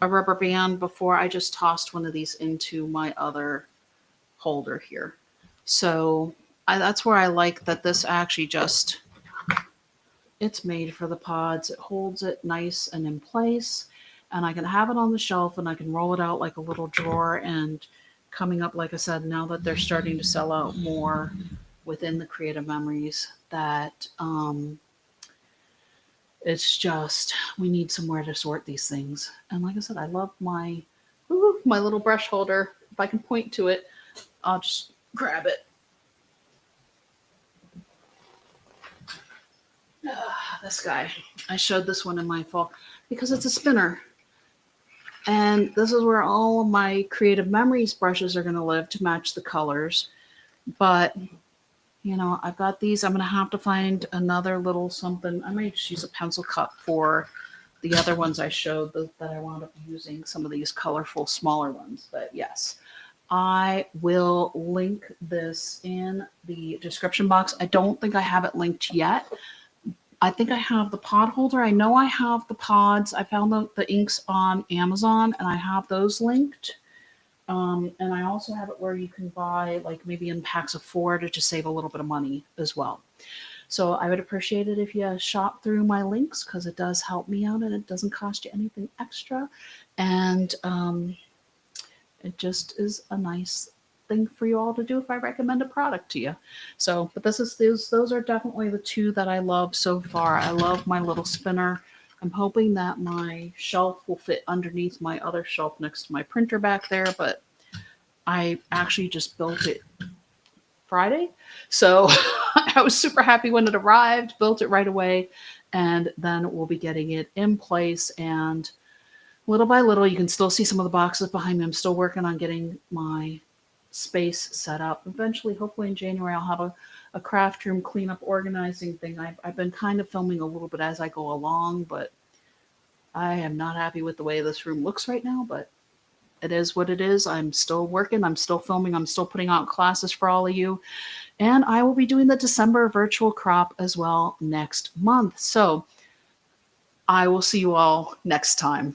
rubber band before I just tossed one of these into my other holder here. So that's where I like that this actually just, it's made for the pods. It holds it nice and in place, and I can have it on the shelf and I can roll it out like a little drawer. And coming up, like I said, now that they're starting to sell out more within the Creative Memories that it's just, we need somewhere to sort these things. And like I said, I love my, ooh, my little brush holder. If I can point to it, I'll just grab it. This guy. I showed this one in my fall because it's a spinner. And this is where all of my Creative Memories brushes are going to live to match the colors. But, you know, I've got these. I'm going to have to find another little something. I might just use a pencil cup for the other ones I showed that I wound up using, some of these colorful, smaller ones. But yes, I will link this in the description box. I don't think I have it linked yet. I think I have the pod holder. I know I have the pods. I found the inks on Amazon, and I have those linked. And I also have it where you can buy like maybe in packs of 4 to just save a little bit of money as well. So I would appreciate it if you shop through my links because it does help me out and it doesn't cost you anything extra. And it just is a nice thing for you all to do if I recommend a product to you. So, but those are definitely the two that I love so far. I love my little spinner. I'm hoping that my shelf will fit underneath my other shelf next to my printer back there, but I actually just built it Friday. So I was super happy when it arrived, built it right away, and then we'll be getting it in place. And little by little, you can still see some of the boxes behind me. I'm still working on getting my space set up. Eventually, hopefully in January, I'll have a craft room cleanup organizing thing. I've been kind of filming a little bit as I go along, but I am not happy with the way this room looks right now, but it is what it is. I'm still working. I'm still filming. I'm still putting out classes for all of you. And I will be doing the December virtual crop as well next month. So I will see you all next time.